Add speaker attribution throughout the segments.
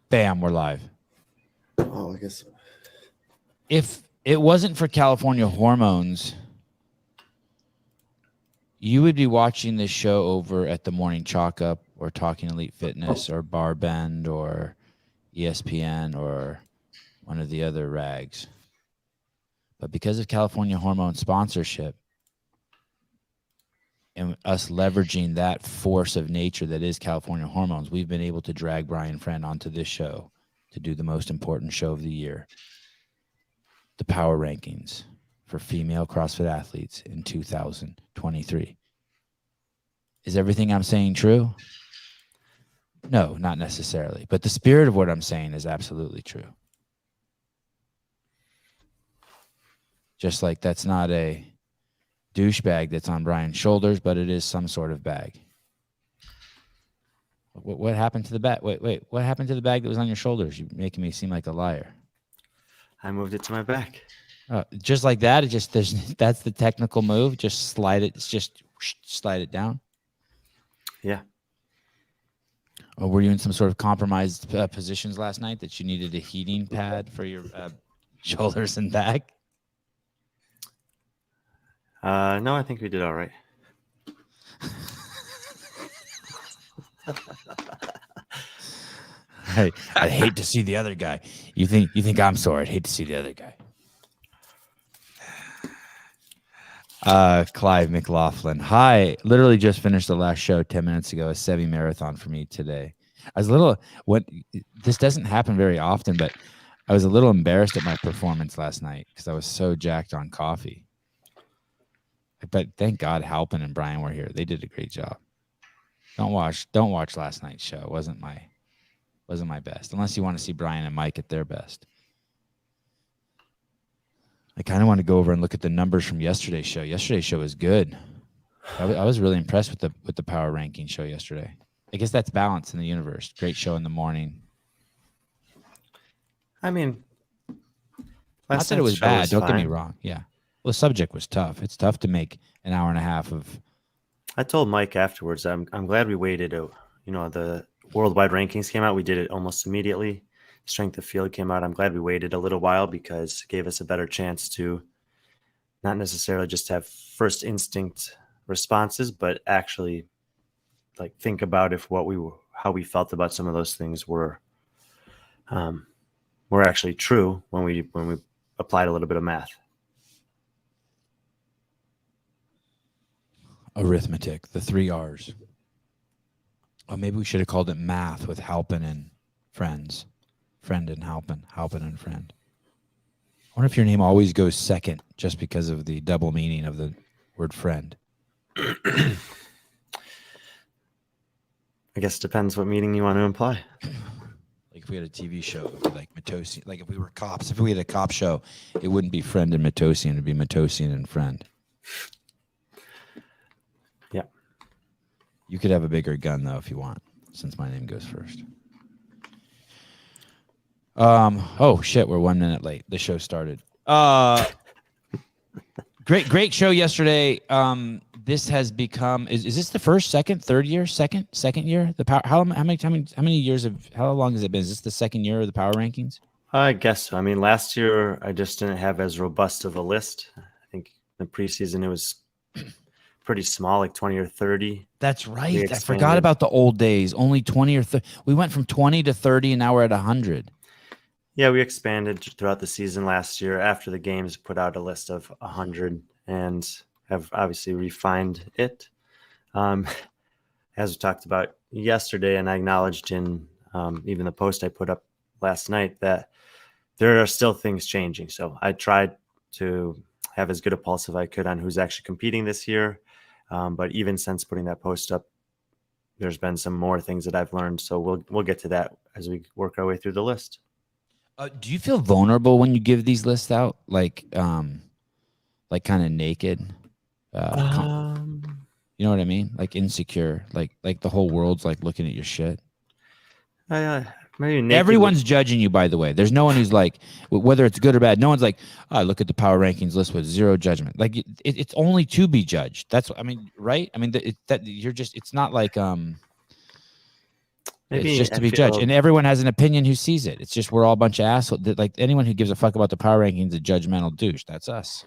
Speaker 1: Bam, we're live.
Speaker 2: Oh, I guess so.
Speaker 1: If it wasn't for California hormones, you would be watching this show over at the Morning Chalk Up or Talking Elite Fitness or Bar Bend or ESPN or one of the other rags. But because of California hormone sponsorship and us leveraging that force of nature that is California hormones, we've been able to drag Brian Friend onto this show to do the most important show of the year, the power rankings for female CrossFit athletes in 2023. Is everything I'm saying true? No, not necessarily. But the spirit of what I'm saying is absolutely true. Just like that's not a douchebag that's on Brian's shoulders, but it is some sort of bag. What happened to the bag? Wait. What happened to the bag that was on your shoulders? You're making me seem like a liar.
Speaker 3: I moved it to my back.
Speaker 1: Just like that? That's the technical move? Just slide it. Just slide it down?
Speaker 3: Yeah.
Speaker 1: Or were you in some sort of compromised positions last night that you needed a heating pad for your shoulders and back?
Speaker 3: No, I think we did all right.
Speaker 1: Hey, I'd hate to see the other guy. You think I'm sore? I'd hate to see the other guy. Clive McLaughlin. Hi. Literally just finished the last show 10 minutes ago. A Sevan marathon for me today. I was a little, this doesn't happen very often, but I was a little embarrassed at my performance last night because I was so jacked on coffee. But thank God Halpin and Brian were here. They did a great job. Don't watch last night's show. It wasn't my best. Unless you want to see Brian and Mike at their best. I kind of want to go over and look at the numbers from yesterday's show. Yesterday's show was good. I was really impressed with the power ranking show yesterday. I guess that's balance in the universe. Great show in the morning.
Speaker 3: I mean,
Speaker 1: not that it was bad. Don't get me wrong. Yeah. Well, the subject was tough. It's tough to make an hour and a half of.
Speaker 3: I told Mike afterwards, I'm glad we waited. The worldwide rankings came out. We did it almost immediately. Strength of field came out. I'm glad we waited a little while because it gave us a better chance to not necessarily just have first instinct responses, but actually think about how we felt about some of those things were actually true when we applied a little bit of math.
Speaker 1: Arithmetic, the 3 R's. Oh, maybe we should have called it math with Halpin and friends. Friend and Halpin and friend. I wonder if your name always goes second just because of the double meaning of the word friend.
Speaker 3: I guess it depends what meaning you want to imply.
Speaker 1: Like if we had a TV show, it would be like Matosian. Like if we were cops, if we had a cop show, it wouldn't be friend and Matosian. It'd be Matosian and friend.
Speaker 3: Yeah.
Speaker 1: You could have a bigger gun though if you want, since my name goes first. Oh shit, we're 1 minute late. The show started. Great show yesterday. This has become is this the first, second, third year, second year? The power how many years of how long has it been? Is this the second year of the power rankings?
Speaker 3: I guess so. I mean, last year I just didn't have as robust of a list. I think in the preseason it was pretty small, like 20 or 30.
Speaker 1: That's right. I forgot about the old days. Only 20 or 30. We went from 20 to 30 and now we're at 100.
Speaker 3: Yeah, we expanded throughout the season last year. After the games, put out a list of 100 and have obviously refined it. As we talked about yesterday, and I acknowledged in even the post I put up last night that there are still things changing. So I tried to have as good a pulse as I could on who's actually competing this year. But even since putting that post up, there's been some more things that I've learned. So we'll get to that as we work our way through the list.
Speaker 1: Do you feel vulnerable when you give these lists out? Like kind of naked? You know what I mean? Like insecure, like the whole world's like looking at your shit.
Speaker 3: Maybe naked.
Speaker 1: Everyone's judging you, by the way. There's no one who's like, whether it's good or bad, no one's like, oh, look at the power rankings list with zero judgment. Like it's only to be judged. That's, I mean, right? I mean, it's not like,
Speaker 3: Maybe
Speaker 1: it's just to
Speaker 3: I
Speaker 1: be judged,
Speaker 3: feel-
Speaker 1: and everyone has an opinion who sees it. It's just we're all a bunch of assholes. Like anyone who gives a fuck about the power rankings, a judgmental douche. That's us.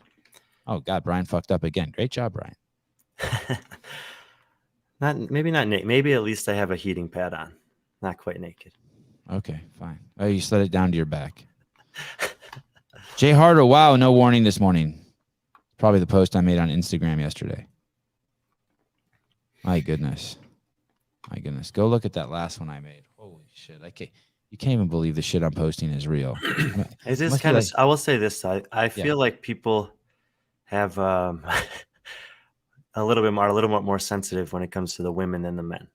Speaker 1: Oh God, Brian fucked up again. Great job, Brian.
Speaker 3: maybe not naked. Maybe at least I have a heating pad on. Not quite naked.
Speaker 1: Okay, fine. Oh, you slid it down to your back. Jay Harder, wow, no warning this morning. Probably the post I made on Instagram yesterday. My goodness. Go look at that last one I made. Holy shit. You can't even believe the shit I'm posting is real.
Speaker 3: It is kind of, I will say this. I feel like people have a little bit more sensitive when it comes to the women than the men.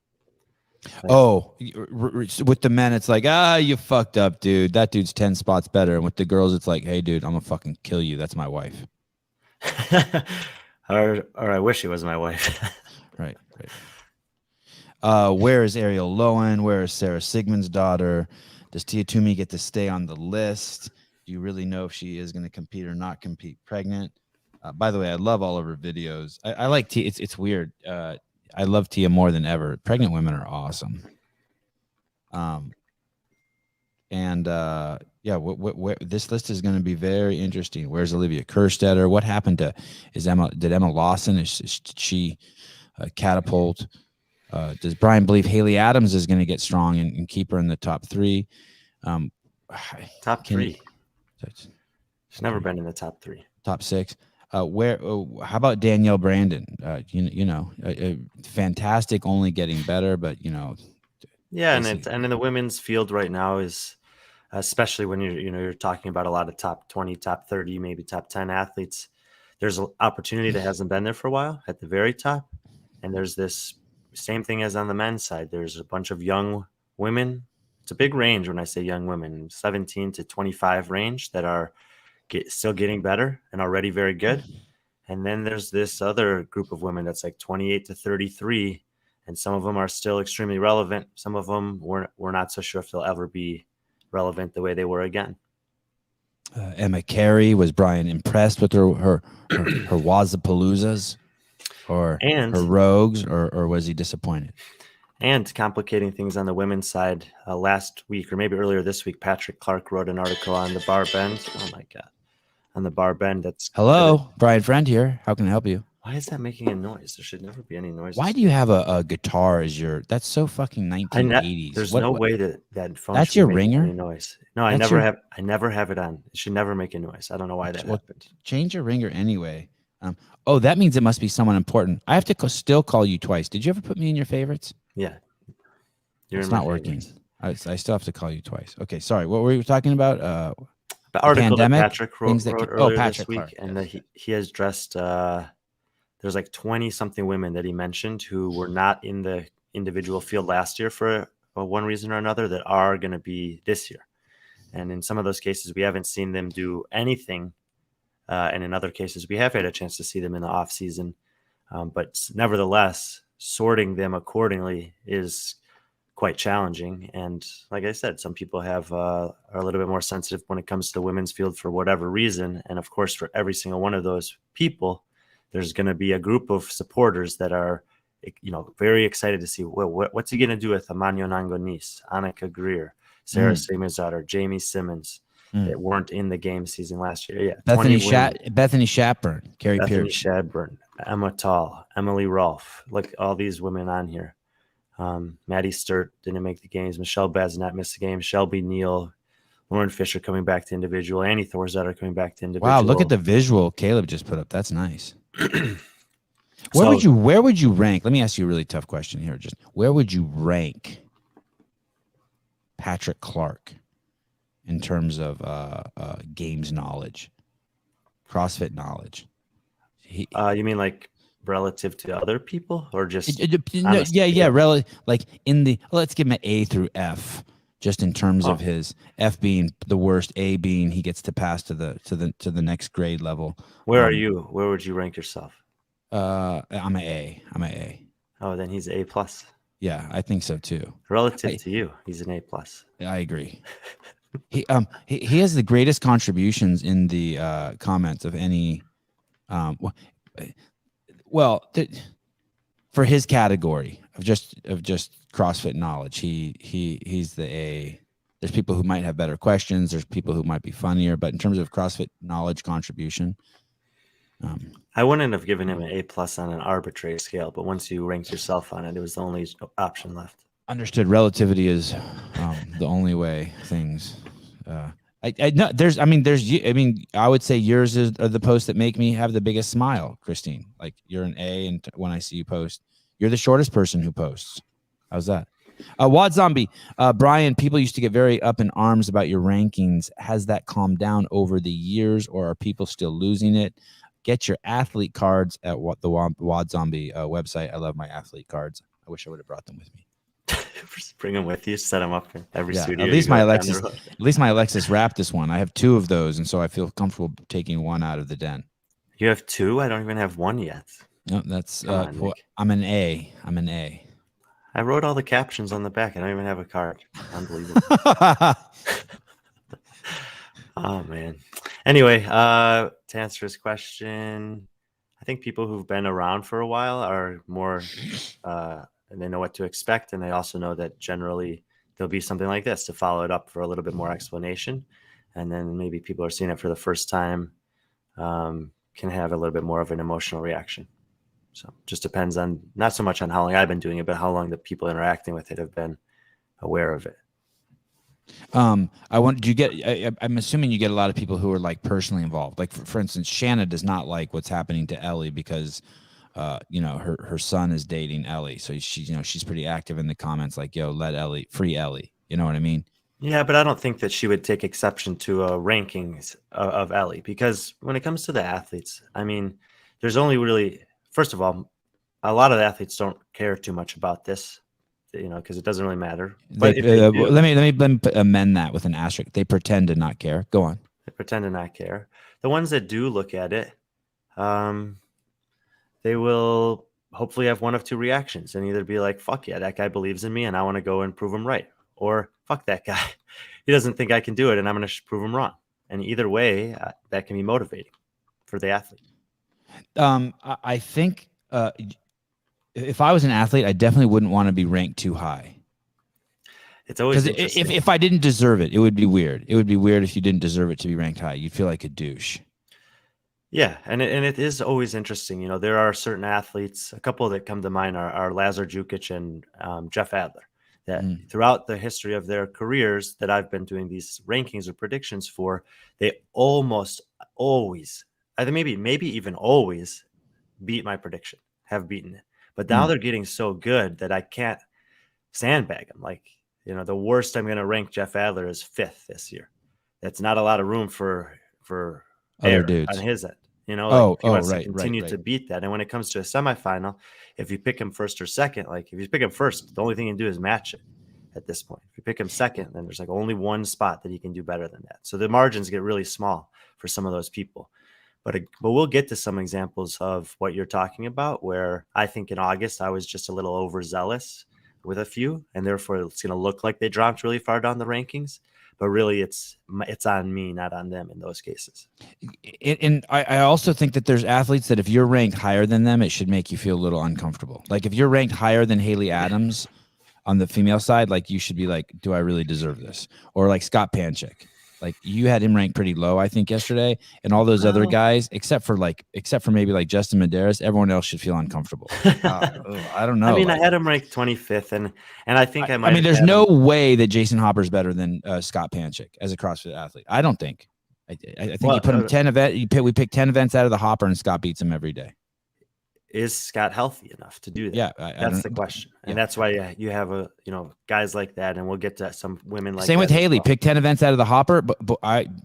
Speaker 1: With the men, it's like, you fucked up, dude. That dude's 10 spots better. And with the girls, it's like, hey, dude, I'm gonna fucking kill you. That's my wife.
Speaker 3: or I wish it was my wife.
Speaker 1: Right. Where is Ariel Lowen? Where is Sarah Sigmund's daughter? Does Tia Toomey get to stay on the list? Do you really know if she is going to compete or not compete pregnant? By the way, I love all of her videos. I like Tia. It's weird. I love Tia more than ever. Pregnant women are awesome. This list is going to be very interesting. Where's Olivia Kerstetter? What happened to did Emma Lawson? Is she catapult? Does Brian believe Haley Adams is going to get strong and keep her in the top 3?
Speaker 3: Top 3. She's never been in the top 3.
Speaker 1: Top 6. How about Danielle Brandon? Fantastic, only getting better, but
Speaker 3: Yeah, and in the women's field right now is, especially when you're talking about a lot of top 20, top 30, maybe top 10 athletes. There's an opportunity that hasn't been there for a while at the very top, and there's this same thing as on the men's side. There's a bunch of young women. It's a big range when I say young women, 17 to 25 range that are still getting better and already very good. And then there's this other group of women that's like 28 to 33, and some of them are still extremely relevant. Some of them we're not so sure if they'll ever be relevant the way they were again.
Speaker 1: Emma Carey, was Brian impressed with her Wazapaloozas or her Rogues, or was he disappointed?
Speaker 3: And complicating things on the women's side, last week or maybe earlier this week, Patrick Clark wrote an article on the bar bend. Oh my God. On the bar bend. That's
Speaker 1: hello, Brian Friend here. How can I help you?
Speaker 3: Why is that making a noise? There should never be any noise.
Speaker 1: Why do you have a guitar as your? That's so fucking 1980s.
Speaker 3: There's no way that phone.
Speaker 1: That's your ringer.
Speaker 3: Any noise? No, I never have it on. It should never make a noise. I don't know why that happened. Change
Speaker 1: your ringer anyway. That means it must be someone important. I have to still call you twice. Did you ever put me in your favorites?
Speaker 3: Yeah.
Speaker 1: It's not working. I still have to call you twice. Okay, sorry. What were you talking about?
Speaker 3: The article
Speaker 1: pandemic,
Speaker 3: that Patrick wrote earlier this week,
Speaker 1: Clark,
Speaker 3: and he has dressed. There's like 20-something women that he mentioned who were not in the individual field last year for one reason or another that are going to be this year. And in some of those cases, we haven't seen them do anything. And in other cases, we have had a chance to see them in the off season. But nevertheless, sorting them accordingly is quite challenging. And like I said, some people are a little bit more sensitive when it comes to the women's field for whatever reason. And of course, for every single one of those people, there's going to be a group of supporters that are, very excited to see what's he going to do with Amanyo Nangonis, Annika Greer, Sarah Sigmund's daughter, Jamie Simmons, that weren't in the game season last year. Yeah,
Speaker 1: Bethany Shadburn, Carrie
Speaker 3: Bethany
Speaker 1: Pierce,
Speaker 3: Shadburn, Emma Tall, Emily Rolfe. Look, all these women on here. Maddie Sturt didn't make the games. Michelle Basnett missed the game. Shelby Neal, Lauren Fisher coming back to individual. Annie Thorzetter coming back to individual.
Speaker 1: Wow, look at the visual Caleb just put up. That's nice. Where would you rank? Let me ask you a really tough question here. Just where would you rank Patrick Clark in terms of games knowledge, CrossFit knowledge?
Speaker 3: You mean like relative to other people, or just
Speaker 1: like in the let's give him an A through F, just in terms of his F being the worst, A being he gets to pass to the next grade level.
Speaker 3: Where are you? Where would you rank yourself?
Speaker 1: I'm an A.
Speaker 3: Oh, then he's A plus.
Speaker 1: Yeah, I think so too.
Speaker 3: Relative to you, he's an A plus.
Speaker 1: I agree. He has the greatest contributions in the comments of any for his category of just CrossFit knowledge, he's the A. There's people who might have better questions. There's people who might be funnier, but in terms of CrossFit knowledge contribution,
Speaker 3: I wouldn't have given him an A+ on an arbitrary scale, but once you ranked yourself on it, it was the only option left.
Speaker 1: understood. Relativity is the only way things. I would say yours are the posts that make me have the biggest smile, Christine. Like you're an A, and when I see you post, you're the shortest person who posts. How's that? Wad Zombie, Brian, people used to get very up in arms about your rankings. Has that calmed down over the years, or are people still losing it? Get your athlete cards at the Wad Zombie website. I love my athlete cards. I wish I would have brought them with me.
Speaker 3: Just bring them with you, set them up in every studio.
Speaker 1: At least my Alexis wrapped this one. I have 2 of those, and so I feel comfortable taking one out of the den.
Speaker 3: You have 2? I don't even have 1 yet.
Speaker 1: No, that's I'm an A.
Speaker 3: I wrote all the captions on the back. I don't even have a card. Unbelievable. Oh, man. Anyway, to answer his question, I think people who've been around for a while are more, and they know what to expect. And they also know that generally there'll be something like this to follow it up for a little bit more explanation. And then maybe people are seeing it for the first time, can have a little bit more of an emotional reaction. So just depends on, not so much on how long I've been doing it, but how long the people interacting with it have been aware of it.
Speaker 1: I'm assuming you get a lot of people who are like personally involved. Like for instance, Shanna does not like what's happening to Ellie because, her son is dating Ellie. So she's pretty active in the comments like, yo, free Ellie. You know what I mean?
Speaker 3: Yeah, but I don't think that she would take exception to rankings of Ellie, because when it comes to the athletes, I mean, there's only really, first of all, a lot of the athletes don't care too much about this, because it doesn't really matter. But
Speaker 1: let me amend that with an asterisk. They pretend to not care. Go on.
Speaker 3: They pretend to not care. The ones that do look at it, they will hopefully have one of 2 reactions and either be like, fuck yeah, that guy believes in me and I want to go and prove him right. Or fuck that guy. He doesn't think I can do it and I'm going to prove him wrong. And either way, that can be motivating for the athlete.
Speaker 1: I think if I was an athlete, I definitely wouldn't want to be ranked too high.
Speaker 3: It's always
Speaker 1: if I didn't deserve it, it would be weird. It would be weird if you didn't deserve it to be ranked high. You'd feel like a douche.
Speaker 3: Yeah, and it is always interesting. There are certain athletes, a couple that come to mind are Lazar Jukic and Jeff Adler, that throughout the history of their careers that I've been doing these rankings or predictions for, they almost always, either maybe even always beat my prediction, have beaten it. But now they're getting so good that I can't sandbag them. Like, the worst I'm going to rank Jeff Adler is 5th this year. That's not a lot of room for
Speaker 1: other dudes
Speaker 3: on his end. He wants to continue to beat that. And when it comes to a semifinal, if you pick him first or second, like if you pick him first, the only thing you can do is match it at this point. If you pick him second, then there's like only one spot that he can do better than that. So the margins get really small for some of those people. But we'll get to some examples of what you're talking about, where I think in August I was just a little overzealous with a few, and therefore it's going to look like they dropped really far down the rankings. But really, it's on me, not on them in those cases.
Speaker 1: And I also think that there's athletes that if you're ranked higher than them, it should make you feel a little uncomfortable. Like if you're ranked higher than Haley Adams on the female side, like you should be like, do I really deserve this? Or like Scott Panchik. Like you had him ranked pretty low, I think, yesterday, and all those other guys, except for maybe like Justin Medeiros, everyone else should feel uncomfortable. I don't know.
Speaker 3: I mean, I had him ranked 25th, and I think I might.
Speaker 1: I mean, there's no way that Jason Hopper's better than Scott Panchik as a CrossFit athlete. I don't think. I think you put him 10 events. We pick 10 events out of the Hopper, and Scott beats him every day.
Speaker 3: Is Scott healthy enough to do that?
Speaker 1: Yeah,
Speaker 3: that's the question, and that's why you have guys like that, and we'll get to some women like.
Speaker 1: Same
Speaker 3: that
Speaker 1: with Haley. Well. Pick 10 events out of the Hopper, but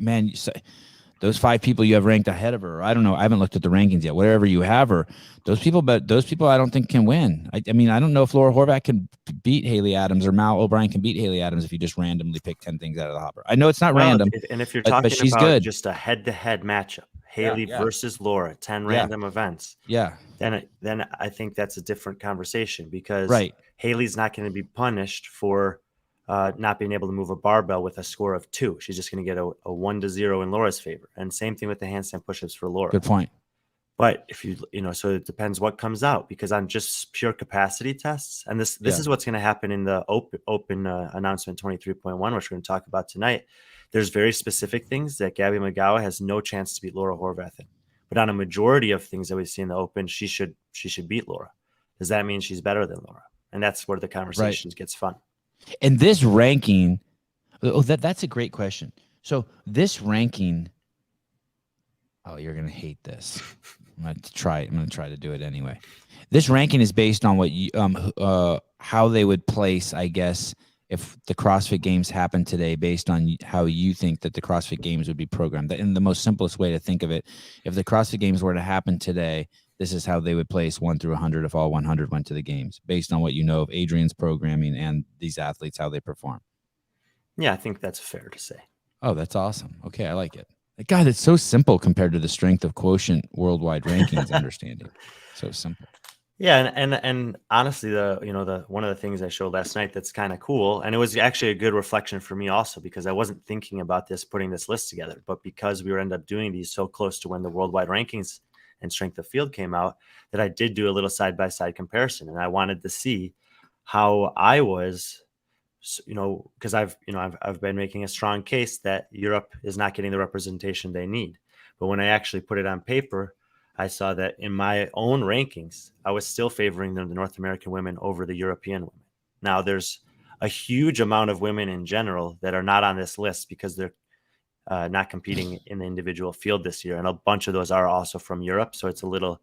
Speaker 1: you say those 5 people you have ranked ahead of her. I don't know. I haven't looked at the rankings yet. Whatever you have her, those people I don't think can win. I mean, I don't know if Laura Horvath can beat Haley Adams or Mal O'Brien can beat Haley Adams if you just randomly pick 10 things out of the Hopper. I know it's not random,
Speaker 3: and if you're talking
Speaker 1: but she's
Speaker 3: about
Speaker 1: good.
Speaker 3: Just a head-to-head matchup. Haley versus Laura, 10 random events.
Speaker 1: Yeah.
Speaker 3: Then I think that's a different conversation, because Haley's not going to be punished for not being able to move a barbell with a score of 2. She's just going to get a 1-0 in Laura's favor. And same thing with the handstand push-ups for Laura.
Speaker 1: Good point.
Speaker 3: But if so it depends what comes out, because on just pure capacity tests, and this is what's going to happen in the open announcement 23.1, which we're going to talk about tonight. There's very specific things that Gabby McGowan has no chance to beat Laura Horvath in. But on a majority of things that we see in the open, she should beat Laura. Does that mean she's better than Laura? And that's where the conversations gets fun.
Speaker 1: And this ranking, that's a great question. So this ranking, you're going to hate this. I'm going to try to do it anyway. This ranking is based on what you, how they would place, I guess, if the CrossFit Games happened today, based on how you think that the CrossFit Games would be programmed. In the most simplest way to think of it, if the CrossFit Games were to happen today, this is how they would place 1 through 100 if all 100 went to the games, based on what you know of Adrian's programming and these athletes, how they perform.
Speaker 3: Yeah, I think that's fair to say.
Speaker 1: Oh, that's awesome. Okay, I like it. God, it's so simple compared to the strength of quotient worldwide rankings understanding. So simple.
Speaker 3: Yeah, and honestly, the one of the things I showed last night that's kind of cool, and it was actually a good reflection for me also, because I wasn't thinking about putting this list together, but because we were end up doing these so close to when the worldwide rankings and strength of field came out, that I did do a little side-by-side comparison, and I wanted to see how I was, because I've been making a strong case that Europe is not getting the representation they need, but when I actually put it on paper, I saw that in my own rankings, I was still favoring the North American women over the European women. Now, there's a huge amount of women in general that are not on this list because they're not competing in the individual field this year. And a bunch of those are also from Europe. So it's a little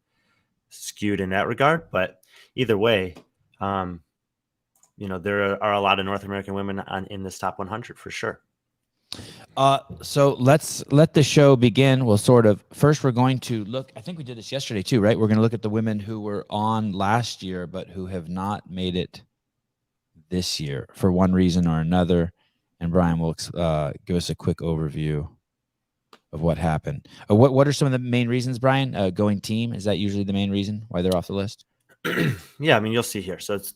Speaker 3: skewed in that regard. But either way, there are a lot of North American women in this top 100 for sure.
Speaker 1: So let's let the show begin. We'll first we're going to look, I think we did this yesterday too, right? We're going to look at the women who were on last year, but who have not made it this year for one reason or another. And Brian will give us a quick overview of what happened. What are some of the main reasons, Brian? Going team, is that usually the main reason why they're off the list?
Speaker 3: Yeah, I mean, you'll see here. So it's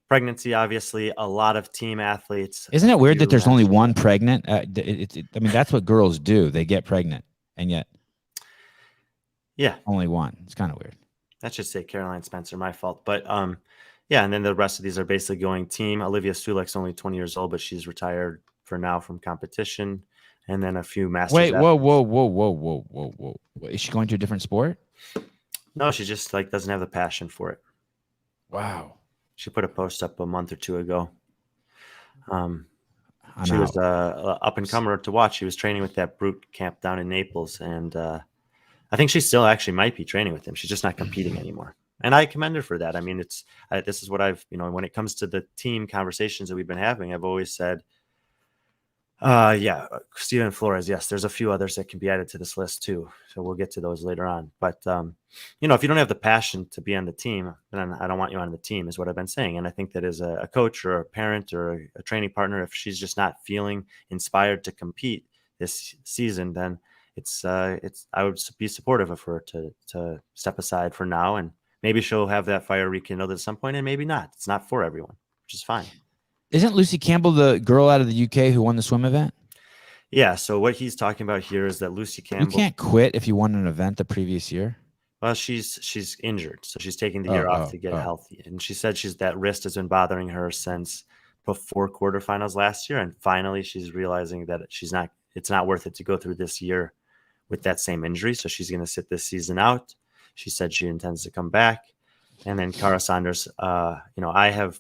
Speaker 3: pregnancy, obviously, a lot of team athletes.
Speaker 1: Isn't it weird that there's only one pregnant? I mean, that's what girls do. They get pregnant, and yet, only one. It's kind of weird.
Speaker 3: That should say Caroline Spencer, my fault. But yeah, and then the rest of these are basically going team. Olivia Sulek's only 20 years old, but she's retired for now from competition. And then a few masters.
Speaker 1: Wait, whoa. Is she going to a different sport?
Speaker 3: No, she just doesn't have the passion for it.
Speaker 1: Wow.
Speaker 3: She put a post up a month or two ago. She was up and comer to watch. She was training with that Brute camp down in Naples, and I think she still actually might be training with him. She's just not competing anymore, and I commend her for that. I mean, this is what I've when it comes to the team conversations that we've been having, I've always said, Steven Flores. Yes, there's a few others that can be added to this list too. So we'll get to those later on. But if you don't have the passion to be on the team, then I don't want you on the team, is what I've been saying. And I think that as a coach or a parent or a training partner, if she's just not feeling inspired to compete this season, then I would be supportive of her to step aside for now, and maybe she'll have that fire rekindled at some point, and maybe not. It's not for everyone, which is fine. Isn't
Speaker 1: Lucy Campbell the girl out of the UK who won the swim event?
Speaker 3: Yeah. So what he's talking about here is that Lucy Campbell.
Speaker 1: You can't quit if you won an event the previous year.
Speaker 3: Well, she's injured, so she's taking the year off to get healthy. And she said that wrist has been bothering her since before quarterfinals last year, and finally she's realizing that it's not worth it to go through this year with that same injury. So she's going to sit this season out. She said she intends to come back. And then Cara Saunders, I have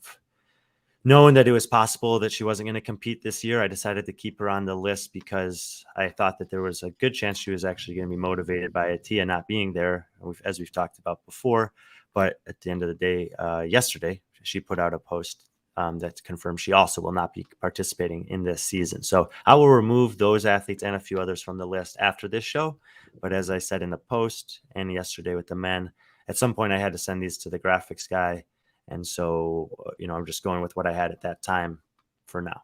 Speaker 3: known that it was possible that she wasn't going to compete this year. I decided to keep her on the list because I thought that there was a good chance she was actually going to be motivated by Atia not being there, as we've talked about before. But at the end of the day, yesterday, she put out a post that confirmed she also will not be participating in this season. So I will remove those athletes and a few others from the list after this show. But as I said in the post and yesterday with the men, at some point I had to send these to the graphics guy. And so, I'm just going with what I had at that time for now.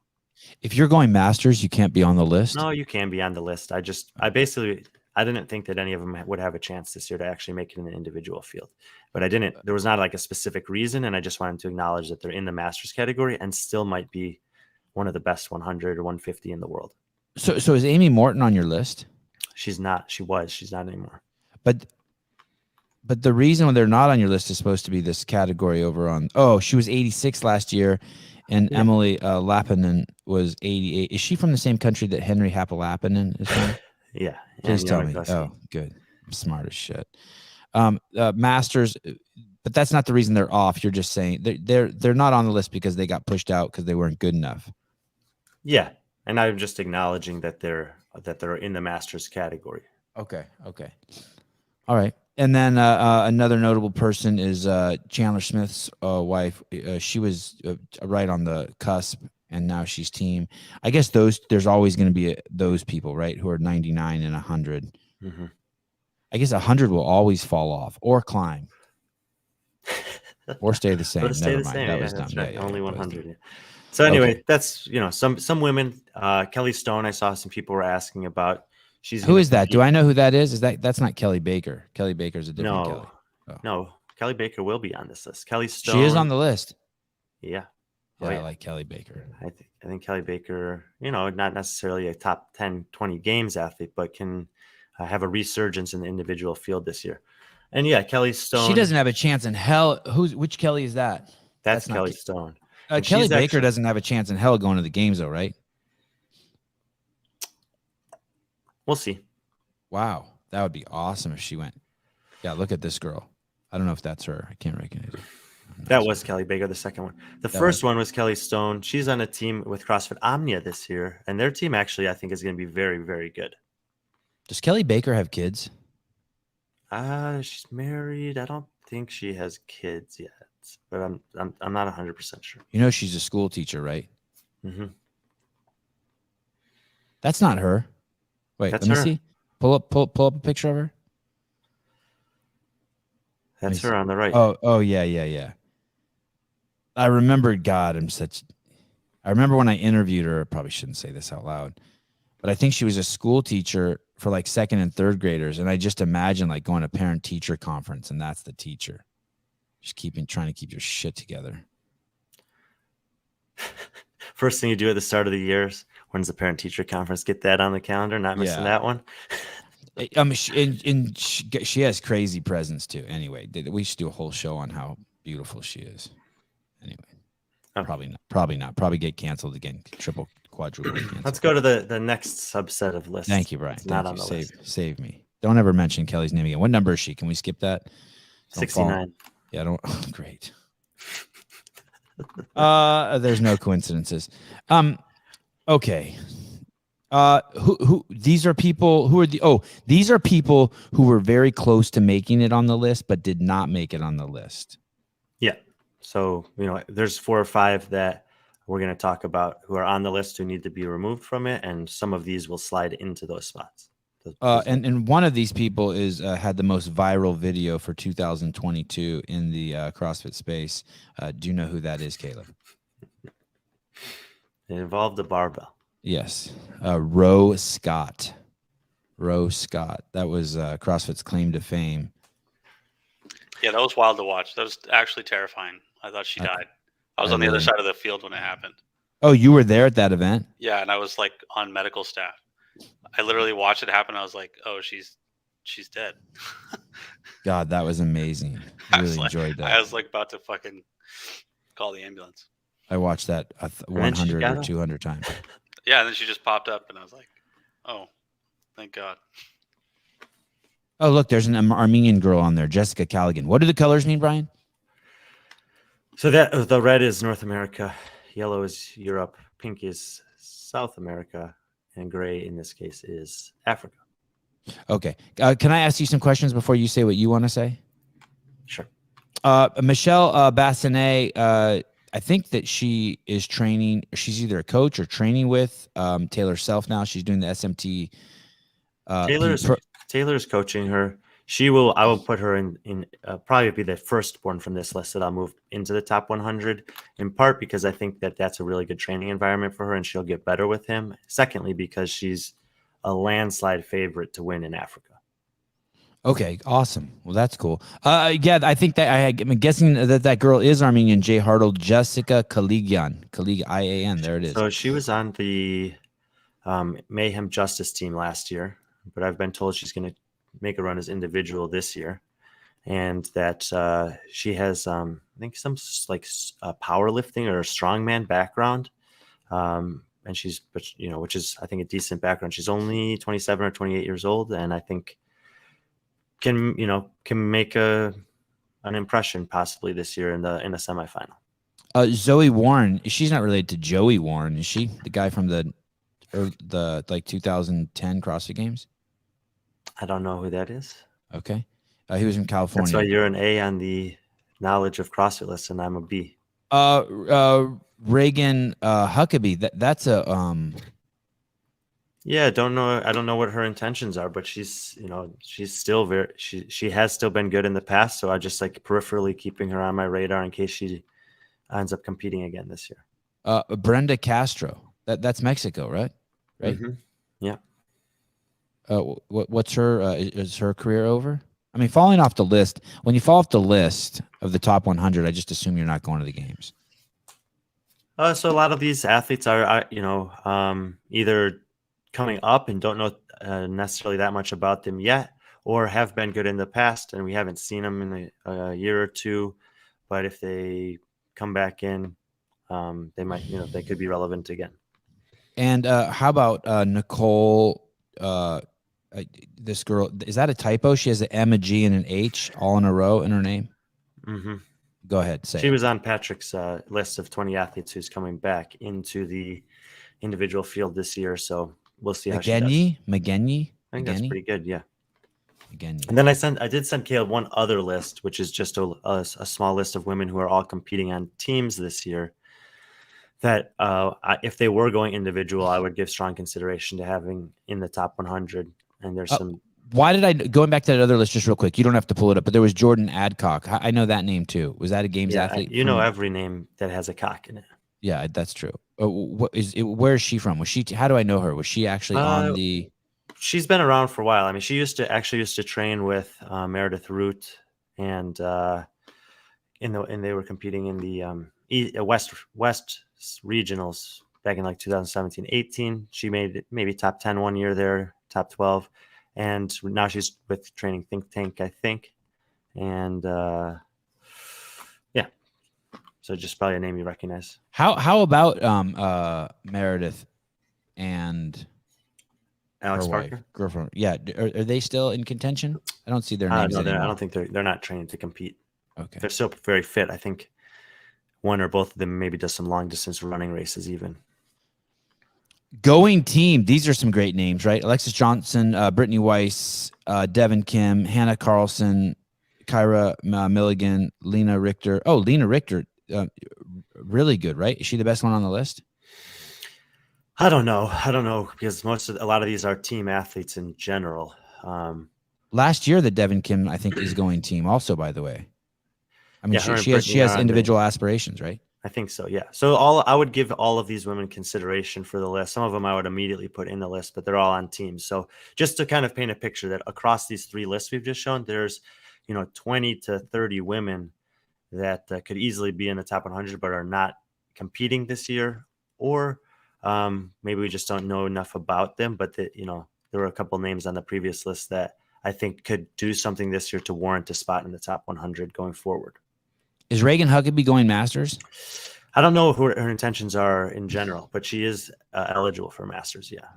Speaker 1: If you're going masters, you can't be on the list?
Speaker 3: No, you can be on the list. I didn't think that any of them would have a chance this year to actually make it in the individual field. But there was not a specific reason. And I just wanted to acknowledge that they're in the masters category and still might be one of the best 100 or 150 in the world.
Speaker 1: So is Amy Morton on your list?
Speaker 3: She's not. She was. She's not anymore.
Speaker 1: But But the reason they're not on your list is supposed to be this category over on. Oh, she was 86 last year, and
Speaker 3: Yeah.
Speaker 1: Emily Lappinen was 88. Is she from the same country that Henry Happalappinen is from?
Speaker 3: Yeah.
Speaker 1: Please
Speaker 3: and
Speaker 1: tell me.
Speaker 3: Yonaguni.
Speaker 1: Oh, good. I'm smart as shit. Masters, but that's not the reason they're off. You're just saying they're not on the list because they got pushed out because they weren't good enough.
Speaker 3: Yeah, and I'm just acknowledging that they're in the Masters category.
Speaker 1: Okay. All right. And then another notable person is Chandler Smith's wife. She was right on the cusp, and now she's team. I guess there's always going to be those people, right, who are 99 and 100.
Speaker 3: Mm-hmm.
Speaker 1: I guess 100 will always fall off or climb or stay the same.
Speaker 3: Stay
Speaker 1: Never
Speaker 3: the
Speaker 1: mind.
Speaker 3: same.
Speaker 1: That
Speaker 3: Yeah,
Speaker 1: was dumb.
Speaker 3: that's right.
Speaker 1: Yeah,
Speaker 3: Only
Speaker 1: that was
Speaker 3: 100.
Speaker 1: dumb.
Speaker 3: Yeah. So anyway,
Speaker 1: Okay.
Speaker 3: that's some women. Kelly Stone, I saw some people were asking about.
Speaker 1: Who is that? Do I know who that is? That's not Kelly Baker. Kelly Baker's a different
Speaker 3: No,
Speaker 1: Kelly. Oh.
Speaker 3: no. Kelly Baker will be on this list. Kelly Stone.
Speaker 1: She is on the list.
Speaker 3: Yeah.
Speaker 1: Yeah, I like Kelly Baker.
Speaker 3: I think Kelly Baker, not necessarily a top 10, 20 games athlete, but can have a resurgence in the individual field this year. And yeah, Kelly Stone.
Speaker 1: She doesn't have a chance in hell. Which Kelly is that?
Speaker 3: That's
Speaker 1: not
Speaker 3: Kelly Stone.
Speaker 1: Kelly Baker doesn't have a chance in hell going to the games, though, right?
Speaker 3: We'll see.
Speaker 1: Wow, that would be awesome if she went. Yeah, look at this girl. I don't know if that's her. I can't recognize her.
Speaker 3: That was Kelly Baker, the second one. The first one was Kelly Stone. She's on a team with CrossFit Omnia this year, and their team actually, I think, is going to be very, very good.
Speaker 1: Does Kelly Baker have kids?
Speaker 3: She's married. I don't think she has kids yet, but I'm not 100% sure.
Speaker 1: She's a school teacher, right?
Speaker 3: Mm-hmm.
Speaker 1: That's not her. Wait,
Speaker 3: That's
Speaker 1: let me
Speaker 3: her.
Speaker 1: see. Pull up a picture of her.
Speaker 3: That's her on the right.
Speaker 1: Oh, yeah. I remember. God, I remember when I interviewed her. I probably shouldn't say this out loud, but I think she was a school teacher for like second and third graders, and I just imagine like going to parent teacher conference, and that's the teacher, just trying to keep your shit together.
Speaker 3: First thing you do at the start of the year, when's the parent teacher conference? Get that on the calendar. Not missing that one.
Speaker 1: She has crazy presence too. Anyway, we should do a whole show on how beautiful she is. Anyway, probably not. Probably get canceled again. Triple, quadruple. Canceled.
Speaker 3: Let's go to the next subset of lists.
Speaker 1: Thank you, Brian.
Speaker 3: It's not on the list.
Speaker 1: Save me. Don't ever mention Kelly's name again. What number is she? Can we skip that?
Speaker 3: 69.
Speaker 1: Yeah, don't. Oh, great. There's no coincidences. Okay. These are people these are people who were very close to making it on the list but did not make it on the list.
Speaker 3: Yeah. So, there's 4 or 5 that we're going to talk about who are on the list who need to be removed from it, and some of these will slide into those spots.
Speaker 1: And one of these people is had the most viral video for 2022 in the CrossFit space. Do you know who that is, Caleb?
Speaker 3: It involved a barbell.
Speaker 1: Yes. Roe Scott. That was CrossFit's claim to fame.
Speaker 4: Yeah, that was wild to watch. That was actually terrifying. I thought she died. I was on the other side of the field when it happened.
Speaker 1: Oh, you were there at that event?
Speaker 4: Yeah, and I was like on medical staff. I literally watched it happen. I was like, oh, she's dead.
Speaker 1: God, that was amazing. I really enjoyed that.
Speaker 4: I was like about to fucking call the ambulance.
Speaker 1: I watched that 100 or 200 times.
Speaker 4: Yeah, and then she just popped up, and I was like, oh, thank God.
Speaker 1: Oh, look, there's an Armenian girl on there, Jessica Callaghan. What do the colors mean, Brian?
Speaker 3: So that the red is North America, yellow is Europe, pink is South America, and gray in this case is Africa.
Speaker 1: Okay. Can I ask you some questions before you say what you want to say?
Speaker 3: Sure.
Speaker 1: Michelle Bassinet, I think that she is training. She's either a coach or training with Taylor Self now. She's doing the SMT.
Speaker 3: Taylor's coaching her. I will put her in probably be the firstborn from this list that I'll move into the top 100, in part because I think that that's a really good training environment for her and she'll get better with him. Secondly, because she's a landslide favorite to win in Africa. Okay,
Speaker 1: awesome. Well, that's cool. Yeah, I think that I'm guessing that girl is Armenian. Jay Hartle, Jessica Kaligian, IAN. There it is.
Speaker 3: So she was on the Mayhem Justice team last year, but I've been told she's going to make a run as individual this year. and that she has, I think, some powerlifting or strongman background. And she's, which is, I think, a decent background. She's only 27 or 28 years old, and I think can make an impression possibly this year in the semifinal.
Speaker 1: Zoe Warren, she's not related to Joey Warren, is she? The guy from the 2010 CrossFit Games?
Speaker 3: I don't know who that is.
Speaker 1: Okay. He was from California.
Speaker 3: That's why you're an A on the knowledge of CrossFit list, and I'm a B.
Speaker 1: Reagan Huckabee. That's a
Speaker 3: Yeah, I don't know what her intentions are, but she's still she has still been good in the past. So I just like peripherally keeping her on my radar in case she ends up competing again this year.
Speaker 1: Brenda Castro. That's Mexico, right? Right.
Speaker 3: Mm-hmm. Yeah.
Speaker 1: What's her? Is her career over? I mean, falling off the list. When you fall off the list of the top 100, I just assume you're not going to the games.
Speaker 3: So a lot of these athletes are either coming up and don't know necessarily that much about them yet, or have been good in the past, and we haven't seen them in a year or two. But if they come back in, they might, they could be relevant again.
Speaker 1: And how about Nicole? This girl, is that a typo? She has an M, a G, and an H all in a row in her name.
Speaker 3: Mm-hmm.
Speaker 1: Go ahead. Say
Speaker 3: she
Speaker 1: it.
Speaker 3: was on Patrick's list of 20 athletes who's coming back into the individual field this year. So we'll see how she does.
Speaker 1: McGenny.
Speaker 3: I think that's pretty good. Yeah.
Speaker 1: McGenny.
Speaker 3: And then I did send Caleb one other list, which is just a small list of women who are all competing on teams this year. That if they were going individual, I would give strong consideration to having in the top 100. And there's some.
Speaker 1: Why did I, going back to that other list just real quick, you don't have to pull it up, but there was Jordan Adcock. I know that name too. Was that a games athlete?
Speaker 3: You know every name that has a cock in it.
Speaker 1: Yeah, that's true. Where is she from? How do I know her? Was she actually on the?
Speaker 3: She's been around for a while. I mean, she used to train with Meredith Root, and they were competing in the West regionals back in like 2017-18. She made it maybe top 10 one year there, top 12. And now she's with Training Think Tank, I think. And yeah, so just probably a name you recognize.
Speaker 1: How about Meredith and
Speaker 3: Alex Parker?
Speaker 1: Girlfriend. Yeah. Are they still in contention? I don't see their names anymore.
Speaker 3: I don't think they're not trained to compete.
Speaker 1: Okay.
Speaker 3: They're still very fit. I think one or both of them maybe does some long distance running races even.
Speaker 1: Going team. These are some great names, right? Alexis Johnson, Brittany Weiss, Devin Kim, Hannah Carlson, Kyra Milligan, Lena Richter. Oh, Lena Richter, really good, right? Is she the best one on the list?
Speaker 3: I don't know because a lot of these are team athletes in general.
Speaker 1: Last year, the Devin Kim, I think, is going team also, by the way. I mean,
Speaker 3: yeah,
Speaker 1: she has individual aspirations, right?
Speaker 3: I think so, yeah. So I would give all of these women consideration for the list. Some of them I would immediately put in the list, but they're all on teams. So just to kind of paint a picture that across these three lists we've just shown, there's 20 to 30 women that could easily be in the top 100 but are not competing this year, or maybe we just don't know enough about them. But there were a couple names on the previous list that I think could do something this year to warrant a spot in the top 100 going forward.
Speaker 1: Is Reagan Huckabee going Masters?
Speaker 3: I don't know who her intentions are in general, but she is eligible for Masters. Yeah.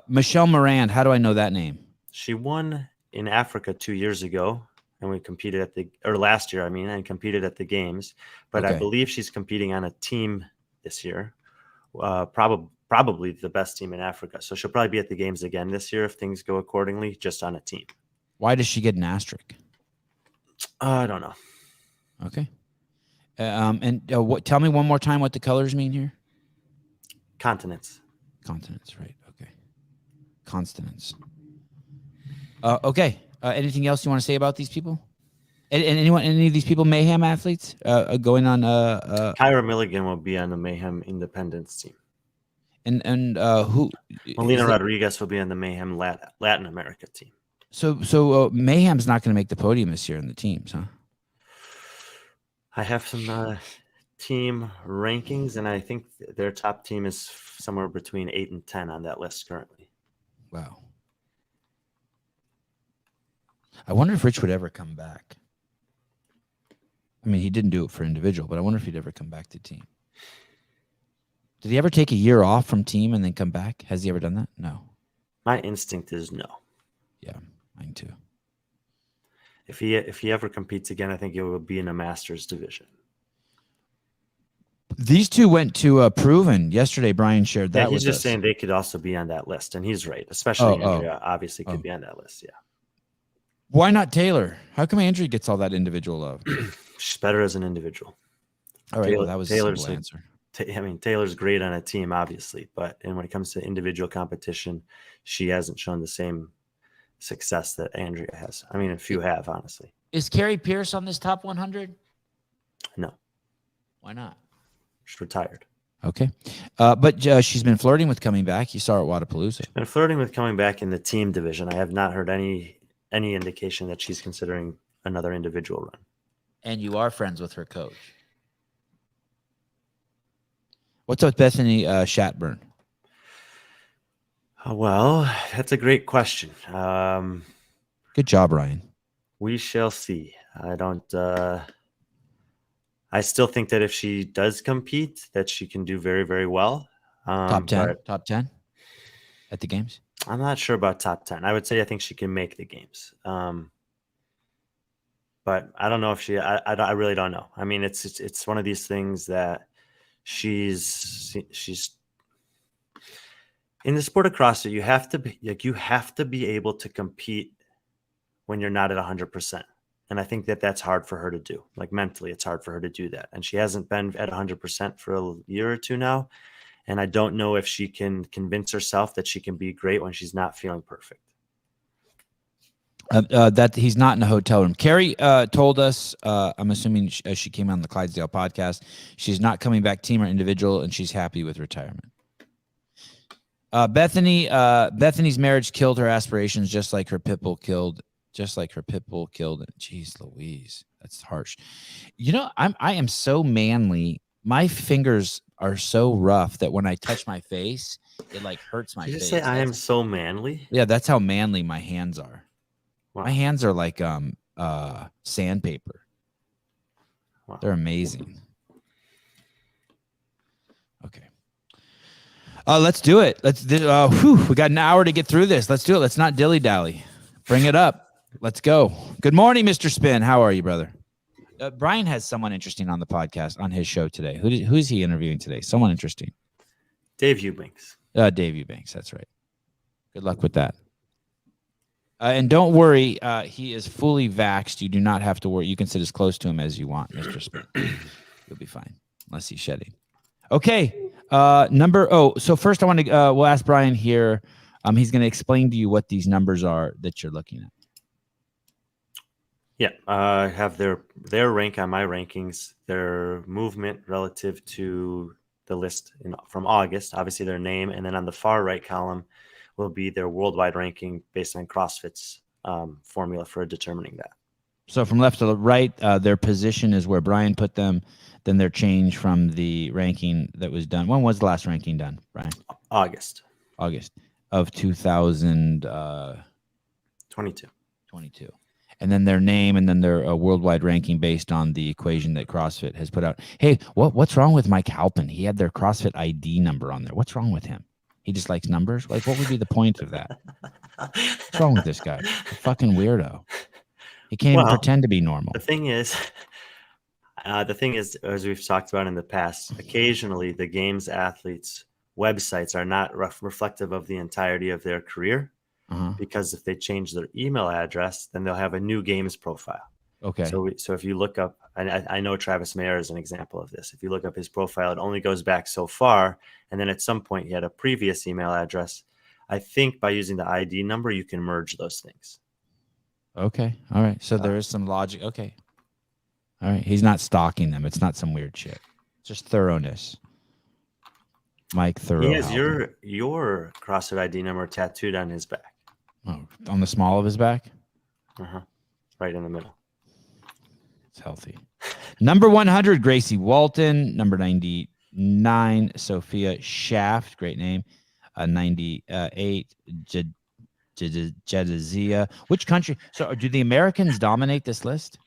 Speaker 1: Michelle Morand. How do I know that name?
Speaker 3: She won in Africa 2 years ago, and we competed last year, and competed at the games. But okay. I believe she's competing on a team this year. Probably the best team in Africa. So she'll probably be at the games again this year if things go accordingly, just on a team.
Speaker 1: Why does she get an asterisk?
Speaker 3: I don't know.
Speaker 1: Okay. Tell me one more time what the colors mean here.
Speaker 3: Continents.
Speaker 1: Continents, right? Okay. Consonants. Okay. Anything else you want to say about these people? And any of these people Mayhem athletes going on?
Speaker 3: Kyra Milligan will be on the Mayhem Independence team.
Speaker 1: And who?
Speaker 3: Melina Rodriguez will be on the Mayhem Latin America team.
Speaker 1: So Mayhem's not going to make the podium this year in the teams, huh?
Speaker 3: I have some team rankings, and I think their top team is somewhere between 8 and 10 on that list currently.
Speaker 1: Wow. I wonder if Rich would ever come back. I mean, he didn't do it for individual, but I wonder if he'd ever come back to team. Did he ever take a year off from team and then come back? Has he ever done that? No.
Speaker 3: My instinct is no.
Speaker 1: Yeah, mine too.
Speaker 3: If he ever competes again, I think it will be in a Masters division.
Speaker 1: These two went to Proven yesterday. Brian shared that.
Speaker 3: Yeah, he's
Speaker 1: with
Speaker 3: just
Speaker 1: us.
Speaker 3: saying they could also be on that list, and he's right. Especially Andrea, obviously, could be on that list. Yeah.
Speaker 1: Why not Taylor? How come Andrea gets all that individual love?
Speaker 3: She's better as an individual.
Speaker 1: All right, well, that was a simple answer.
Speaker 3: I mean, Taylor's great on a team, obviously, but when it comes to individual competition, she hasn't shown the same success that Andrea has. I mean, a few have, honestly.
Speaker 1: Is Carrie Pierce on this top 100?
Speaker 3: No.
Speaker 1: Why not?
Speaker 3: She's retired.
Speaker 1: Okay. But she's been flirting with coming back. You saw her at Wadapalooza.
Speaker 3: She's been flirting with coming back in the team division. I have not heard any indication that she's considering another individual run.
Speaker 1: And you are friends with her coach. What's up with Bethany Shatburn?
Speaker 3: Well, that's a great question.
Speaker 1: Good job, Ryan.
Speaker 3: We shall see. I still think that if she does compete, that she can do very, very well.
Speaker 1: Top 10 at the games?
Speaker 3: I'm not sure about top 10. I would say I think she can make the games. But I don't know if I really don't know. I mean, it's one of these things that she's in the sport of CrossFit. You have to be able to compete when you're not at 100%. And I think that that's hard for her to do. Like mentally, it's hard for her to do that. And she hasn't been at 100% for a year or two now. And I don't know if she can convince herself that she can be great when she's not feeling perfect.
Speaker 1: That he's not in a hotel room. Carrie told us, I'm assuming she came on the Clydesdale podcast, she's not coming back team or individual, and she's happy with retirement. Bethany's marriage killed her aspirations, just like her pit bull killed. Jeez Louise, that's harsh. You know, I am so manly. My fingers are so rough that when I touch my face, it like hurts my face.
Speaker 3: Did you say I am so manly?
Speaker 1: Yeah, that's how manly my hands are.
Speaker 3: Wow.
Speaker 1: My hands are like sandpaper.
Speaker 3: Wow.
Speaker 1: They're amazing. Okay. Let's do it. We got an hour to get through this. Let's do it. Let's not dilly-dally. Bring it up. Let's go. Good morning, Mr. Spin. How are you, brother? Brian has someone interesting on the podcast, on his show today. Who's he interviewing today? Someone interesting.
Speaker 3: Dave Eubanks.
Speaker 1: Dave Eubanks. That's right. Good luck with that. And don't worry, he is fully vaxxed. You do not have to worry. You can sit as close to him as you want, Mr. Spin. You'll be fine, unless he's shedding. Okay. So first I want to, we'll ask Brian here. He's going to explain to you what these numbers are that you're looking at.
Speaker 3: Yeah, I have their rank on my rankings, their movement relative to the list from August, obviously their name, and then on the far right column will be their worldwide ranking based on CrossFit's formula for determining that. So
Speaker 1: from left to the right, their position is where Brian put them, then their change from the ranking that was done. When was the last ranking done, Brian?
Speaker 3: August
Speaker 1: of 2022. And then their name, and then their worldwide ranking based on the equation that CrossFit has put out. Hey, what's wrong with Mike Halpin? He had their CrossFit ID number on there. What's wrong with him? He just likes numbers? Like, what would be the point of that? What's wrong with this guy? A fucking weirdo. He can't even pretend to be normal.
Speaker 3: The thing is, as we've talked about in the past, occasionally the games athletes' websites are not reflective of the entirety of their career. Because if they change their email address, then they'll have a new games profile.
Speaker 1: Okay.
Speaker 3: So if you look up, I know Travis Mayer is an example of this. If you look up his profile, it only goes back so far. And then at some point he had a previous email address. I think by using the ID number, you can merge those things.
Speaker 1: Okay. All right. So there is some logic. Okay. All right. He's not stalking them. It's not some weird shit. It's just thoroughness. Mike Thorough.
Speaker 3: He has your CrossFit ID number tattooed on his back.
Speaker 1: Oh, on the small of his back?
Speaker 3: Right in the middle.
Speaker 1: It's healthy. Number 100, Gracie Walton. Number 99, Sophia Shaft. Great name. 98, Jedizia. Which country? So do the Americans dominate this list?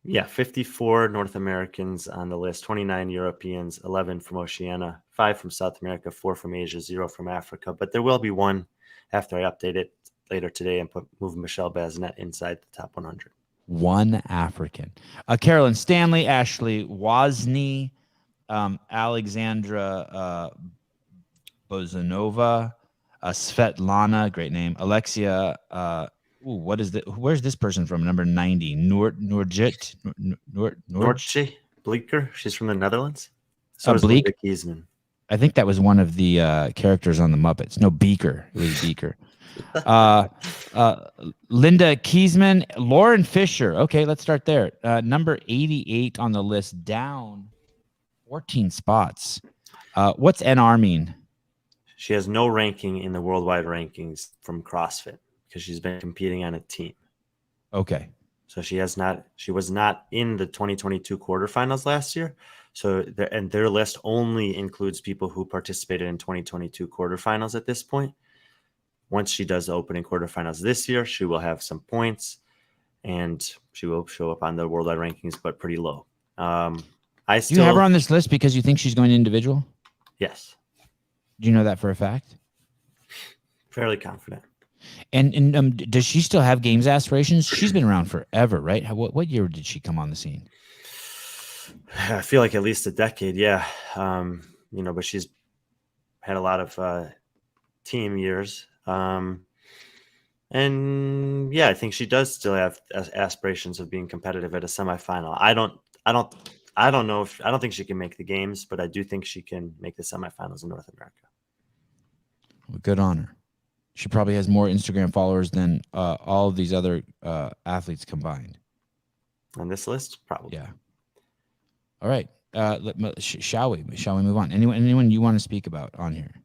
Speaker 3: Yeah, 54 North Americans on the list, 29 Europeans, 11 from Oceania, 5 from South America, 4 from Asia, 0 from Africa. But there will be one after I update it later today and move Michelle Basnet inside the top 100.
Speaker 1: One African. Carolyn Stanley, Ashley Wozni, Alexandra Bozanova, Svetlana, great name. Alexia, what is that? Where's this person from? Number 90, Norjit
Speaker 3: Bleeker. She's from the Netherlands. So is
Speaker 1: Bleek.
Speaker 3: Linda Kiesman.
Speaker 1: I think that was one of the characters on the Muppets. No, Beaker. It was Beaker. Linda Kiesman, Lauren Fisher. Okay, let's start there. Number 88 on the list, down 14 spots. What's NR mean?
Speaker 3: She has no ranking in the worldwide rankings from CrossFit because she's been competing on a team.
Speaker 1: Okay.
Speaker 3: So she was not in the 2022 quarterfinals last year. So their list only includes people who participated in 2022 quarterfinals at this point. Once she does the opening quarterfinals this year, she will have some points and she will show up on the worldwide rankings, but pretty low. Do
Speaker 1: you have her on this list because you think she's going individual?
Speaker 3: Yes.
Speaker 1: Do you know that for a fact?
Speaker 3: Fairly confident.
Speaker 1: And does she still have games aspirations? She's been around forever, right? What year did she come on the scene?
Speaker 3: I feel like at least a decade, yeah. But she's had a lot of team years. And yeah, I think she does still have aspirations of being competitive at a semifinal. I don't think she can make the games, but I do think she can make the semifinals in North America.
Speaker 1: Well, good on her. She probably has more Instagram followers than all of these other athletes combined.
Speaker 3: On this list, probably.
Speaker 1: Yeah. All right. Shall we move on? Anyone you want to speak about on here?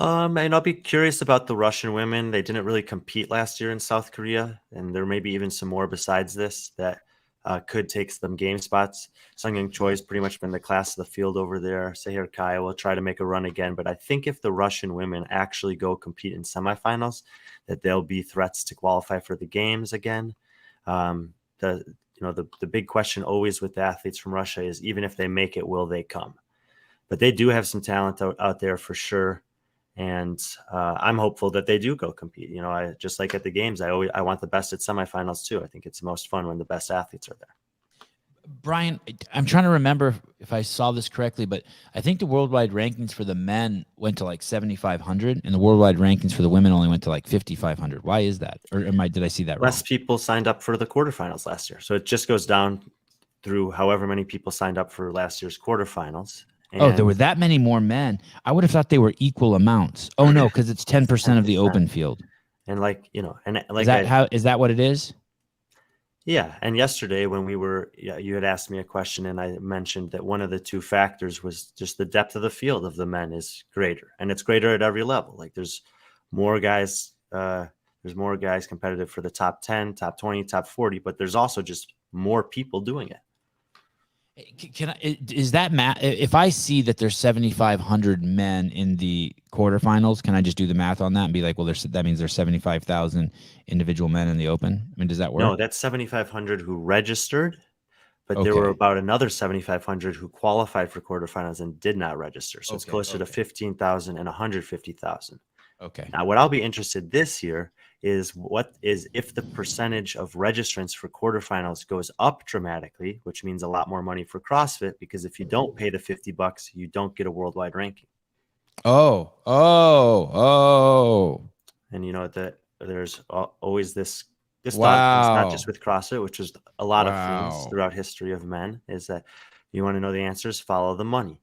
Speaker 3: And I'll be curious about the Russian women. They didn't really compete last year in South Korea, and there may be even some more besides this that could take some game spots. Sung-Young Choi has pretty much been the class of the field over there. Seher Kaya will try to make a run again, but I think if the Russian women actually go compete in semifinals, that they'll be threats to qualify for the games again. The big question always with the athletes from Russia is even if they make it, will they come? But they do have some talent out there for sure. And I'm hopeful that they do go compete. I just like at the games, I want the best at semifinals too. I think it's the most fun when the best athletes are there.
Speaker 1: Brian, I'm trying to remember if I saw this correctly, but I think the worldwide rankings for the men went to like 7,500 and the worldwide rankings for the women only went to like 5,500. Why is that? Or did I see that wrong?
Speaker 3: Less people signed up for the quarterfinals last year. So it just goes down through however many people signed up for last year's quarterfinals.
Speaker 1: There were that many more men. I would have thought they were equal amounts. Oh no, because it's 10% of the open field.
Speaker 3: And
Speaker 1: is that what it is?
Speaker 3: Yeah. And yesterday when you had asked me a question and I mentioned that one of the two factors was just the depth of the field of the men is greater, and it's greater at every level. Like there's more guys competitive for the top 10, top 20, top 40, but there's also just more people doing it.
Speaker 1: Is that math? If I see that there's 7,500 men in the quarterfinals, can I just do the math on that and be like, well, that means there's 75,000 individual men in the open? I mean, does that work?
Speaker 3: No, that's 7,500 who registered, but there were about another 7,500 who qualified for quarterfinals and did not register. So it's closer to 15,000 and 150,000.
Speaker 1: Okay.
Speaker 3: Now, what I'll be interested this year is if the percentage of registrants for quarterfinals goes up dramatically, which means a lot more money for CrossFit, because if you don't pay the $50, you don't get a worldwide ranking.
Speaker 1: Oh.
Speaker 3: And there's always this
Speaker 1: wow.
Speaker 3: thought. It's not just with CrossFit, which is a lot of things throughout history of men, is that you want to know the answers, follow the money.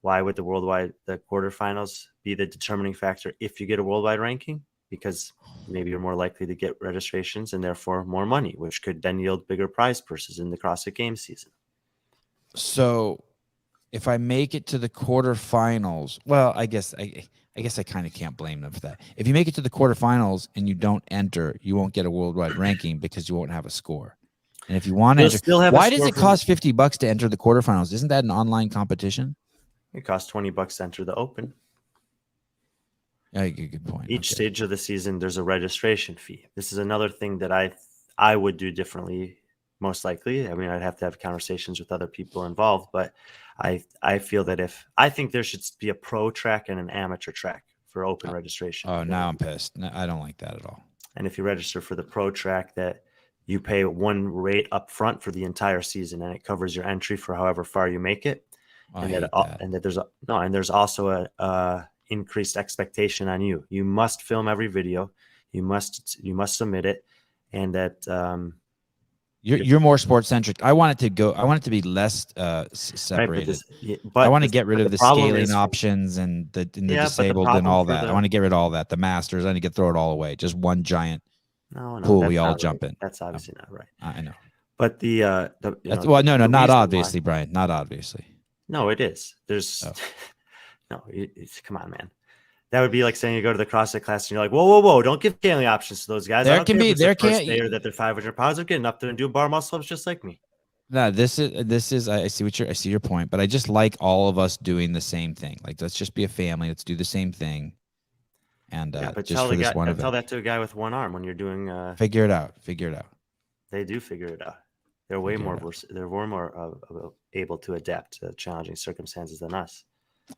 Speaker 3: Why would the quarterfinals be the determining factor if you get a worldwide ranking? Because maybe you're more likely to get registrations and therefore more money, which could then yield bigger prize purses in the CrossFit Games season.
Speaker 1: So if I make it to the quarterfinals, well, I guess I kind of can't blame them for that. If you make it to the quarterfinals and you don't enter, you won't get a worldwide ranking because you won't have a score. And if you want to enter, why does it cost $50 to enter the quarterfinals? Isn't that an online competition?
Speaker 3: It costs $20 to enter the open.
Speaker 1: Good point.
Speaker 3: Each stage of the season, there's a registration fee. This is another thing that I would do differently, most likely. I mean, I'd have to have conversations with other people involved, but I feel that I think there should be a pro track and an amateur track for open registration.
Speaker 1: Oh, now I'm pissed. No, I don't like that at all.
Speaker 3: And if you register for the pro track, that you pay one rate up front for the entire season, and it covers your entry for however far you make it. And there's also a increased expectation on you. You must film every video. You must submit it, and that
Speaker 1: you're more sports centric. I want it to be less separated. But I want to get rid of the scaling options and the disabled and all that. I want to get rid of all that. The masters, I need to throw it all away. Just one giant pool we all jump in.
Speaker 3: That's obviously not right.
Speaker 1: I know.
Speaker 3: But
Speaker 1: not obviously, Brian. Not obviously.
Speaker 3: No, it is. There's no. Come on, man. That would be like saying you go to the CrossFit class and you're like, whoa, don't give scaling options to those guys.
Speaker 1: There can be
Speaker 3: that they're 500 pounds. They're getting up there and doing bar muscle ups just like me.
Speaker 1: No, this is. I see your point, but I just like all of us doing the same thing. Like, let's just be a family. Let's do the same thing. And
Speaker 3: but
Speaker 1: just for this one event.
Speaker 3: Tell that to a guy with one arm when you're doing.
Speaker 1: Figure it out.
Speaker 3: They do figure it out. They're way more able to adapt to challenging circumstances than us.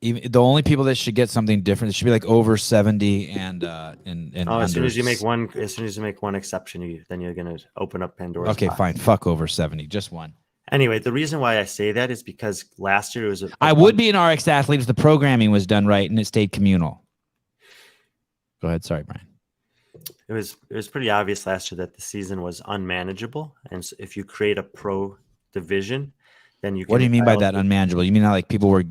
Speaker 1: Even the only people that should get something different, it should be like over 70 and
Speaker 3: as soon as you make one exception, then you're gonna open up Pandora's
Speaker 1: box.
Speaker 3: box.
Speaker 1: Fine, fuck over 70, just one.
Speaker 3: Anyway, the reason why I say that is because last year
Speaker 1: I would be an RX athlete if the programming was done right and it stayed communal. Go ahead, sorry, Brian.
Speaker 3: It was pretty obvious last year that the season was unmanageable, and so if you create a pro division, then you can.
Speaker 1: What do you mean by that, unmanageable? You mean not like people were?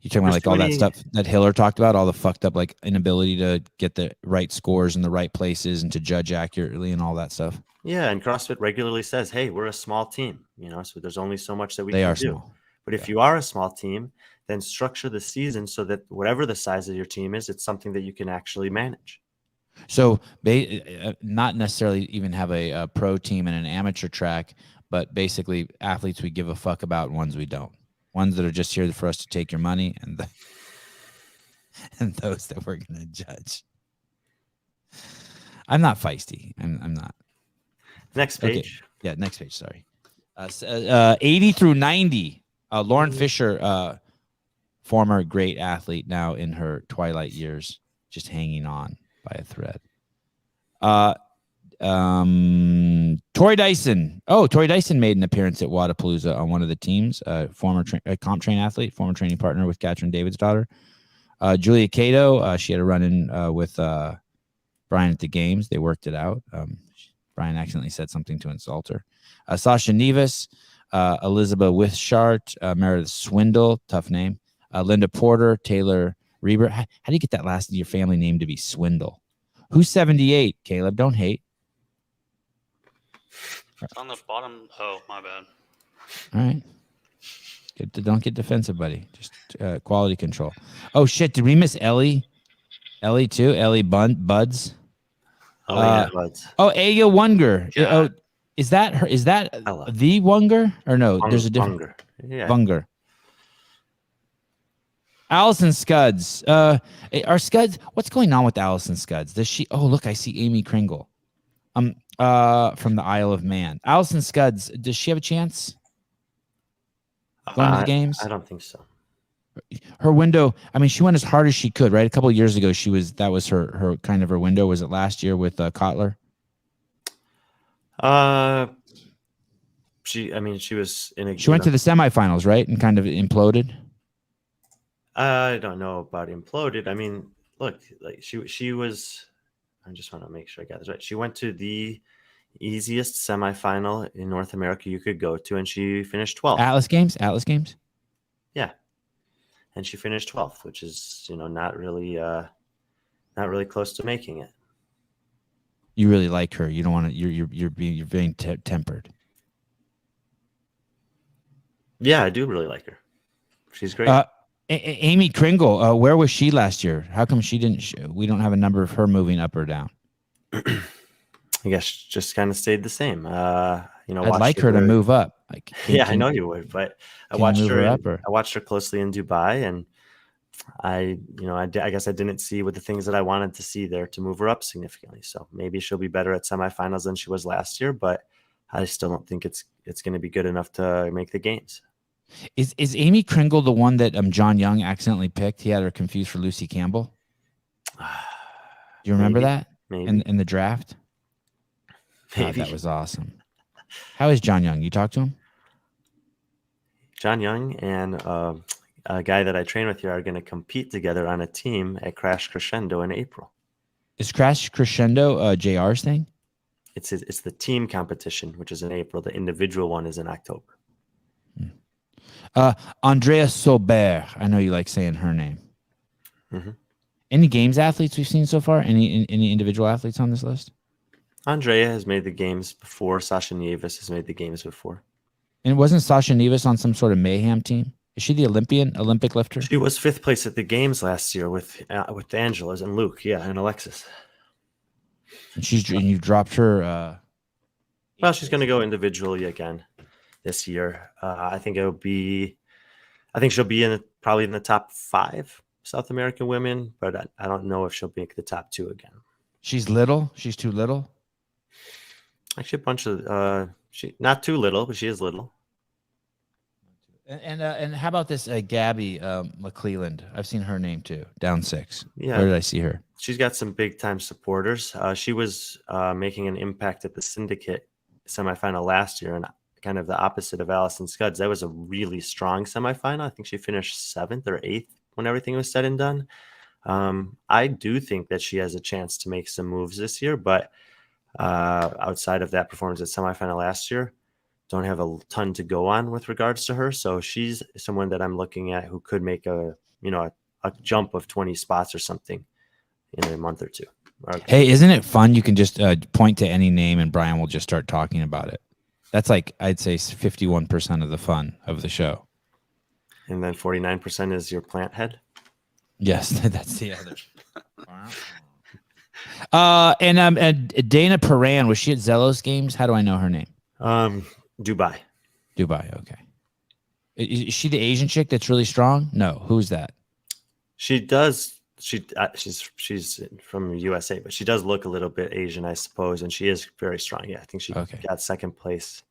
Speaker 1: You talking about like all that stuff that Hiller talked about, all the fucked up like inability to get the right scores in the right places and to judge accurately and all that stuff.
Speaker 3: Yeah, and CrossFit regularly says, "Hey, we're a small team, so there's only so much that we can do."
Speaker 1: Small.
Speaker 3: But if you are a small team, then structure the season so that whatever the size of your team is, it's something that you can actually manage.
Speaker 1: So not necessarily even have a pro team and an amateur track, but basically athletes we give a fuck about and ones we don't. Ones that are just here for us to take your money and those that we're going to judge. I'm not feisty. I'm not.
Speaker 3: Next page.
Speaker 1: Okay. Yeah, next page. Sorry. 80 through 90. Lauren Fisher, former great athlete, now in her twilight years, just hanging on by a thread. Tori Dyson. Oh, Tori Dyson made an appearance at Wadapalooza on one of the teams. Former comp train athlete, former training partner with Katrin David's daughter. Julia Cato. She had a run-in with Brian at the games. They worked it out. Brian accidentally said something to insult her. Sasha Nevis, Elizabeth Wishart, Meredith Swindle, tough name. Linda Porter, Taylor Reber. How do you get that last of your family name to be Swindle? Who's 78, Caleb? Don't hate.
Speaker 4: It's on the bottom. Oh, my bad.
Speaker 1: All right. Don't get defensive, buddy. Just quality control. Oh, shit. Did we miss Ellie? Ellie, too? Ellie Buds?
Speaker 3: Oh, yeah, Buds.
Speaker 1: Oh, Aya Wunger. Oh, is that her? Is that
Speaker 3: Ella.
Speaker 1: The Wunger? Or no, there's a different.
Speaker 3: Wunger. Yeah.
Speaker 1: Wunger. Allison Scuds. Are Scuds? What's going on with Allison Scuds? Does she? Oh, look, I see Amy Kringle. From the Isle of Man. Allison Scuds. Does she have a chance going to the games?
Speaker 3: I don't think so.
Speaker 1: Her window. I mean, she went as hard as she could. Right, a couple of years ago, that was her kind of her window. Was it last year with Kotler?
Speaker 3: She was in a.
Speaker 1: She went to the semifinals, right, and kind of imploded.
Speaker 3: I don't know about imploded. I mean, look, like she was. I just want to make sure I got this right. She went to the easiest semifinal in North America you could go to, and she finished 12th.
Speaker 1: Atlas Games.
Speaker 3: Yeah, and she finished 12th, which is not really close to making it.
Speaker 1: You really like her. You don't want to. You're being tempered.
Speaker 3: Yeah, I do really like her. She's great.
Speaker 1: Amy Kringle, where was she last year? How come she didn't? We don't have a number of her moving up or down.
Speaker 3: I guess just kind of stayed the same. I'd
Speaker 1: like her to move up.
Speaker 3: I know you would, but I watched her. I watched her closely in Dubai, and I guess I didn't see with the things that I wanted to see there to move her up significantly. So maybe she'll be better at semifinals than she was last year, but I still don't think it's going to be good enough to make the games.
Speaker 1: Is Amy Kringle the one that John Young accidentally picked? He had her confused for Lucy Campbell. Do you remember that?
Speaker 3: Maybe
Speaker 1: in the draft?
Speaker 3: maybe.
Speaker 1: God, that was awesome. How is John Young? You talked to him?
Speaker 3: John Young and a guy that I train with here are going to compete together on a team at Crash Crescendo in April.
Speaker 1: Is Crash Crescendo JR's thing?
Speaker 3: It's the team competition, which is in April. The individual one is in October.
Speaker 1: Andrea Sobert. I know you like saying her name.
Speaker 3: Mm-hmm.
Speaker 1: Any games athletes we've seen so far? Any individual athletes on this list?
Speaker 3: Andrea has made the games before. Sasha Nieves has made the games before.
Speaker 1: And wasn't Sasha Nieves on some sort of mayhem team? Is she the Olympic lifter?
Speaker 3: She was 5th place at the games last year with Angela's and Luke, and Alexis.
Speaker 1: And you dropped her.
Speaker 3: Well, she's going to go individually again this year. I think she'll be probably in the top 5 South American women, but I don't know if she'll make the top 2 again.
Speaker 1: She's little. She's too little.
Speaker 3: Actually, a bunch of she not too little, but she is little.
Speaker 1: And how about this Gabby McClelland? I've seen her name too. Down 6.
Speaker 3: Yeah.
Speaker 1: Where did I see her?
Speaker 3: She's got some big time supporters. She was making an impact at the Syndicate semifinal last year, and kind of the opposite of Allison Scudds. That was a really strong semifinal. I think she finished 7th or 8th when everything was said and done. I do think that she has a chance to make some moves this year, but outside of that performance at semifinal last year, don't have a ton to go on with regards to her. So she's someone that I'm looking at who could make a jump of 20 spots or something in a month or two.
Speaker 1: Hey, isn't it fun? You can just point to any name and Brian will just start talking about it. That's like, I'd say 51% of the fun of the show.
Speaker 3: And then 49% is your plant head.
Speaker 1: Yes, that's the other. And Dana Paran, was she at Zelos games? How do I know her name?
Speaker 3: Dubai.
Speaker 1: Okay. Is she the Asian chick that's really strong? No. Who's that?
Speaker 3: She's from USA, but she does look a little bit Asian, I suppose, and she is very strong. Yeah, I think she got 2nd place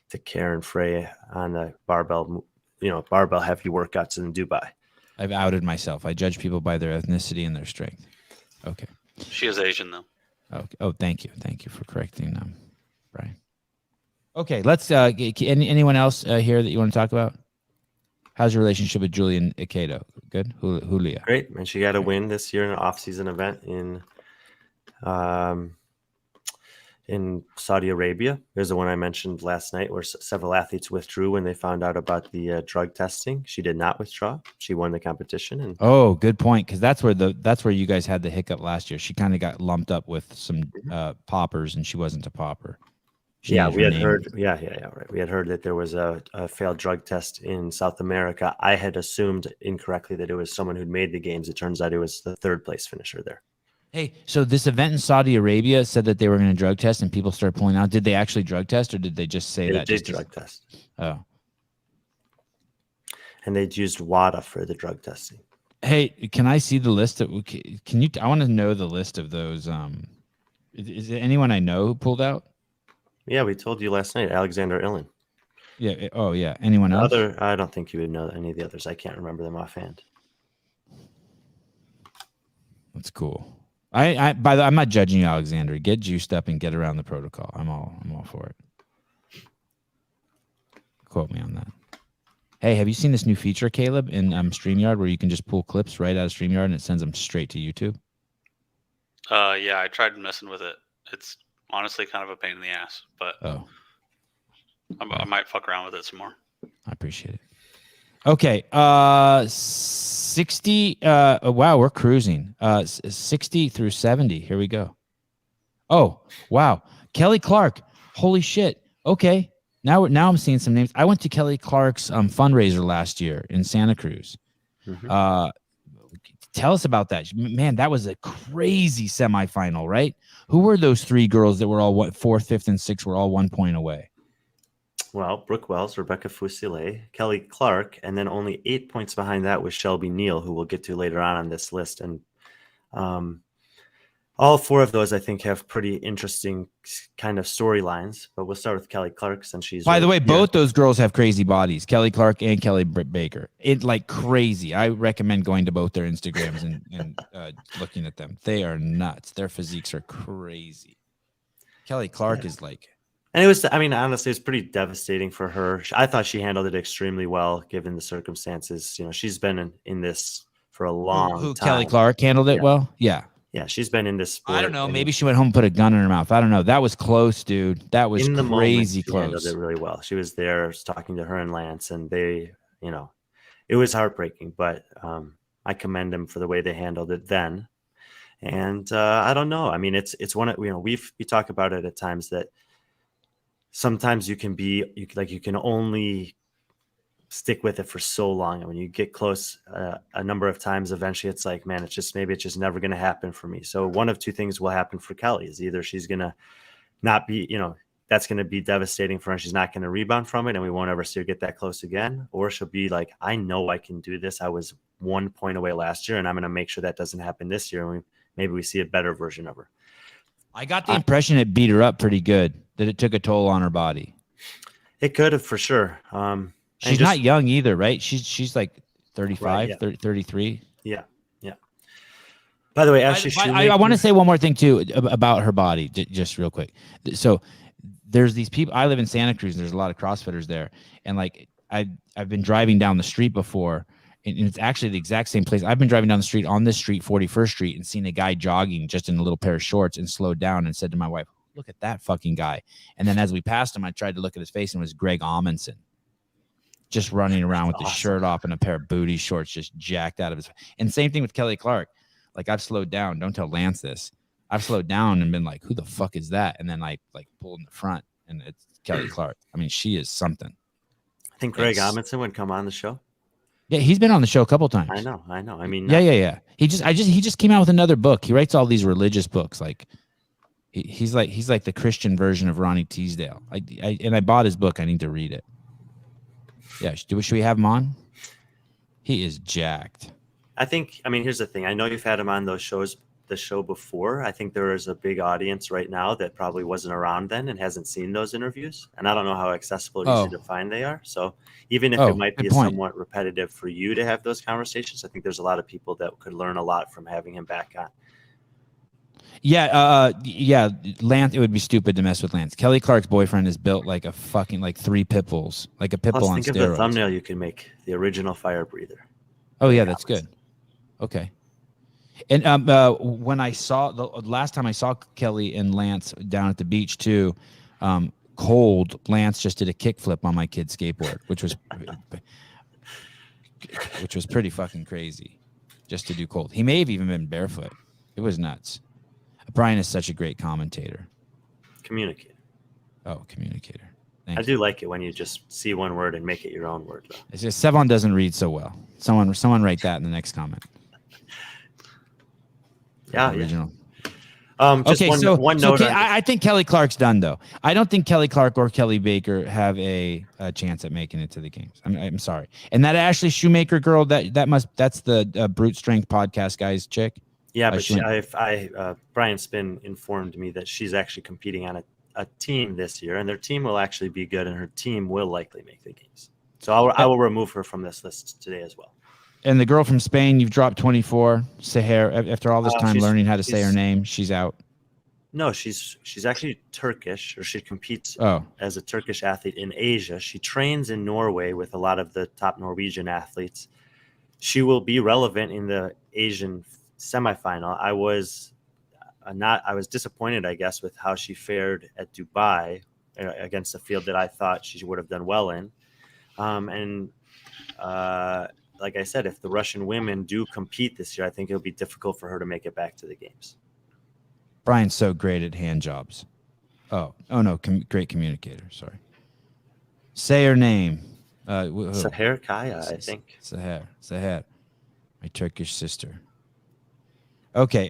Speaker 3: to Karen Frey on the barbell heavy workouts in Dubai.
Speaker 1: I've outed myself. I judge people by their ethnicity and their strength. Okay.
Speaker 4: She is Asian though.
Speaker 1: Okay. Oh, thank you for correcting them, Brian. Okay, let's. Anyone else here that you want to talk about? How's your relationship with Julian Ikedo? Good, Julia.
Speaker 3: Great, and she got a win this year in an off-season event in Saudi Arabia. There's the one I mentioned last night where several athletes withdrew when they found out about the drug testing. She did not withdraw. She won the competition. And
Speaker 1: oh, good point, because that's where you guys had the hiccup last year. She kind of got lumped up with some poppers, and she wasn't a popper.
Speaker 3: We had heard. Right. We had heard that there was a failed drug test in South America. I had assumed incorrectly that it was someone who'd made the games. It turns out it was the 3rd place finisher there.
Speaker 1: Hey, so this event in Saudi Arabia said that they were going to drug test, and people started pulling out. Did they actually drug test, or did they just say that?
Speaker 3: They did drug test.
Speaker 1: Oh.
Speaker 3: And they'd used WADA for the drug testing.
Speaker 1: Hey, can I see the list? Can you? I want to know the list of those. Is there anyone I know who pulled out?
Speaker 3: Yeah, we told you last night, Alexander Illen.
Speaker 1: Yeah. Oh, yeah. Anyone else?
Speaker 3: I don't think you would know any of the others. I can't remember them offhand.
Speaker 1: That's cool. I'm not judging you, Alexander. Get juiced up and get around the protocol. I'm all for it. Quote me on that. Hey, have you seen this new feature, Caleb, in StreamYard where you can just pull clips right out of StreamYard and it sends them straight to YouTube?
Speaker 4: Yeah, I tried messing with it. It's honestly kind of a pain in the ass, but I might fuck around with it some more.
Speaker 1: I appreciate it. Okay, 60. Wow, we're cruising. 60 through 70. Here we go. Oh, wow, Kelly Clark. Holy shit. Okay, now I'm seeing some names. I went to Kelly Clark's fundraiser last year in Santa Cruz. Mm-hmm. Tell us about that, man. That was a crazy semifinal, right? Who were those 3 girls that were all 4th, 5th, and 6th were all 1 point away?
Speaker 3: Well, Brooke Wells, Rebecca Fusile, Kelly Clark, and then only 8 points behind that was Shelby Neal, who we'll get to later on this list. And all four of those, I think, have pretty interesting kind of storylines. But we'll start with Kelly Clark since she's.
Speaker 1: By the way, both those girls have crazy bodies. Kelly Clark and Kelly Baker. It like crazy. I recommend going to both their Instagrams and looking at them. They are nuts. Their physiques are crazy. Kelly Clark is like.
Speaker 3: And it was, I mean, honestly, it's pretty devastating for her. I thought she handled it extremely well, given the circumstances. You know, she's been in this for a long time.
Speaker 1: Kelly Clark handled it well? Yeah.
Speaker 3: Yeah, she's been in this sport.
Speaker 1: I don't know. Maybe she went home and put a gun in her mouth. I don't know. That was close, dude. That was
Speaker 3: in the
Speaker 1: crazy
Speaker 3: moment, she
Speaker 1: close.
Speaker 3: handled it really well. She was there talking to her and Lance, and they, you know, it was heartbreaking, but I commend them for the way they handled it then. And I don't know. I mean, it's one of, you know, we talk about it at times that sometimes you can only stick with it for so long. And when you get close a number of times, eventually it's like, man, it's just never going to happen for me. So one of two things will happen for Kelly is either she's going to not be, you know, that's going to be devastating for her. She's not going to rebound from it and we won't ever see her get that close again. Or she'll be like, I know I can do this. I was 1 point away last year and I'm going to make sure that doesn't happen this year. And maybe we see a better version of her.
Speaker 1: I got the impression it beat her up pretty good, that it took a toll on her body.
Speaker 3: It could have for sure.
Speaker 1: She's not young either, right? She's like 35,
Speaker 3: right, yeah.
Speaker 1: 33.
Speaker 3: Yeah. Yeah. By the way, Ashley,
Speaker 1: I want to say one more thing too about her body, just real quick. So there's these people. I live in Santa Cruz. And there's a lot of CrossFitters there, and like I've been driving down the street before, and it's actually the exact same place. I've been driving down the street on this street, 41st Street, and seen a guy jogging just in a little pair of shorts, and slowed down and said to my wife, "Look at that fucking guy." And then as we passed him, I tried to look at his face, and it was Greg Amundsen, just running around with his shirt off and a pair of booty shorts, just jacked out of his. And same thing with Kelly Clark. Like I've slowed down. Don't tell Lance this. I've slowed down and been like, "Who the fuck is that?" And then I like pulled in the front, and it's Kelly Clark. I mean, she is something.
Speaker 3: I think Greg Amundsen would come on the show.
Speaker 1: Yeah, he's been on the show a couple times.
Speaker 3: I know. I mean,
Speaker 1: yeah. He just came out with another book. He writes all these religious books. Like he's like the Christian version of Ronnie Teasdale. I bought his book. I need to read it. Yeah, should we have him on? He is jacked.
Speaker 3: I mean, here's the thing. I know you've had him on the show before. I think there is a big audience right now that probably wasn't around then and hasn't seen those interviews. And I don't know how accessible or easy to find they are. So even if it might be somewhat repetitive for you to have those conversations, I think there's a lot of people that could learn a lot from having him back on.
Speaker 1: Yeah, Lance, it would be stupid to mess with Lance. Kelly Clark's boyfriend is built like a fucking like 3 pit bulls, like a pit bull on steroids.
Speaker 3: Think of the thumbnail you can make, the original fire breather.
Speaker 1: Oh yeah, that's good. Okay. And when I saw the last time I saw Kelly and Lance down at the beach too, cold, Lance just did a kickflip on my kid's skateboard, which was pretty fucking crazy, just to do cold. He may have even been barefoot. It was nuts. Brian is such a great commentator.
Speaker 3: Communicator.
Speaker 1: Oh, communicator.
Speaker 3: I do like it when you just see one word and make it your own word, though.
Speaker 1: It's just Sevan doesn't read so well. Someone write that in the next comment.
Speaker 3: Yeah,
Speaker 1: original.
Speaker 3: Yeah. Just one note.
Speaker 1: I think Kelly Clark's done though. I don't think Kelly Clark or Kelly Baker have a chance at making it to the games. I'm sorry. And that Ashley Shoemaker girl, that's the Brute Strength podcast guy's chick.
Speaker 3: Yeah, but Brian Spin informed me that she's actually competing on a team this year, and their team will actually be good, and her team will likely make the games. So I will remove her from this list today as well.
Speaker 1: And the girl from Spain, you've dropped 24, Seher. After all this time learning how to say her name, she's out.
Speaker 3: No, she's actually Turkish, or she competes as a Turkish athlete in Asia. She trains in Norway with a lot of the top Norwegian athletes. She will be relevant in the Asian semifinal. I was disappointed, I guess, with how she fared at Dubai against a field that I thought she would have done well in. Like I said, if the Russian women do compete this year, I think it'll be difficult for her to make it back to the games.
Speaker 1: Brian's so great at hand jobs. Oh no, great communicator. Sorry. Say her name.
Speaker 3: Seher Kaya, I think.
Speaker 1: Seher, my Turkish sister. Okay.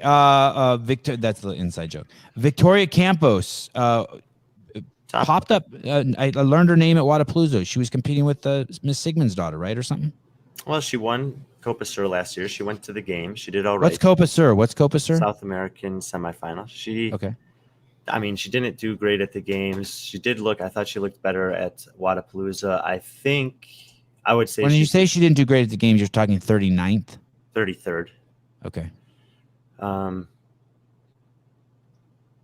Speaker 1: Victor, that's the inside joke. Victoria Campos. popped up. I learned her name at Wadapalooza. She was competing with Miss Sigmund's daughter, right, or something.
Speaker 3: Well, she won Copa Sur last year. She went to the game. She did all right.
Speaker 1: What's Copa Sur?
Speaker 3: South American semifinal.
Speaker 1: Okay.
Speaker 3: I mean, she didn't do great at the games. She did I thought she looked better at Wadapalooza. I would say.
Speaker 1: When you say she didn't do great at the games, you're talking 39th?
Speaker 3: 33rd.
Speaker 1: Okay.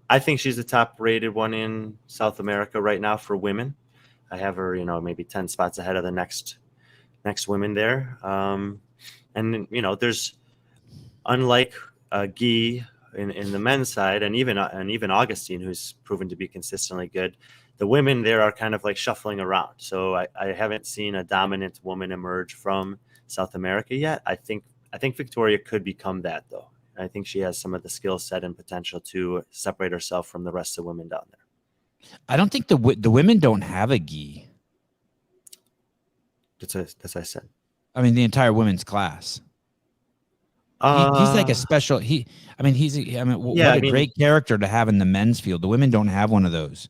Speaker 3: I think she's the top rated one in South America right now for women. I have her, maybe 10 spots ahead of the next women there. And there's, unlike Guy in the men's side, and even Augustine, who's proven to be consistently good, the women there are kind of like shuffling around. So I haven't seen a dominant woman emerge from South America yet. I think Victoria could become that, though. I think she has some of the skill set and potential to separate herself from the rest of the women down there.
Speaker 1: I don't think the women don't have a gi.
Speaker 3: That's what I said.
Speaker 1: I mean, the entire women's class. He's like a special. What a great character to have in the men's field. The women don't have one of those.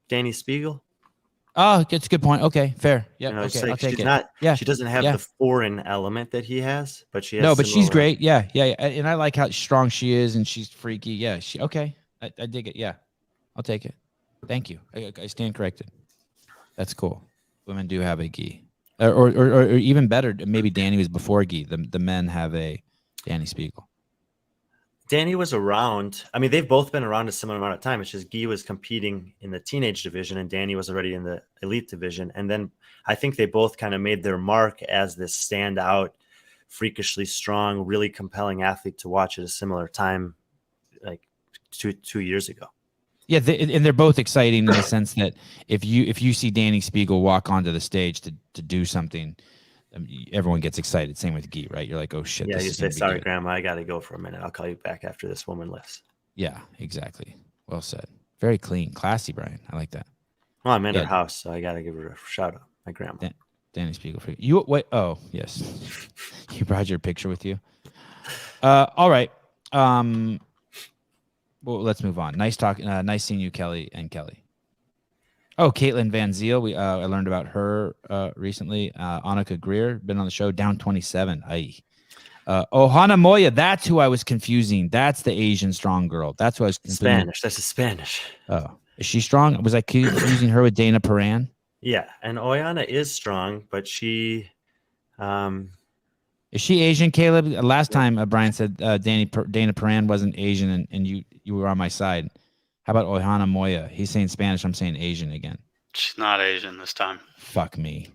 Speaker 3: Danny Spiegel.
Speaker 1: Oh, that's a good point. Okay, fair. Yeah, okay, I'll take it.
Speaker 3: She doesn't have the foreign element that he has, but she has.
Speaker 1: No, but she's great. Yeah. And I like how strong she is, and she's freaky. Yeah, I dig it. Yeah, I'll take it. Thank you. I stand corrected. That's cool. Women do have a gi, or even better, maybe Danny was before gi. The men have a Danny Spiegel.
Speaker 3: Danny was around. I mean, they've both been around a similar amount of time. It's just Guy was competing in the teenage division and Danny was already in the elite division. And then I think they both kind of made their mark as this standout, freakishly strong, really compelling athlete to watch at a similar time, like two years ago.
Speaker 1: Yeah, and they're both exciting in the sense that if you see Danny Spiegel walk onto the stage to do something, everyone gets excited. Same with Guy, right? You're like, oh shit.
Speaker 3: Yeah, you say, sorry, Grandma, I got to go for a minute. I'll call you back after this woman lifts.
Speaker 1: Yeah, exactly. Well said. Very clean, classy, Brian. I like that.
Speaker 3: Well, I'm in her house, so I got to give her a shout out. My grandma.
Speaker 1: Danny Spiegel. You wait. Oh, yes. You brought your picture with you. All right. Well, let's move on. Nice talking. Nice seeing you, Kelly and Kelly. Oh, Caitlin Van Ziel. I learned about her recently. Annika Greer, been on the show, down 27. Ohana Moya, that's who I was confusing. That's the Asian strong girl. That's who I was confusing.
Speaker 3: Spanish. That's a Spanish.
Speaker 1: Oh, is she strong? Was I confusing her with Dana Paran?
Speaker 3: Yeah, and Oyana is strong, but she...
Speaker 1: Is she Asian, Caleb? Last time Brian said Dana Paran wasn't Asian, and you were on my side. How about Ohana Moya? He's saying Spanish. I'm saying Asian again.
Speaker 4: She's not Asian this time.
Speaker 1: Fuck me.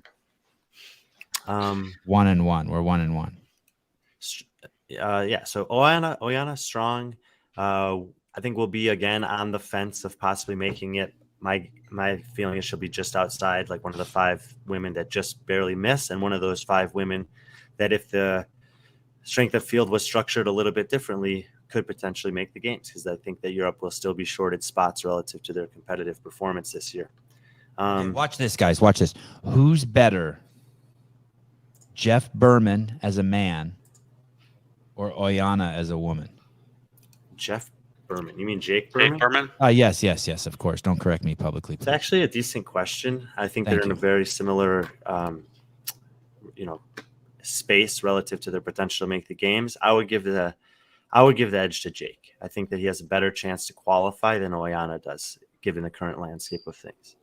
Speaker 1: 1-1. We're 1-1.
Speaker 3: Yeah. So Oyana strong. I think we'll be again on the fence of possibly making it. My feeling is she'll be just outside, like one of the 5 women that just barely miss, and one of those 5 women that, if the strength of field was structured a little bit differently, could potentially make the games, because I think that Europe will still be shorted spots relative to their competitive performance this year.
Speaker 1: Watch this, guys. Watch this. Who's better, Jeff Berman as a man or Oyana as a woman?
Speaker 3: Jeff Berman. You mean Jake Berman?
Speaker 4: Jake Berman?
Speaker 1: Yes, of course. Don't correct me publicly, please.
Speaker 3: It's actually a decent question. I think they're in a very similar, space relative to their potential to make the games. I would give the edge to Jake. I think that he has a better chance to qualify than Oyana does, given the current landscape of things.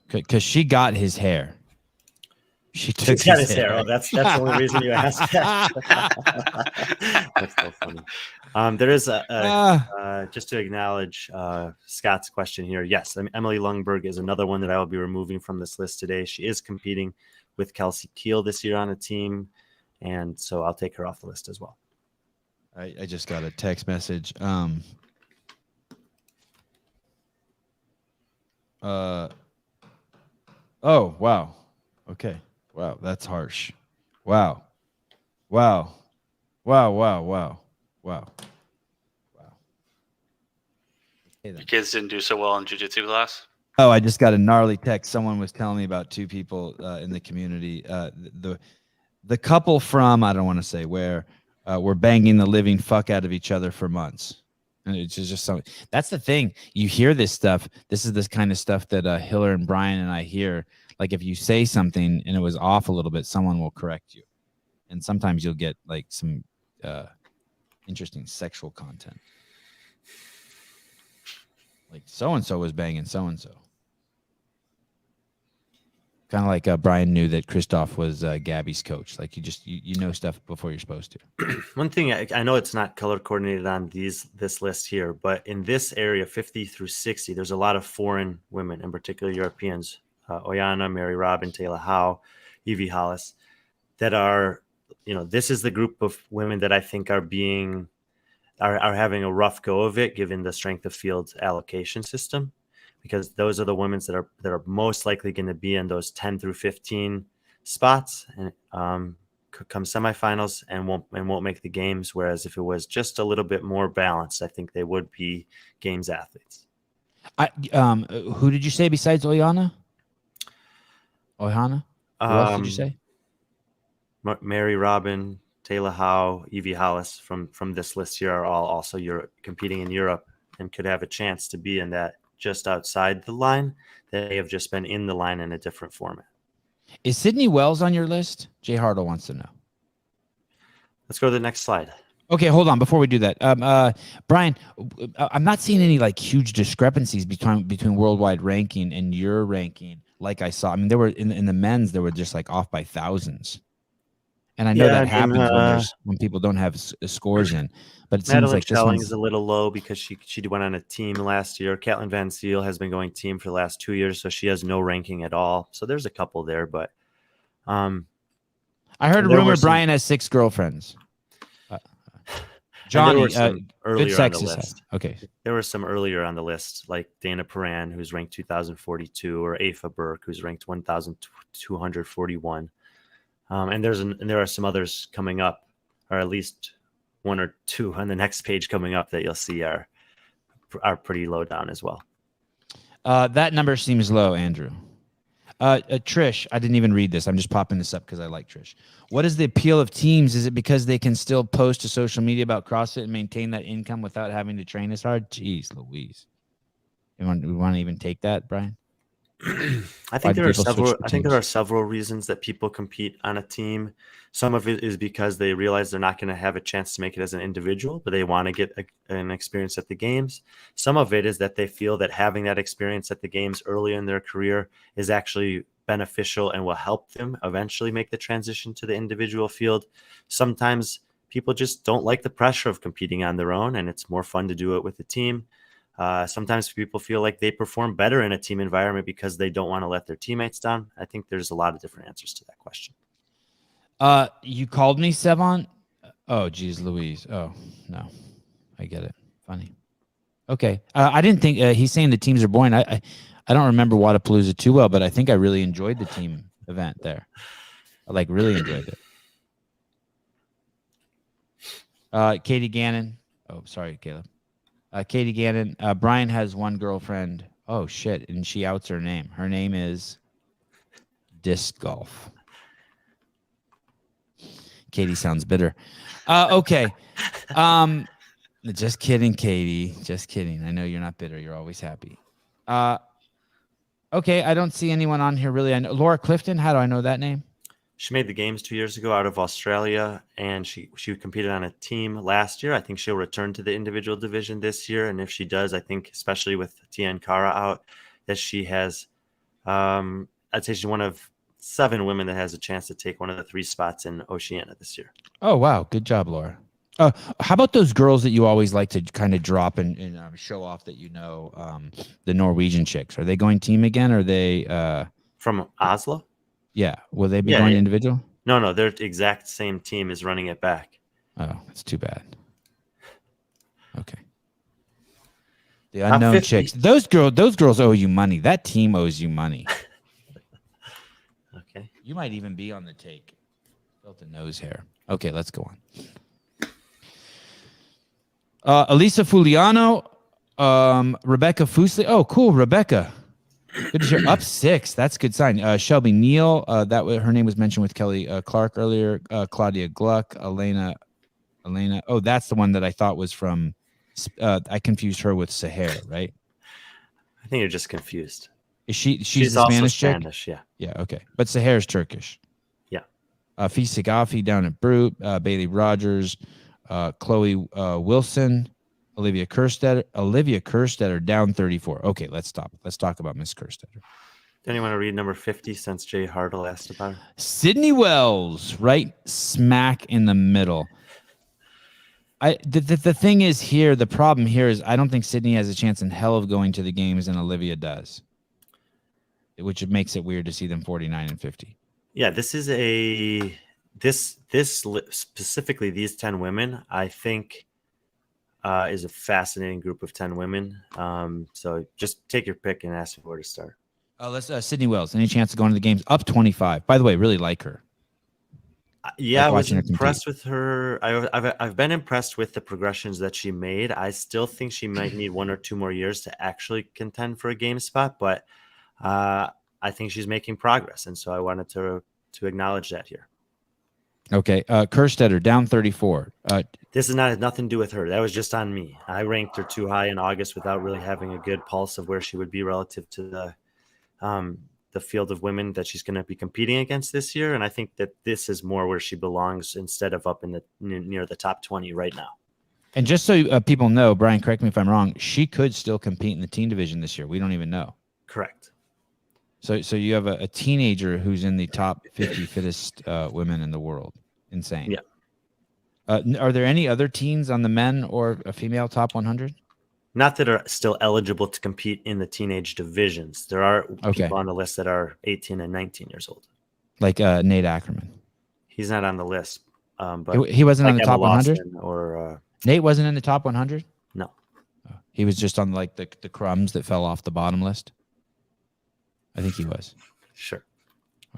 Speaker 1: Because she got his hair. She
Speaker 3: got his hair. Oh, that's the only reason you asked that. That's so funny. There is just to acknowledge Scott's question here. Yes, Emily Lundberg is another one that I will be removing from this list today. She is competing with Kelsey Keel this year on a team, and so I'll take her off the list as well.
Speaker 1: I just got a text message. Oh, wow. Okay. Wow, that's harsh. Wow. The
Speaker 4: kids didn't do so well in jiu-jitsu class?
Speaker 1: Oh, I just got a gnarly text. Someone was telling me about 2 people in the community. The couple from, I don't want to say where, were banging the living fuck out of each other for months. And it's just so that's the thing. You hear this stuff. This is this kind of stuff that Hiller and Brian and I hear. Like if you say something and it was off a little bit, someone will correct you. And sometimes you'll get like some interesting sexual content. Like so-and-so was banging so-and-so. Kind of like Brian knew that Christoph was Gabby's coach. Like you know stuff before you're supposed to.
Speaker 3: One thing I know it's not color coordinated on this list here, but in this area 50 through 60, there's a lot of foreign women, in particular Europeans, Oyana, Mary Robin, Taylor Howe, Evie Hollis, that are, this is the group of women that I think are having a rough go of it, given the strength of field allocation system. Because those are the women that are most likely going to be in those 10 through 15 spots and come semifinals and won't make the games. Whereas if it was just a little bit more balanced, I think they would be games athletes.
Speaker 1: Who did you say besides Oyana? Who else did you say?
Speaker 3: Mary Robin, Taylor Howe, Evie Hollis from this list here are all also competing in Europe and could have a chance to be in that just outside the line. They have just been in the line in a different format.
Speaker 1: Is Sydney Wells on your list? Jay Hartle wants to know.
Speaker 3: Let's go to the next slide.
Speaker 1: Okay, hold on. Before we do that, Brian, I'm not seeing any like huge discrepancies between worldwide ranking and your ranking. Like I saw, I mean, there were in the men's, there were just like off by thousands. And I know that happens when people don't have scores in. But it seems like
Speaker 3: Schelling is a little low because she went on a team last year. Caitlin Van Seal has been going team for the last 2 years, so she has no ranking at all. So there's a couple there, but
Speaker 1: I heard a rumor Brian has 6 girlfriends. Johnny, earlier on the list. Okay,
Speaker 3: there were some earlier on the list, like Dana Paran, who's ranked 2042, or Aoife Burke, who's ranked 1241. And there are some others coming up, or at least 1 or 2 on the next page coming up that you'll see are pretty low down as well.
Speaker 1: That number seems low, Andrew. Trish, I didn't even read this. I'm just popping this up because I like Trish. What is the appeal of teams? Is it because they can still post to social media about CrossFit and maintain that income without having to train as hard? Jeez Louise. We want to even take that, Brian?
Speaker 3: I think there are several reasons that people compete on a team. Some of it is because they realize they're not going to have a chance to make it as an individual, but they want to get an experience at the games. Some of it is that they feel that having that experience at the games early in their career is actually beneficial and will help them eventually make the transition to the individual field. Sometimes people just don't like the pressure of competing on their own, and it's more fun to do it with a team. Sometimes people feel like they perform better in a team environment because they don't want to let their teammates down. I think there's a lot of different answers to that question.
Speaker 1: You called me, Sevan? Oh, geez, Louise. Oh, no. I get it. Funny. Okay. I didn't think he's saying the teams are boring. I don't remember Wadapalooza too well, but I think I really enjoyed the team event there. I really enjoyed it. Katie Gannon. Oh, sorry, Caleb. Katie Gannon. Brian has one girlfriend. Oh, shit. And she outs her name. Her name is Disc Golf. Katie sounds bitter. Okay. Just kidding, Katie. Just kidding. I know you're not bitter. You're always happy. Okay. I don't see anyone on here really. I know Laura Clifton. How do I know that name?
Speaker 3: She made the games 2 years ago out of Australia, and she competed on a team last year. I think she'll return to the individual division this year. And if she does, I think, especially with Tian Kara out, that she has, I'd say she's one of 7 women that has a chance to take one of the 3 spots in Oceania this year.
Speaker 1: Oh, wow. Good job, Laura. How about those girls that you always like to kind of drop and show off that the Norwegian chicks? Are they going team again? Or are they
Speaker 3: from Oslo?
Speaker 1: Yeah. Will they be going individual?
Speaker 3: No. Their exact same team is running it back.
Speaker 1: Oh, that's too bad. Okay. The unknown chicks. Those girls owe you money. That team owes you money.
Speaker 3: Okay.
Speaker 1: You might even be on the take. Built a nose hair. Okay, let's go on. Elisa Fuliano, Rebecca Fuseli. Oh, cool, Rebecca. Good to hear. Up 6. That's a good sign. Shelby Neal. Her name was mentioned with Kelly Clark earlier. Claudia Gluck. Elena. Oh, that's the one that I thought was from I confused her with Sahar, right?
Speaker 3: I think you're just confused.
Speaker 1: Is she's the
Speaker 3: also
Speaker 1: Spanish chick?
Speaker 3: Spanish, yeah.
Speaker 1: Yeah, okay. But Sahar's Turkish.
Speaker 3: Yeah.
Speaker 1: Fee Sagafi down at Brute, Bailey Rogers, Chloe Wilson, Olivia Kerstetter down 34. Okay, let's stop. Let's talk about Miss Kerstetter.
Speaker 3: Don't you want to read number 50 since Jay Hartle asked about her?
Speaker 1: Sydney Wells, right smack in the middle. The thing is here, the problem here is I don't think Sydney has a chance in hell of going to the games, and Olivia does, which makes it weird to see them 49 and 50.
Speaker 3: Yeah, this is specifically these 10 women, I think, is a fascinating group of 10 women. So just take your pick and ask me where to start.
Speaker 1: Let's Sydney Wells. Any chance of going to the games? Up 25. By the way, really like her.
Speaker 3: Yeah, I was impressed with her. I've been impressed with the progressions that she made. I still think she might need 1 or 2 more years to actually contend for a game spot, but I think she's making progress, and so I wanted to acknowledge that here.
Speaker 1: Okay, Kerstetter down 34.
Speaker 3: This has nothing to do with her. That was just on me. I ranked her too high in August without really having a good pulse of where she would be relative to the field of women that she's going to be competing against this year. And I think that this is more where she belongs instead of up in the near the top 20 right now.
Speaker 1: And just so people know, Brian, correct me if I'm wrong, she could still compete in the teen division this year. We don't even know.
Speaker 3: Correct.
Speaker 1: So you have a teenager who's in the top 50 fittest women in the world. Insane.
Speaker 3: Yeah.
Speaker 1: Are there any other teens on the men or a female top 100?
Speaker 3: Not that are still eligible to compete in the teenage divisions. There are people on the list that are 18 and 19 years old.
Speaker 1: Like Nate Ackerman.
Speaker 3: He's not on the list. But
Speaker 1: he wasn't
Speaker 3: like
Speaker 1: on the top 100?
Speaker 3: Or
Speaker 1: Nate wasn't in the top 100?
Speaker 3: No.
Speaker 1: He was just on like the crumbs that fell off the bottom list? I think he was.
Speaker 3: Sure.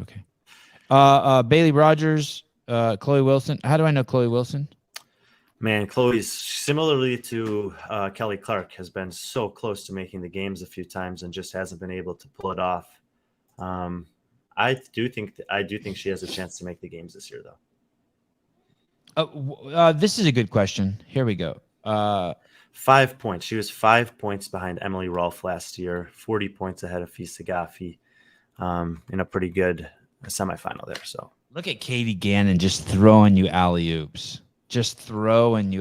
Speaker 1: Okay. Bailey Rogers, Chloe Wilson. How do I know Chloe Wilson?
Speaker 3: Man, Chloe's similarly to Kelly Clark has been so close to making the games a few times and just hasn't been able to pull it off. I do think she has a chance to make the games this year, though.
Speaker 1: This is a good question. Here we go.
Speaker 3: 5 points. She was 5 points behind Emily Rolfe last year, 40 points ahead of Fee Sagafi in a pretty good semifinal there. So
Speaker 1: look at Katie Gannon just throwing you alley-oops. Just fucking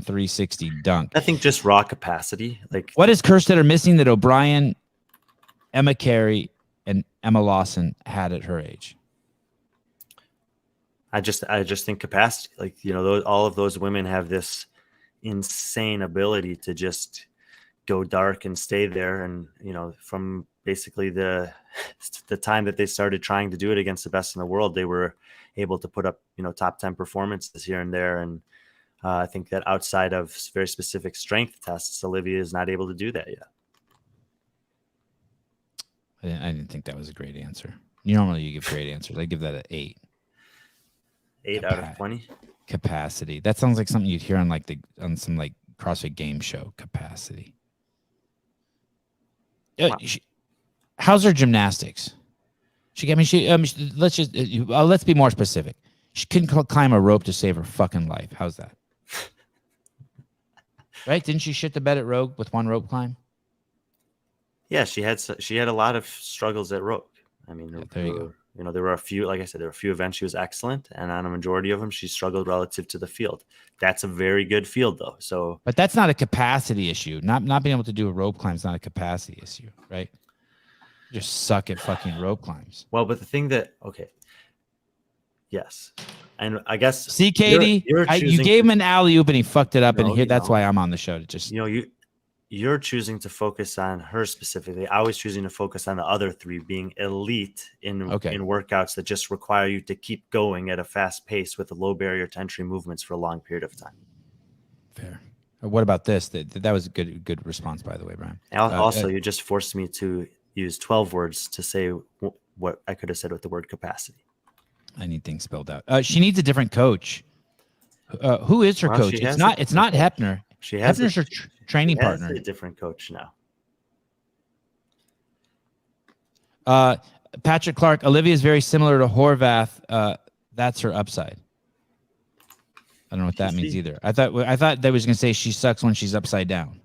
Speaker 1: 360 dunk.
Speaker 3: I think just raw capacity. Like,
Speaker 1: what is Kerstetter missing that O'Brien, Emma Carey, and Emma Lawson had at her age?
Speaker 3: I just think capacity. Like, all of those women have this insane ability to just go dark and stay there. And from basically the time that they started trying to do it against the best in the world, they were able to put up top 10 performances here and there. And I think that outside of very specific strength tests, Olivia is not able to do that yet.
Speaker 1: I didn't think that was a great answer. Normally you give great answers. I give that an 8.
Speaker 3: 8 out of 20.
Speaker 1: Capacity. That sounds like something you'd hear on some CrossFit game show. Capacity. Wow. How's her gymnastics? Let's be more specific. She couldn't climb a rope to save her fucking life. How's that? Right? Didn't she shit the bed at Rogue with one rope climb?
Speaker 3: Yeah, she had a lot of struggles at Rogue. I mean, there were a few, like I said, there were a few events she was excellent, and on a majority of them, she struggled relative to the field. That's a very good field, though. So,
Speaker 1: but that's not a capacity issue. Not being able to do a rope climb is not a capacity issue, right? You just suck at fucking rope climbs.
Speaker 3: Well, but the thing yes, and I guess
Speaker 1: see, Katie, you gave him an alley-oop and he fucked it up, that's why I'm on the show to just
Speaker 3: You're choosing to focus on her specifically. I was choosing to focus on the other 3 being elite in workouts that just require you to keep going at a fast pace with a low barrier to entry movements for a long period of time.
Speaker 1: Fair. What about this? That was a good response, by the way, Brian.
Speaker 3: Also, you just forced me to use 12 words to say what I could have said with the word capacity.
Speaker 1: I need things spelled out. She needs a different coach. Who is her coach? It's not Hepner. Hepner's her training partner.
Speaker 3: A different coach now.
Speaker 1: Patrick Clark. Olivia is very similar to Horvath. That's her upside. I don't know what that means either. I thought they was going to say she sucks when she's upside down.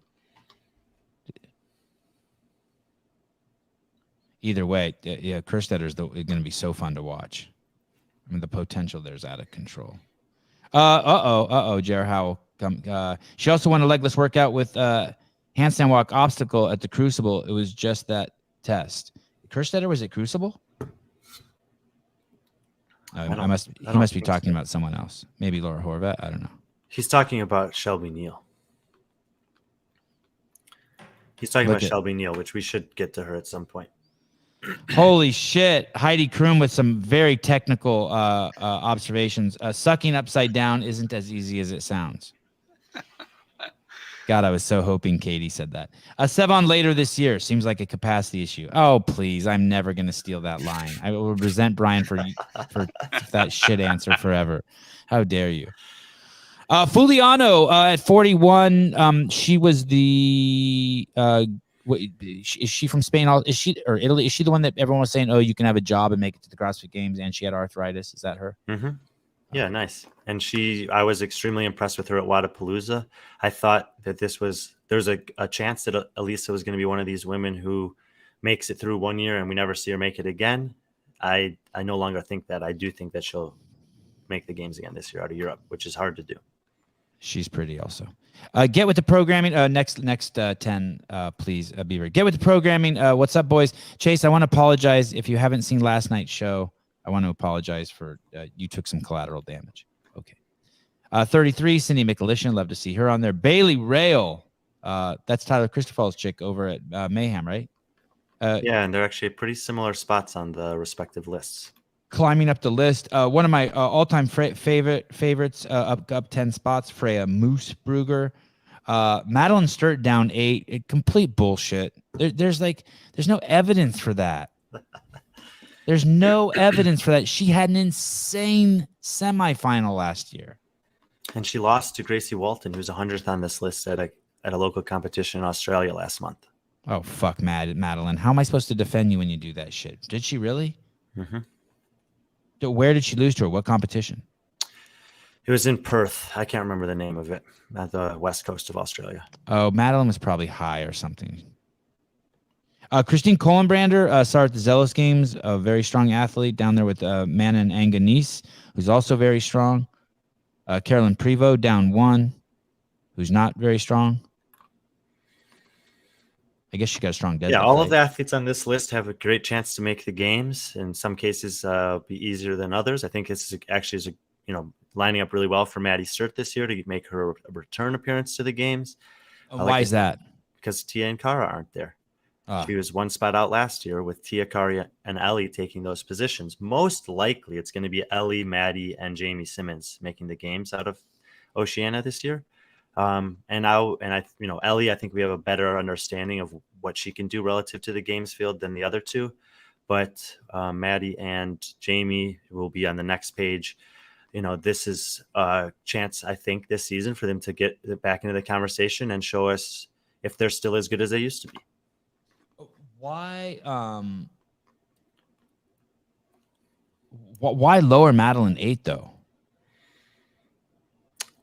Speaker 1: Either way, yeah, Kerstetter's going to be so fun to watch. I mean, the potential there's out of control. Jared Howell. She also won a legless workout with handstand walk obstacle at the Crucible. It was just that test. Kerstetter was at Crucible? He must be talking about someone else. Maybe Laura Horvath. I don't know.
Speaker 3: He's talking about Shelby Neal. He's talking about Shelby Neal, which we should get to her at some point.
Speaker 1: Holy shit. Heidi Kroom with some very technical observations. Sucking upside down isn't as easy as it sounds. God, I was so hoping Katie said that. Sevan later this year seems like a capacity issue. Oh, please. I'm never going to steal that line. I will resent Brian for that shit answer forever. How dare you? Fuliano at 41. She was the... is she from Spain? Is she or Italy? Is she the one that everyone was saying, oh, you can have a job and make it to the CrossFit Games, and she had arthritis? Is that her?
Speaker 3: Mm-hmm. Yeah, nice. And I was extremely impressed with her at Wodapalooza. I thought that there's a chance that Elisa was going to be one of these women who makes it through 1 year and we never see her make it again. I no longer think that. I do think that she'll make the games again this year out of Europe, which is hard to do.
Speaker 1: She's pretty also. Get with the programming. Next 10, please, Beaver. Get with the programming. What's up, boys? Chase, I want to apologize if you haven't seen last night's show. I want to apologize for you took some collateral damage. Okay. 33, Cindy Mikulishin. Love to see her on there. Bailey Rail. That's Tyler Christopher's chick over at Mayhem, right?
Speaker 3: Yeah, and they're actually pretty similar spots on the respective lists.
Speaker 1: Climbing up the list. One of my all-time favorites, up 10 spots, Freya Moosbrugger. Madeline Sturt down 8. Complete bullshit. There's no evidence for that. There's no evidence for that. She had an insane semifinal last year.
Speaker 3: And she lost to Gracie Walton, who's 100th on this list at a local competition in Australia last month.
Speaker 1: Oh, fuck, Madeline. How am I supposed to defend you when you do that shit? Did she really?
Speaker 3: Mm-hmm.
Speaker 1: Where did she lose to her? What competition?
Speaker 3: It was in Perth. I can't remember the name of it. At the west coast of Australia.
Speaker 1: Oh, Madeline was probably high or something. Christine Kohlenbrander started at the Zealous Games, a very strong athlete down there with Manon Anganese, who's also very strong. Carolyn Prevost down 1, who's not very strong. I guess she got a strong deadlift.
Speaker 3: Yeah, all of the athletes on this list have a great chance to make the games. In some cases, be easier than others. I think this is lining up really well for Maddie Sturt this year to make her a return appearance to the games.
Speaker 1: Why is that?
Speaker 3: Because Tia and Cara aren't there. She was one spot out last year with Tia, Kari, and Ellie taking those positions. Most likely, it's going to be Ellie, Maddie, and Jamie Simmons making the games out of Oceania this year. Ellie, I think we have a better understanding of what she can do relative to the games field than the other two. But Maddie and Jamie will be on the next page. This is a chance, I think, this season for them to get back into the conversation and show us if they're still as good as they used to be.
Speaker 1: Why lower Madeline 8 though?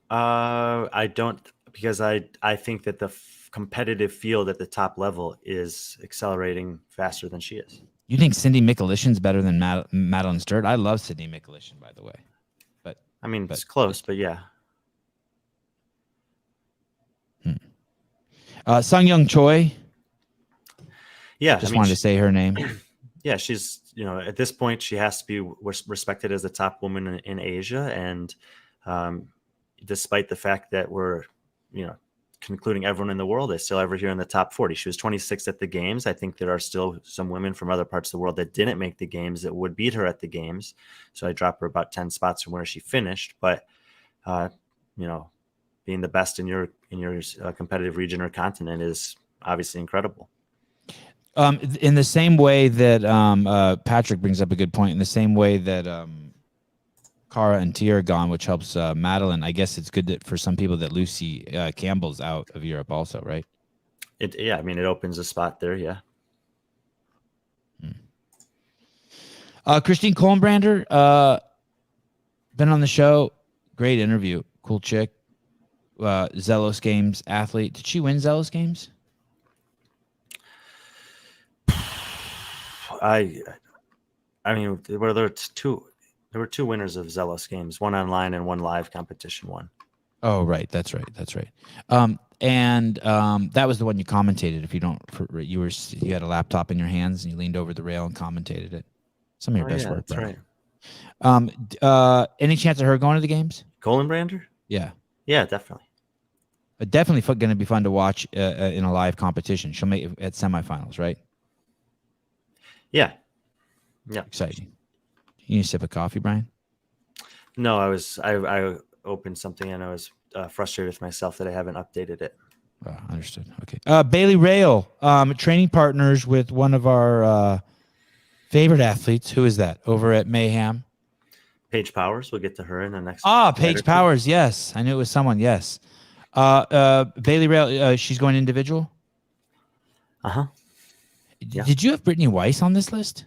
Speaker 3: I don't, because I think that the competitive field at the top level is accelerating faster than she is.
Speaker 1: You think Cindy Mikulishin's better than Madeline Sturt? I love Cindy Mikulishin, by the way.
Speaker 3: It's close, but yeah.
Speaker 1: Sung-Young Choi.
Speaker 3: Yeah,
Speaker 1: wanted to say her name.
Speaker 3: Yeah, she's, at this point, she has to be respected as the top woman in Asia. And despite the fact that we're, concluding everyone in the world is still ever here in the top 40. She was 26th at the games. I think there are still some women from other parts of the world that didn't make the games that would beat her at the games. So I dropped her about 10 spots from where she finished. But, being the best in your competitive region or continent is obviously incredible.
Speaker 1: In the same way that Patrick brings up a good point, in the same way that Cara and Tia are gone, which helps Madeline, I guess it's good for some people that Lucy Campbell's out of Europe also, right?
Speaker 3: It opens a spot there, yeah.
Speaker 1: Christine Kohlenbrander, been on the show. Great interview. Cool chick. Zealous Games athlete. Did she win Zealous Games?
Speaker 3: I mean, there were two winners of Zealous Games, one online and one live competition one.
Speaker 1: Oh, right. That's right. That was the one you commentated. If you don't, you had a laptop in your hands and you leaned over the rail and commentated it. Some of your best work.
Speaker 3: That's
Speaker 1: right. Any chance of her going to the games?
Speaker 3: Kohlenbrander?
Speaker 1: Yeah.
Speaker 3: Yeah, definitely.
Speaker 1: Definitely going to be fun to watch in a live competition. She'll make it at semifinals, right?
Speaker 3: Yeah.
Speaker 1: Exciting. You need a sip of coffee, Brian?
Speaker 3: No, I opened something and I was frustrated with myself that I haven't updated it.
Speaker 1: Understood. Okay. Bailey Rail, training partners with one of our favorite athletes. Who is that over at Mayhem?
Speaker 3: Paige Powers. We'll get to her in the next.
Speaker 1: Paige Powers. Yes. I knew it was someone. Yes. Bailey Rail, she's going individual?
Speaker 3: Uh-huh. Yeah.
Speaker 1: Did you have Brittany Weiss on this list?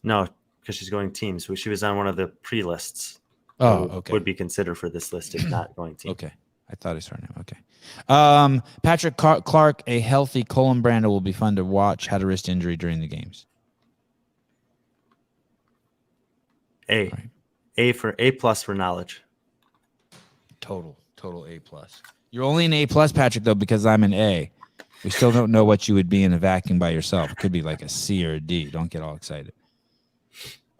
Speaker 3: No, because she's going team. So she was on one of the pre-lists.
Speaker 1: Oh, okay.
Speaker 3: Would be considered for this list if not going team.
Speaker 1: Okay. I thought I saw her name. Okay. Patrick Clark, a healthy Kohlenbrander will be fun to watch. Had a wrist injury during the games.
Speaker 3: A plus for knowledge.
Speaker 1: Total A plus. You're only an A plus, Patrick, though, because I'm an A. We still don't know what you would be in a vacuum by yourself. It could be like a C or a D. Don't get all excited.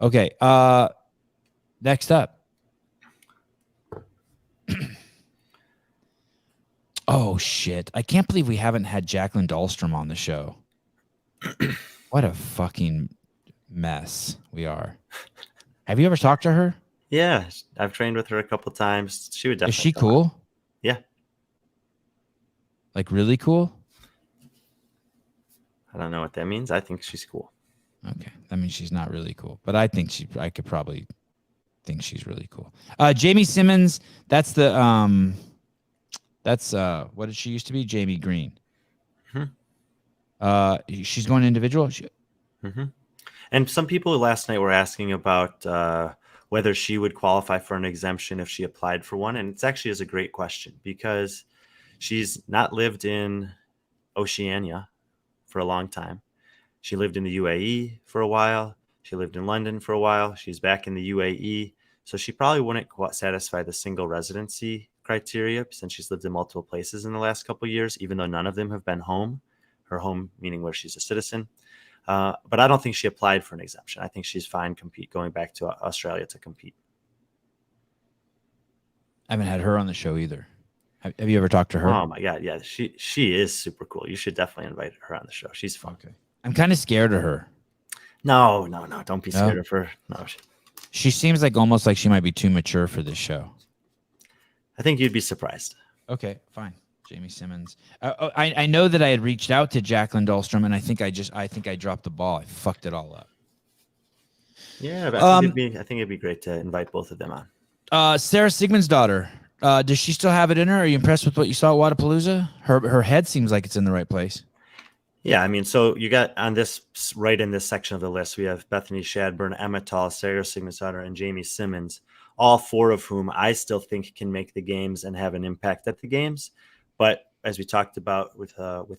Speaker 1: Okay. Next up. Oh, shit. I can't believe we haven't had Jacqueline Dahlstrom on the show. What a fucking mess we are. Have you ever talked to her?
Speaker 3: Yeah, I've trained with her a couple times. She would definitely.
Speaker 1: Is she cool?
Speaker 3: Yeah.
Speaker 1: Like really cool?
Speaker 3: I don't know what that means. I think she's cool.
Speaker 1: Okay. That means she's not really cool. But I could probably think she's really cool. Jamie Simmons, that's the what did she used to be? Jamie Green. Mm-hmm. She's going individual.
Speaker 3: Mm-hmm. And some people last night were asking about whether she would qualify for an exemption if she applied for one. And it actually is a great question because she's not lived in Oceania for a long time. She lived in the UAE for a while. She lived in London for a while. She's back in the UAE. So she probably wouldn't satisfy the single residency criteria since she's lived in multiple places in the last couple of years, even though none of them have been home. Her home meaning where she's a citizen. But I don't think she applied for an exemption. I think she's fine going back to Australia to compete.
Speaker 1: I haven't had her on the show either. Have you ever talked to her?
Speaker 3: Oh my God, yeah, she is super cool. You should definitely invite her on the show. She's fun.
Speaker 1: Okay. I'm kind of scared of her.
Speaker 3: No, don't be scared of her. No,
Speaker 1: she seems like almost like she might be too mature for this show.
Speaker 3: I think you'd be surprised.
Speaker 1: Okay, fine. Jamie Simmons. I know that I had reached out to Jacqueline Dahlstrom, and I think I dropped the ball. I fucked it all up.
Speaker 3: Yeah, but I think it'd be great to invite both of them on.
Speaker 1: Sarah Sigmund's daughter. Does she still have it in her? Are you impressed with what you saw at Wadapalooza? Her head seems like it's in the right place.
Speaker 3: Yeah, I mean, so you got on this right in this section of the list, we have Bethany Shadburn, Emma Tall, Sarah Sigmund's daughter, and Jamie Simmons, all four of whom I still think can make the games and have an impact at the games. But as we talked about with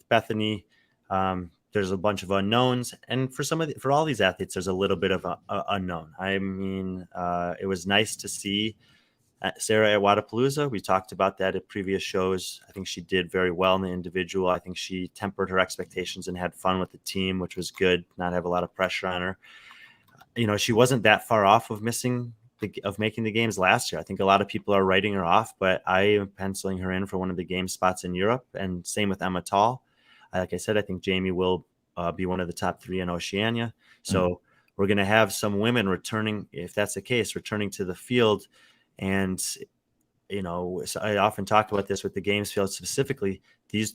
Speaker 3: Bethany, there's a bunch of unknowns, and for all these athletes, there's a little bit of a unknown. I mean, it was nice to see Sarah at Wadapalooza. We talked about that at previous shows. I think she did very well in the individual. I think she tempered her expectations and had fun with the team, which was good. Not have a lot of pressure on her. You know, she wasn't that far off of making the games last year. I think a lot of people are writing her off, but I am penciling her in for one of the game spots in Europe. And same with Emma Tall. Like I said, I think Jamie will be one of the top three in Oceania. So we're going to have some women returning, if that's the case, returning to the field. And, you know, so I often talk about this with the games field specifically.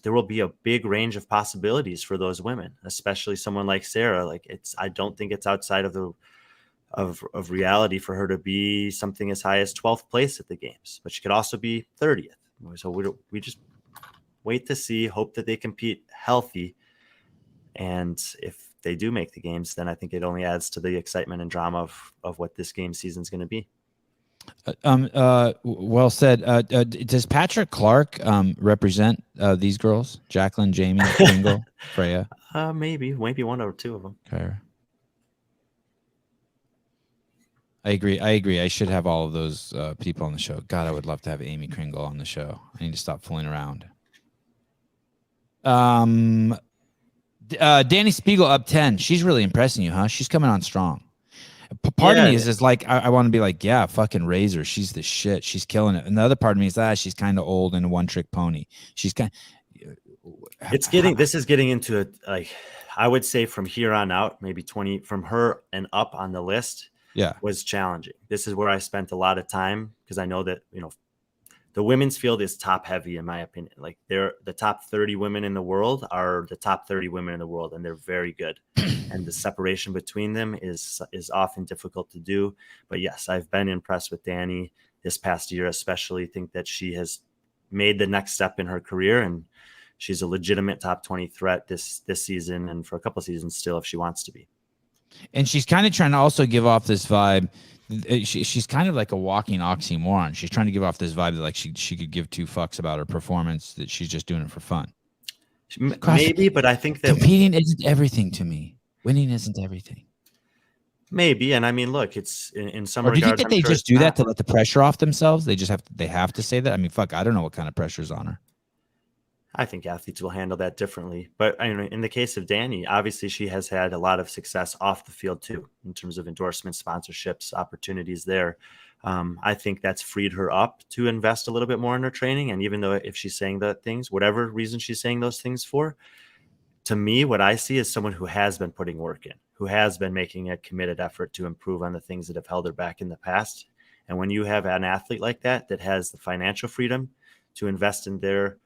Speaker 3: There will be a big range of possibilities for those women, especially someone like Sarah. I don't think it's outside of reality for her to be something as high as 12th place at the games, but she could also be 30th. So we just wait to see, hope that they compete healthy. And if they do make the games, then I think it only adds to the excitement and drama of what this game season is going to be.
Speaker 1: Well said. Does Patrick Clark represent these girls? Jacqueline, Jamie, Kringle, Freya?
Speaker 3: Maybe one or two of them.
Speaker 1: Okay. I agree. I should have all of those people on the show. God, I would love to have Amy Kringle on the show. I need to stop fooling around. Danny Spiegel up 10. She's really impressing you, huh? She's coming on strong. Part of me is like, I want to be like, yeah, fucking raise her. She's the shit. She's killing it. And the other part of me is she's kind of old and a one-trick pony. She's kind of...
Speaker 3: This is getting into it. Like, I would say from here on out, maybe 20 from her and up on the list.
Speaker 1: Yeah,
Speaker 3: was challenging. This is where I spent a lot of time because I know that, the women's field is top heavy, in my opinion. Like, they're the top 30 women in the world are the top 30 women in the world, and they're very good. And the separation between them is often difficult to do. But yes, I've been impressed with Danny this past year, especially. Think that she has made the next step in her career, and she's a legitimate top 20 threat this season and for a couple of seasons still if she wants to be.
Speaker 1: And she's kind of trying to also give off this vibe. She's kind of like a walking oxymoron. She's trying to give off this vibe that like she could give two fucks about her performance, that she's just doing it for fun.
Speaker 3: Maybe, but I think that
Speaker 1: competing isn't everything to me. Winning isn't everything.
Speaker 3: Maybe, and I mean, look, it's in some
Speaker 1: regards. Do you think that they just do that to let the pressure off themselves? They have to say that. I mean, fuck, I don't know what kind of pressure's on her.
Speaker 3: I think athletes will handle that differently. But in the case of Danny, obviously she has had a lot of success off the field too, in terms of endorsements, sponsorships, opportunities there. I think that's freed her up to invest a little bit more in her training. And even though if she's saying the things, whatever reason she's saying those things for, to me, what I see is someone who has been putting work in, who has been making a committed effort to improve on the things that have held her back in the past. And when you have an athlete like that has the financial freedom to invest in their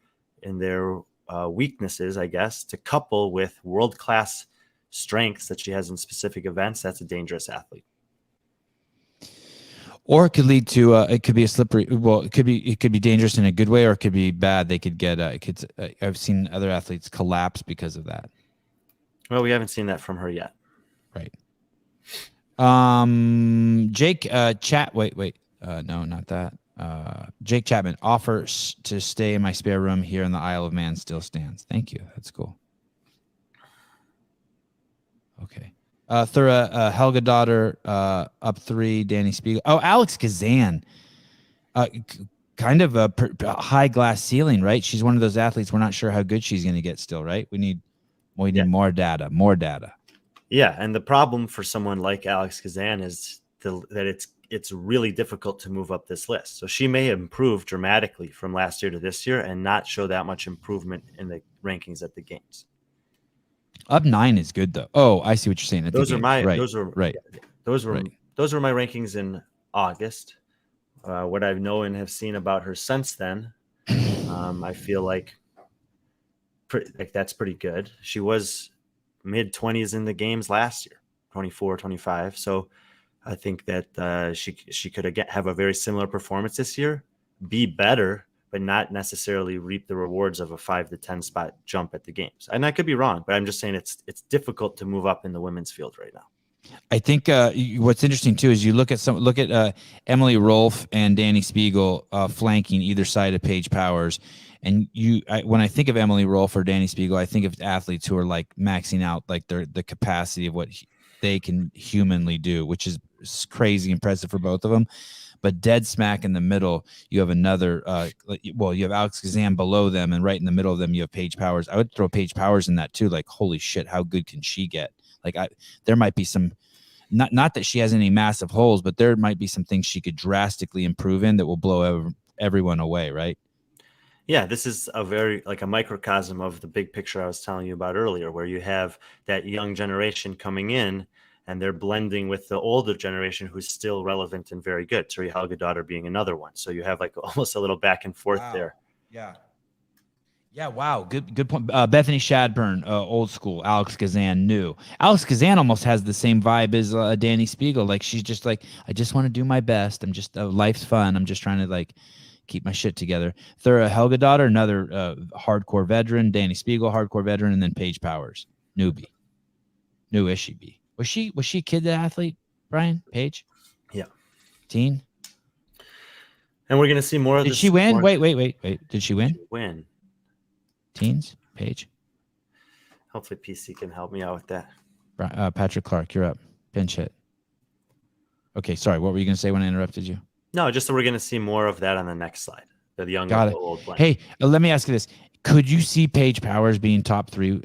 Speaker 3: weaknesses, I guess, to couple with world-class strengths that she has in specific events, that's a dangerous athlete.
Speaker 1: Or it could lead to it could be a slippery. Well, it could be dangerous in a good way, or it could be bad. They could get. I've seen other athletes collapse because of that.
Speaker 3: Well, we haven't seen that from her yet.
Speaker 1: Right. Jake. Wait. No, not that. Jake Chapman, offers to stay in my spare room here in the Isle of Man still stands. Thank you. That's cool. Okay. Thura, Helga daughter, up 3, Danny Spiegel. Oh, Alex Kazan. Kind of a high glass ceiling, right? She's one of those athletes. We're not sure how good she's going to get still, right? We need more data.
Speaker 3: Yeah. And the problem for someone like Alex Kazan is that it's really difficult to move up this list. So she may improve dramatically from last year to this year and not show that much improvement in the rankings at the games.
Speaker 1: Up 9 is good though. Oh, I see what you're saying.
Speaker 3: Those are my
Speaker 1: my
Speaker 3: rankings in August. What I've known and have seen about her since then, I feel like that's pretty good. She was mid-20s in the games last year, 24, 25. So I think that she could again have a very similar performance this year, be better, but not necessarily reap the rewards of a 5 to 10 spot jump at the games. And I could be wrong, but I'm just saying it's difficult to move up in the women's field right now.
Speaker 1: I think what's interesting too is you look at Emily Rolfe and Danny Spiegel flanking either side of Paige Powers, and when I think of Emily Rolfe or Danny Spiegel, I think of athletes who are like maxing out like the capacity of what they can humanly do, which is crazy impressive for both of them. But dead smack in the middle, you have another. You have Alex Kazan below them, and right in the middle of them, you have Paige Powers. I would throw Paige Powers in that too. Like, holy shit, how good can she get? Like, there might be some, not that she has any massive holes, but there might be some things she could drastically improve in that will blow everyone away, right?
Speaker 3: Yeah, this is a very like a microcosm of the big picture I was telling you about earlier, where you have that young generation coming in and they're blending with the older generation who's still relevant and very good. Turi Helgadottir being another one. So you have like almost a little back and forth there.
Speaker 1: Yeah. Yeah, wow. Good point. Bethany Shadburn, old school. Alex Kazan, new. Alex Kazan almost has the same vibe as Danny Spiegel. Like, she's just like, I just want to do my best. I'm just, life's fun. I'm just trying to like keep my shit together. Thura Helgadottir, another hardcore veteran. Danny Spiegel, hardcore veteran. And then Paige Powers, newbie. New-ish she be. Was she a kid athlete, Brian? Paige?
Speaker 3: Yeah.
Speaker 1: Teen?
Speaker 3: And we're going to see more of
Speaker 1: Did
Speaker 3: this.
Speaker 1: she win? Wait. Did she win?
Speaker 3: Win.
Speaker 1: Teens? Paige?
Speaker 3: Hopefully PC can help me out with that.
Speaker 1: Patrick Clark, you're up. Pinch hit. Okay, sorry. What were you going to say when I interrupted you?
Speaker 3: No, just that we're going to see more of that on the next slide. The young
Speaker 1: Got it.
Speaker 3: old blend.
Speaker 1: Hey, let me ask you this. Could you see Paige Powers being top 3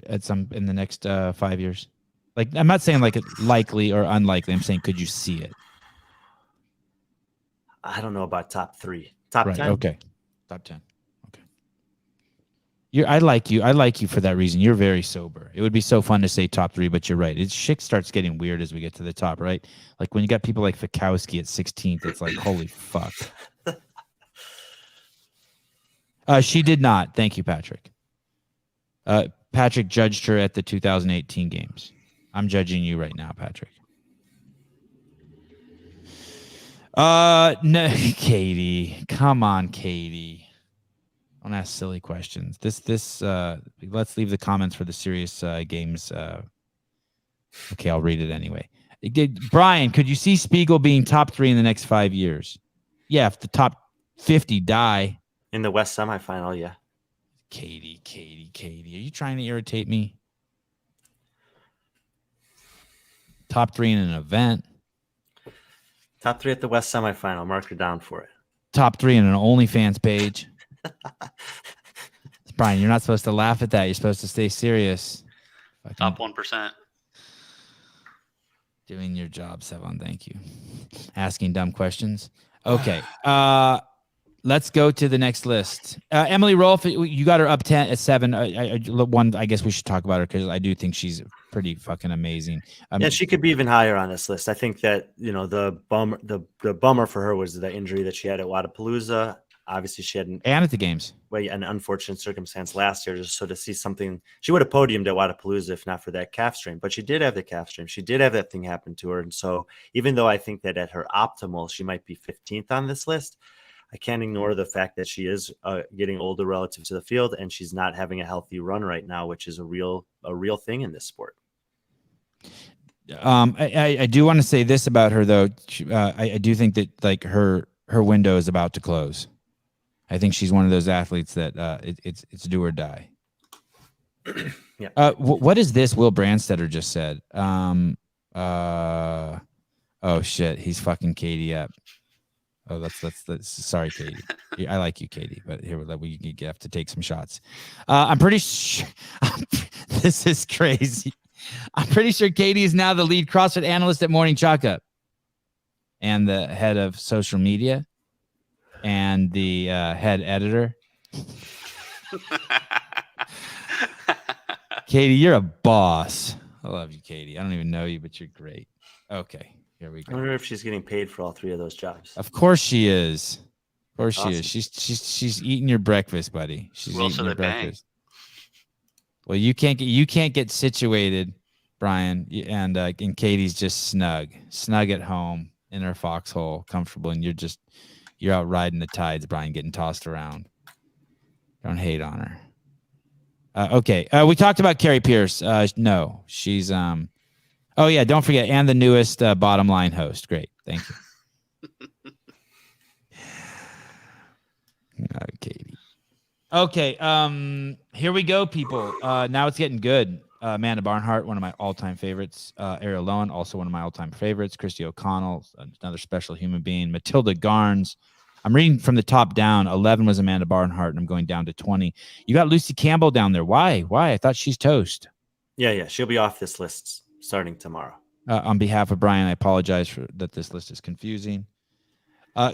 Speaker 1: in the next 5 years? Like, I'm not saying like it's likely or unlikely. I'm saying, could you see it?
Speaker 3: I don't know about top 3. Top
Speaker 1: right,
Speaker 3: 10.
Speaker 1: Okay. Top 10. Okay. I like you. I like you for that reason. You're very sober. It would be so fun to say top 3, but you're right. Shit starts getting weird as we get to the top, right? Like when you got people like Fikowski at 16th, it's like, holy fuck. She did not. Thank you, Patrick. Patrick judged her at the 2018 games. I'm judging you right now, Patrick. No, Katie. Come on, Katie. Don't ask silly questions. Let's leave the comments for the serious games. Okay, I'll read it anyway. Brian, could you see Spiegel being top 3 in the next 5 years? Yeah, if the top 50 die.
Speaker 3: In the West semifinal, yeah.
Speaker 1: Katie. Are you trying to irritate me? Top 3 in an event.
Speaker 3: Top 3 at the West semifinal. Mark her down for it.
Speaker 1: Top 3 in an OnlyFans page. Brian, you're not supposed to laugh at that. You're supposed to stay serious.
Speaker 4: Top 1%.
Speaker 1: Doing your job, Sevan. Thank you. Asking dumb questions. Okay. Let's go to the next list. Emily Rolfe, you got her up 10 at 7. I guess we should talk about her because I do think she's pretty fucking amazing.
Speaker 3: Yeah, she could be even higher on this list. I think that the bummer for her was the injury that she had at Wodapalooza. Obviously, she had
Speaker 1: and at the games.
Speaker 3: An unfortunate circumstance last year. Just so to see something, she would have podiumed at Wodapalooza if not for that calf strain. But she did have the calf strain. She did have that thing happen to her. And so, even though I think that at her optimal, she might be 15th on this list, I can't ignore the fact that she is getting older relative to the field, and she's not having a healthy run right now, which is a real thing in this sport.
Speaker 1: I do want to say this about her though. I do think that like her window is about to close. I think she's one of those athletes that it's do or die.
Speaker 3: Yeah.
Speaker 1: What is this? Will Brandstetter just said. Oh shit, he's fucking Katie up. Oh, that's sorry, Katie. I like you, Katie, but here we have to take some shots. I'm pretty sure this is crazy. I'm pretty sure Katie is now the lead CrossFit analyst at Morning Chalk Up and the head of social media and the head editor. Katie, you're a boss. I love you, Katie. I don't even know you, but you're great. Okay. Here we go.
Speaker 3: I wonder if she's getting paid for all 3 of those jobs.
Speaker 1: Of course she is. Of course
Speaker 3: Awesome.
Speaker 1: she is. She's eating your breakfast, buddy. She's eating your breakfast. Well, you can't get situated, Brian, and Katie's just snug at home in her foxhole, comfortable, and you're out riding the tides, Brian, getting tossed around. Don't hate on her. Okay, we talked about Carrie Pierce. No, she's Oh yeah, don't forget, and the newest Bottom Line host. Great, thank you. Katie. Okay, here we go, people. Now it's getting good. Amanda Barnhart, one of my all-time favorites. Ariel Lowen, also one of my all-time favorites. Christy O'Connell, another special human being. Matilda Garnes. I'm reading from the top down. 11 was Amanda Barnhart, and I'm going down to 20. You got Lucy Campbell down there. Why? I thought she's toast. Yeah,
Speaker 3: she'll be off this list starting tomorrow.
Speaker 1: On behalf of Brian, I apologize for that this list is confusing.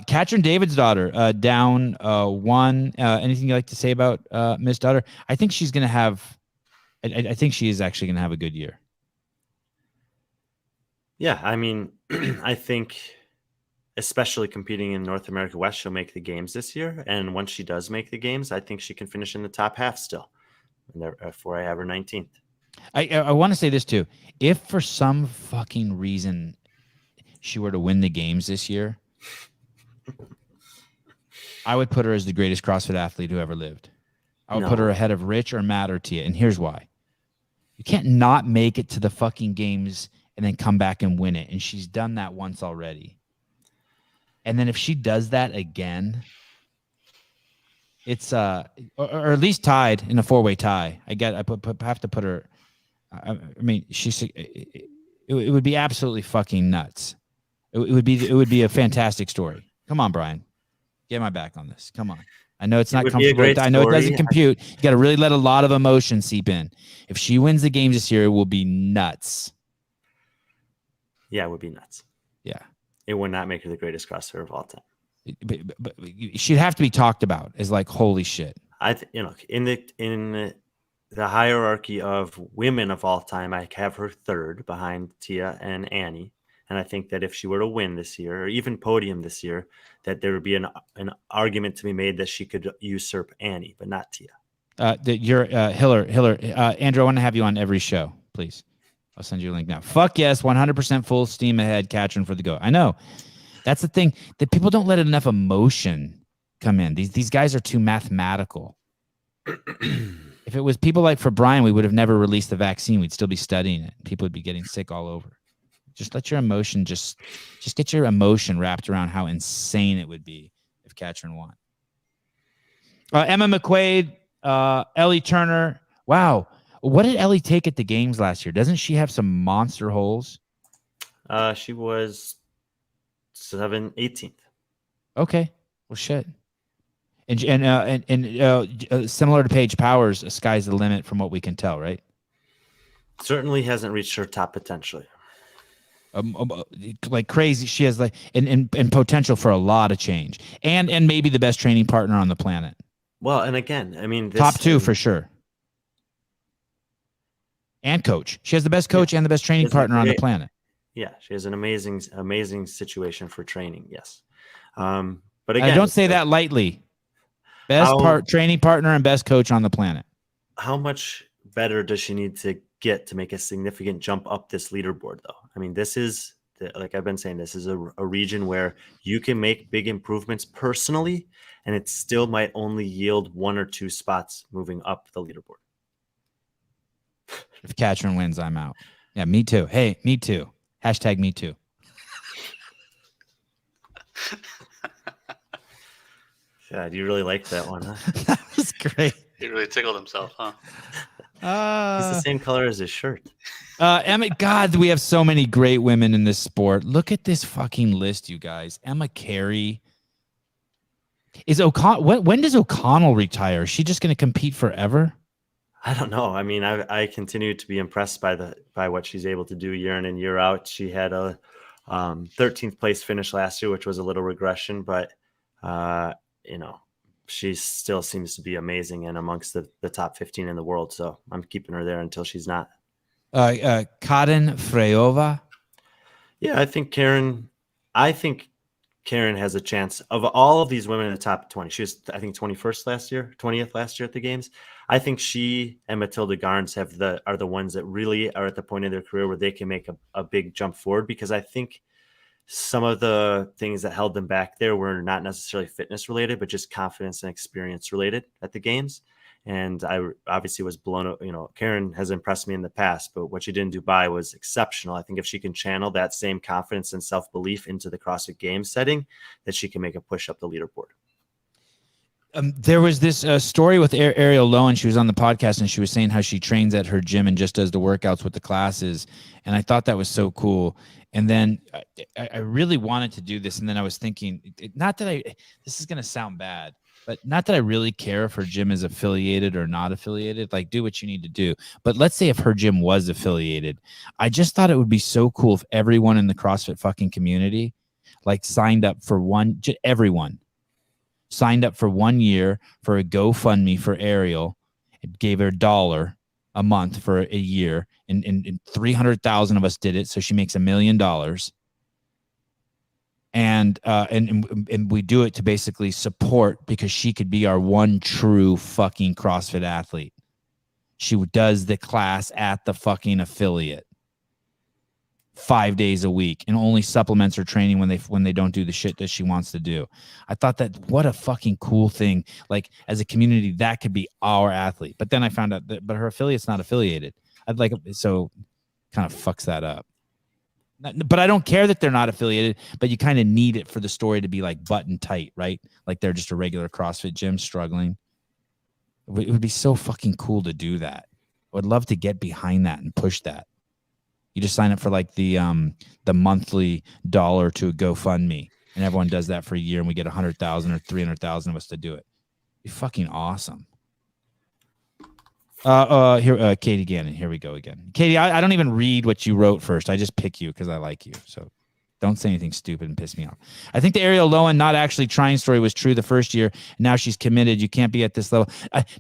Speaker 1: Katrin David's daughter, down 1. Anything you'd like to say about Miss Daughter? I think she's going to have I think she is actually going to have a good year.
Speaker 3: Yeah, I mean, I think especially competing in North America West, she'll make the games this year. And once she does make the games, I think she can finish in the top half still. And therefore, I have her 19th.
Speaker 1: I want to say this too. If for some fucking reason she were to win the games this year, I would put her as the greatest CrossFit athlete who ever lived. I would put her ahead of Rich or Matt or Tia. And here's why. You can't not make it to the fucking games and then come back and win it. And she's done that once already. And then if she does that again, it's or at least tied in a 4-way tie. I have to put her. I mean, it would be absolutely fucking nuts. It would be a fantastic story. Come on, Brian, get my back on this. Come on. I know it's not comfortable. I know it doesn't compute. You got to really let a lot of emotion seep in. If she wins the games this year, it will be nuts.
Speaker 3: Yeah, it would be nuts.
Speaker 1: Yeah.
Speaker 3: It would not make her the greatest CrossFitter of all time.
Speaker 1: But she'd have to be talked about as like, holy shit.
Speaker 3: In the hierarchy of women of all time, I have her third behind Tia and Annie. And I think that if she were to win this year, or even podium this year, that there would be an argument to be made that she could usurp Annie, but not Tia.
Speaker 1: You're Hiller. Andrew, I want to have you on every show, please. I'll send you a link now. Fuck yes, 100% full steam ahead, Katrin for the go. I know. That's the thing, that people don't let enough emotion come in. These guys are too mathematical. If it was people like for Brian, we would have never released the vaccine. We'd still be studying it. People would be getting sick all over. Just let your emotion, just get your emotion wrapped around how insane it would be if Katrin won. Emma McQuaid, Ellie Turner. Wow. What did Ellie take at the games last year? Doesn't she have some monster holes?
Speaker 3: She was 18th.
Speaker 1: Okay. Well, shit. And similar to Paige Powers, sky's the limit from what we can tell, right?
Speaker 3: Certainly hasn't reached her top potential.
Speaker 1: Like crazy. She has like and potential for a lot of change, and maybe the best training partner on the planet.
Speaker 3: Well, and again, I mean,
Speaker 1: top two for sure. And coach. She has the best coach and the best training partner on the planet.
Speaker 3: Yeah, she has an amazing situation for training. Yes, but again,
Speaker 1: I don't say that lightly. Best training partner and best coach on the planet.
Speaker 3: How much better does she need to get to make a significant jump up this leaderboard, though? I mean, this is, like I've been saying, this is a region where you can make big improvements personally, and it still might only yield 1 or 2 spots moving up the leaderboard.
Speaker 1: If Katrin wins, I'm out. Yeah, me too. Hey, me too. Hashtag me too.
Speaker 3: Yeah, do you really like that one, huh?
Speaker 1: That was great.
Speaker 4: He really tickled himself, huh?
Speaker 3: He's the same color as his shirt.
Speaker 1: Emma, God, we have so many great women in this sport. Look at this fucking list, you guys. Emma Carey. When does O'Connell retire? Is she just going to compete forever?
Speaker 3: I don't know. I mean, I continue to be impressed by what she's able to do year in and year out. She had a 13th place finish last year, which was a little regression, but she still seems to be amazing and amongst the top 15 in the world. So I'm keeping her there until she's not.
Speaker 1: Karen Freyova.
Speaker 3: Yeah, I think Karen has a chance. Of all of these women in the top 20, she was, I think, 20th last year at the games. I think she and Matilda Garns are the ones that really are at the point in their career where they can make a big jump forward, because I think some of the things that held them back there were not necessarily fitness related, but just confidence and experience related at the games. And I obviously was blown, Karen has impressed me in the past, but what she did in Dubai was exceptional. I think if she can channel that same confidence and self-belief into the CrossFit Games setting, that she can make a push up the leaderboard.
Speaker 1: There was this story with Ariel Lowen. She was on the podcast and she was saying how she trains at her gym and just does the workouts with the classes. And I thought that was so cool. And then I really wanted to do this. And then I was thinking, this is going to sound bad, but not that I really care if her gym is affiliated or not affiliated. Like, do what you need to do. But let's say if her gym was affiliated, I just thought it would be so cool if everyone in the CrossFit fucking community, like, signed up for everyone signed up for 1 year for a GoFundMe for Ariel. It gave her $1 a month for a year, and 300,000 of us did it. So she makes $1 million. And we do it to basically support, because she could be our one true fucking CrossFit athlete. She does the class at the fucking affiliate 5 days a week and only supplements her training when they don't do the shit that she wants to do. I thought that, what a fucking cool thing. Like, as a community, that could be our athlete. But then I found out that, but her affiliate's not affiliated. So kind of fucks that up. But I don't care that they're not affiliated, but you kind of need it for the story to be like button tight, right? Like they're just a regular CrossFit gym struggling. It would be so fucking cool to do that. I would love to get behind that and push that. You just sign up for like the monthly $1 to a GoFundMe, and everyone does that for a year, and we get 100,000 or 300,000 of us to do it. It'd be fucking awesome. Here, Katie Gannon. Here we go again. Katie, I don't even read what you wrote first. I just pick you because I like you. So don't say anything stupid and piss me off. I think the Ariel Lowen not actually trying story was true the first year. Now she's committed. You can't be at this level.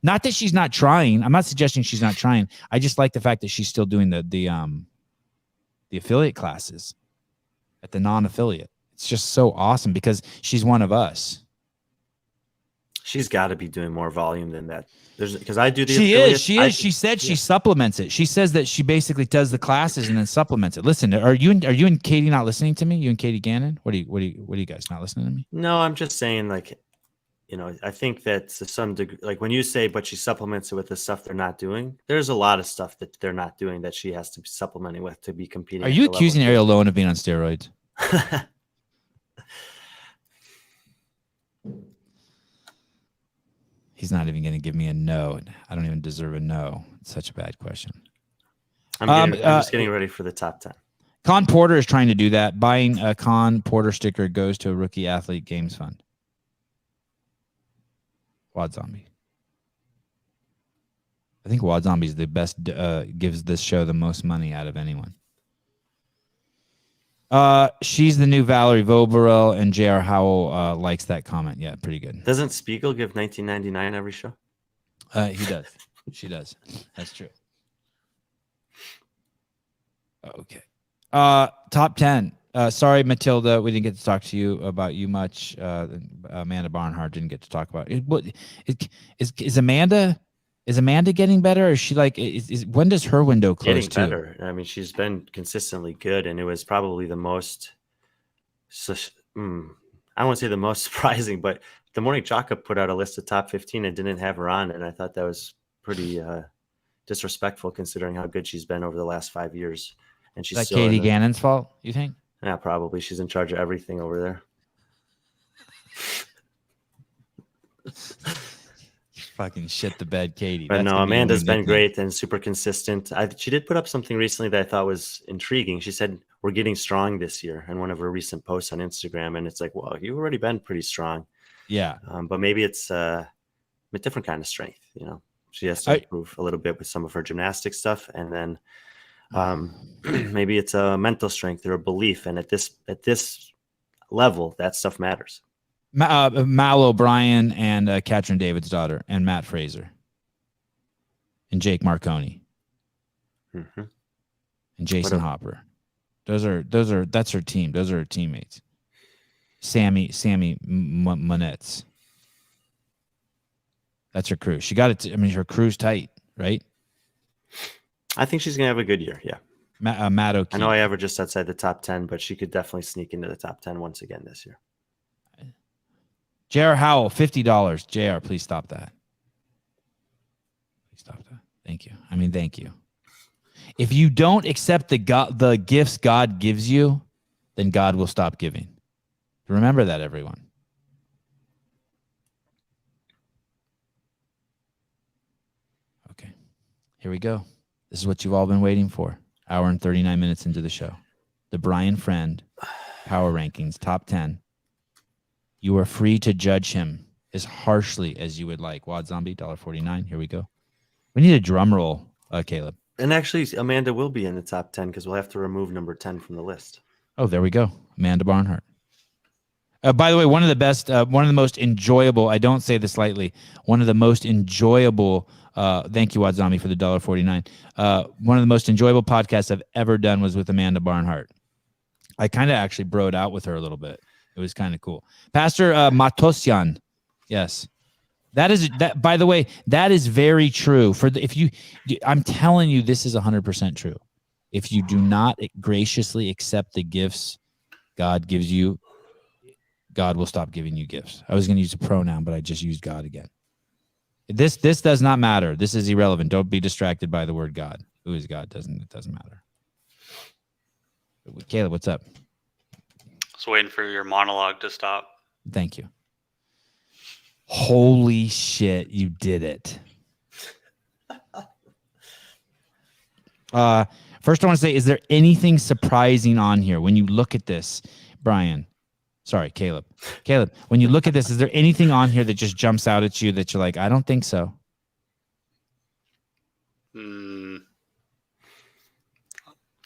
Speaker 1: Not that she's not trying. I'm not suggesting she's not trying. I just like the fact that she's still doing the affiliate classes at the non-affiliate. It's just so awesome because she's one of us.
Speaker 3: She's got to be doing more volume than that. Because I do the
Speaker 1: She
Speaker 3: affiliate.
Speaker 1: is. She said she supplements it. She says that she basically does the classes and then supplements it. Listen, are you and Katie not listening to me? You and Katie Gannon? What are you guys not listening to me?
Speaker 3: No, I'm just saying, like, I think that to some degree, like when you say, but she supplements it with the stuff they're not doing, there's a lot of stuff that they're not doing that she has to be supplementing with to be competing.
Speaker 1: Are you accusing Ariel Lowen of being on steroids? He's not even going to give me a no. I don't even deserve a no. It's such a bad question.
Speaker 3: I'm just getting ready for the top 10.
Speaker 1: Con Porter is trying to do that. Buying a Con Porter sticker goes to a rookie athlete games fund. Wad Zombie. I think Wad Zombie is the best, gives this show the most money out of anyone. She's the new Valerie Voborel, and J.R. Howell likes that comment. Yeah, pretty good.
Speaker 3: Doesn't Spiegel give $19.99 every show?
Speaker 1: He does. She does. That's true. Okay. Top 10. Sorry, Matilda, we didn't get to talk to you about you much. Amanda Barnhart didn't get to talk about it. What is Amanda? Is Amanda getting better? Or is she like? When does her window close?
Speaker 3: Getting better. I mean, she's been consistently good, and it was probably the most. I don't want to say the most surprising, but the Morning Chalk-Up put out a list of top 15 and didn't have her on, and I thought that was pretty disrespectful considering how good she's been over the last 5 years. And she's
Speaker 1: is that Katie Gannon's fault, you think?
Speaker 3: Yeah, probably. She's in charge of everything over there.
Speaker 1: Fucking shit the bed, Katie.
Speaker 3: But no, Amanda's been great and super consistent. She did put up something recently that I thought was intriguing. She said, we're getting strong this year in one of her recent posts on Instagram. And it's like, well, you've already been pretty strong.
Speaker 1: Yeah.
Speaker 3: But maybe it's a different kind of strength. She has to improve a little bit with some of her gymnastic stuff. And then maybe it's a mental strength or a belief. And at this level, that stuff matters.
Speaker 1: Mal O'Brien and Katrin David's daughter, and Matt Fraser, and Jake Marconi, and Jason Hopper. That's her team. Those are her teammates. Sammy Monetz. That's her crew. She got it. Her crew's tight, right?
Speaker 3: I think she's gonna have a good year. Yeah.
Speaker 1: Matt O'Keefe.
Speaker 3: I know I averaged just outside the top 10, but she could definitely sneak into the top 10 once again this year.
Speaker 1: J.R. Howell, $50. J.R., please stop that. Please stop that. Thank you. Thank you. If you don't accept the gifts God gives you, then God will stop giving. Remember that, everyone. Okay. Here we go. This is what you've all been waiting for. Hour and 39 minutes into the show. The Brian Friend Power Rankings, top 10. You are free to judge him as harshly as you would like. Wad Zombie, $1.49. Here we go. We need a drum roll, Caleb.
Speaker 3: And actually, Amanda will be in the top 10 because we'll have to remove number 10 from the list.
Speaker 1: Oh, there we go. Amanda Barnhart. By the way, one of the most enjoyable, I don't say this lightly, one of the most enjoyable, thank you, Wad Zombie, for the $1.49. One of the most enjoyable podcasts I've ever done was with Amanda Barnhart. I kind of actually broed out with her a little bit. It was kind of cool. Pastor Matosyan. Yes. That by the way, that is very true. I'm telling you, this is 100% true. If you do not graciously accept the gifts God gives you, God will stop giving you gifts. I was going to use a pronoun, but I just used God again. This does not matter. This is irrelevant. Don't be distracted by the word God. Who is God? It doesn't matter. Caleb, what's up?
Speaker 4: Just waiting for your monologue to stop.
Speaker 1: Thank you. Holy shit, you did it. First I want to say, is there anything surprising on here when you look at this, Brian? Sorry, Caleb. Caleb, when you look at this, is there anything on here that just jumps out at you that you're like, I don't think so?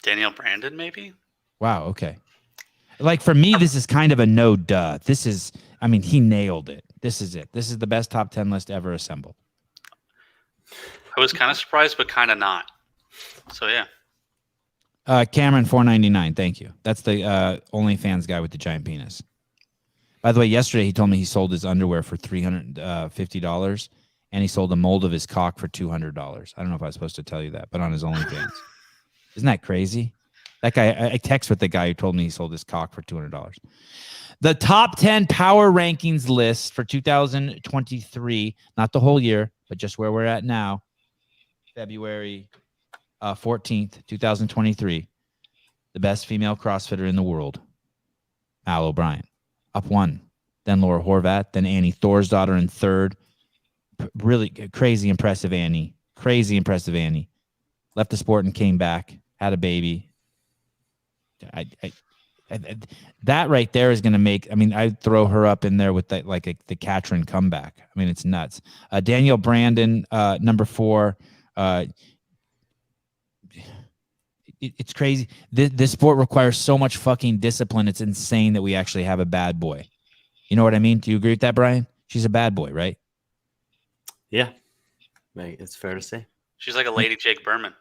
Speaker 4: Danielle Brandon, maybe?
Speaker 1: Wow, okay. Like for me, this is kind of a no duh. This is, I mean, he nailed it. This is it. This is the best top 10 list ever assembled.
Speaker 4: I was kind of surprised, but kind of not. So, yeah.
Speaker 1: Cameron, $4.99. Thank you. That's the OnlyFans guy with the giant penis. By the way, yesterday he told me he sold his underwear for $350, and he sold a mold of his cock for $200. I don't know if I was supposed to tell you that, but on his OnlyFans. Isn't that crazy? That guy, I text with the guy who told me he sold his cock for $200. The top 10 power rankings list for 2023, not the whole year, but just where we're at now, February 14th, 2023. The best female CrossFitter in the world, Al O'Brien, up one. Then Laura Horvath, then Annie Thorsdottir in third. Really crazy impressive Annie. Crazy impressive Annie. Left the sport and came back, had a baby. That right there is going to make, I mean, I'd throw her up in there with that, like the Katrin comeback. I mean, it's nuts. Danielle Brandon, number 4. It's crazy. This sport requires so much fucking discipline. It's insane that we actually have a bad boy. You know what I mean? Do you agree with that, Brian? She's a bad boy, right?
Speaker 3: Yeah. It's fair to say.
Speaker 4: She's like a lady Jake Berman.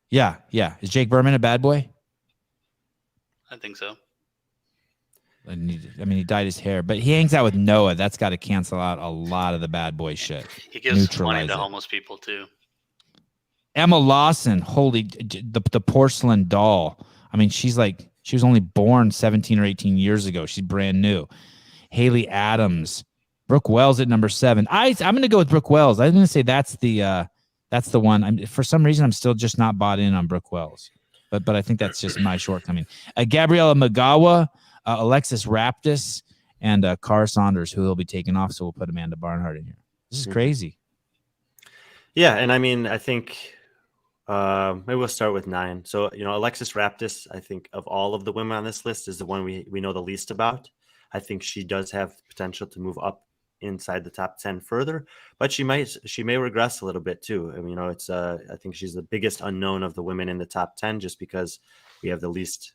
Speaker 1: Yeah. Is Jake Berman a bad boy?
Speaker 4: I think so.
Speaker 1: I mean, he dyed his hair, but he hangs out with Noah. That's got to cancel out a lot of the bad boy shit.
Speaker 4: He gives money to homeless people, too.
Speaker 1: Emma Lawson, the porcelain doll. I mean, she was only born 17 or 18 years ago. She's brand new. Haley Adams, Brooke Wells at number 7. I'm going to go with Brooke Wells. I'm going to say that's the one. For some reason, I'm still just not bought in on Brooke Wells, but I think that's just my shortcoming. Gabriella Magawa, Alexis Raptis, and Cara Saunders, who he'll be taking off. So we'll put Amanda Barnhart in here. This is crazy.
Speaker 3: Yeah, and I mean, I think maybe we'll start with 9. So, Alexis Raptis, I think of all of the women on this list, is the one we know the least about. I think she does have potential to move up inside the top 10 further, but she may regress a little bit too. I mean, it's I think she's the biggest unknown of the women in the top 10 just because we have the least,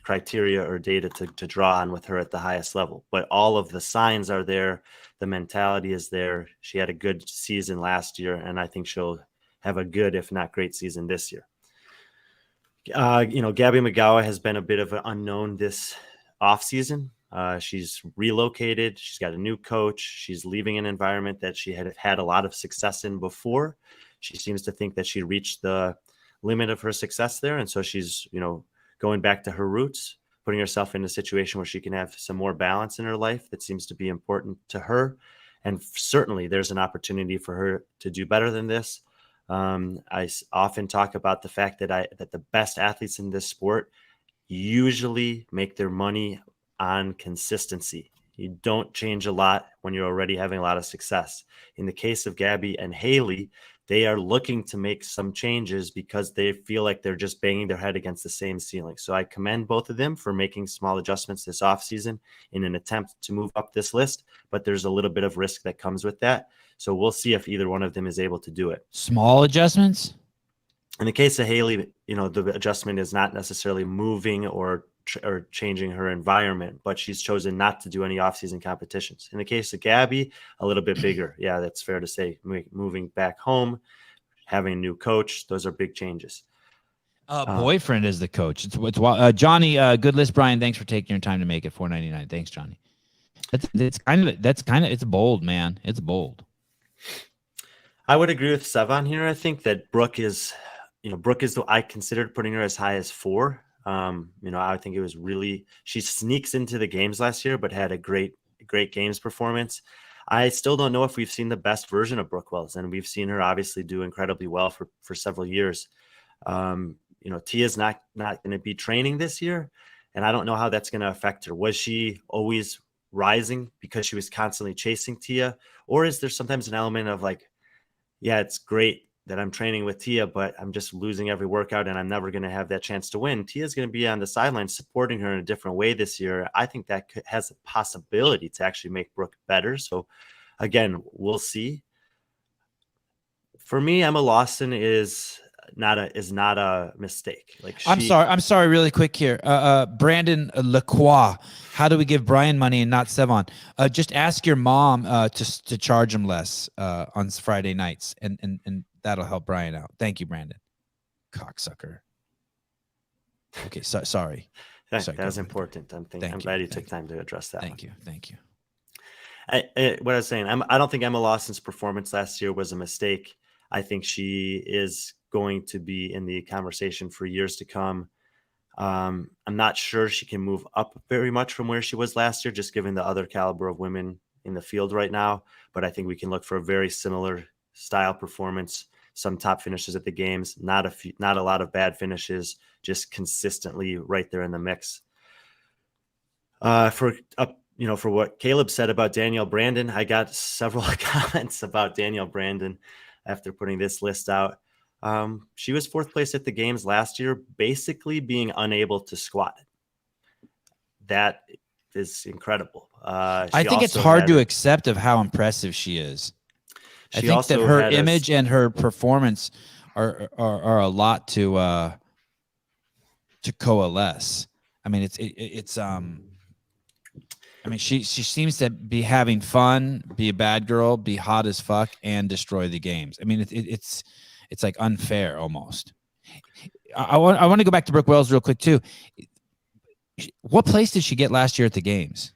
Speaker 3: criteria or data to draw on with her at the highest level. But all of the signs are there. The mentality is there. She had a good season last year, and I think she'll have a good, if not great, season this year. Gabby Magawa has been a bit of an unknown this offseason. She's relocated. She's got a new coach. She's leaving an environment that she had a lot of success in before. She seems to think that she reached the limit of her success there. And so she's, going back to her roots, putting herself in a situation where she can have some more balance in her life that seems to be important to her. And certainly there's an opportunity for her to do better than this. I often talk about the fact that the best athletes in this sport usually make their money on consistency. You don't change a lot when you're already having a lot of success. In the case of Gabby and Haley, they are looking to make some changes because they feel like they're just banging their head against the same ceiling. So I commend both of them for making small adjustments this offseason in an attempt to move up this list, but there's a little bit of risk that comes with that. So we'll see if either one of them is able to do it.
Speaker 1: Small adjustments?
Speaker 3: In the case of Haley, the adjustment is not necessarily moving or changing her environment, but she's chosen not to do any off-season competitions. In the case of Gabby, a little bit bigger. Yeah, that's fair to say. Moving back home, having a new coach, those are big changes.
Speaker 1: Boyfriend is the coach. It's Johnny. Good list, Brian. Thanks for taking your time to make it $4.99. Thanks, Johnny. It's bold, man. It's bold.
Speaker 3: I would agree with Sevan here. I think that Brooke is I considered putting her as high as 4. I think it was she sneaks into the games last year, but had a great games performance. I still don't know if we've seen the best version of Brooke Wells, and we've seen her obviously do incredibly well for several years. Tia's not going to be training this year, and I don't know how that's going to affect her. Was she always rising because she was constantly chasing Tia, or is there sometimes an element of like, yeah, it's great that I'm training with Tia, but I'm just losing every workout and I'm never going to have that chance to win. Tia's going to be on the sidelines supporting her in a different way this year. I think that has a possibility to actually make Brooke better. So again, we'll see. For me, Emma Lawson is not a mistake. Like
Speaker 1: I'm sorry, really quick here. Brandon Lacroix, how do we give Brian money and not Sevan? Just ask your mom to charge him less on Friday nights, and that'll help Brian out. Thank you, Brandon. Cocksucker. Okay, sorry.
Speaker 3: That was important. I'm glad you took time to address that.
Speaker 1: Thank you.
Speaker 3: What I was saying, I don't think Emma Lawson's performance last year was a mistake. I think she is going to be in the conversation for years to come. I'm not sure she can move up very much from where she was last year, just given the other caliber of women in the field right now. But I think we can look for a very similar style performance, some top finishes at the games, not a lot of bad finishes, just consistently right there in the mix. For what Caleb said about Danielle Brandon, I got several comments about Danielle Brandon after putting this list out. She was 4th place at the games last year, basically being unable to squat. That is incredible.
Speaker 1: I think it's hard to accept of how impressive she is. I think that her image and her performance are a lot to coalesce. I mean, she seems to be having fun, be a bad girl, be hot as fuck, and destroy the games. I mean, it's like unfair almost. I want to go back to Brooke Wells real quick too. What place did she get last year at the games?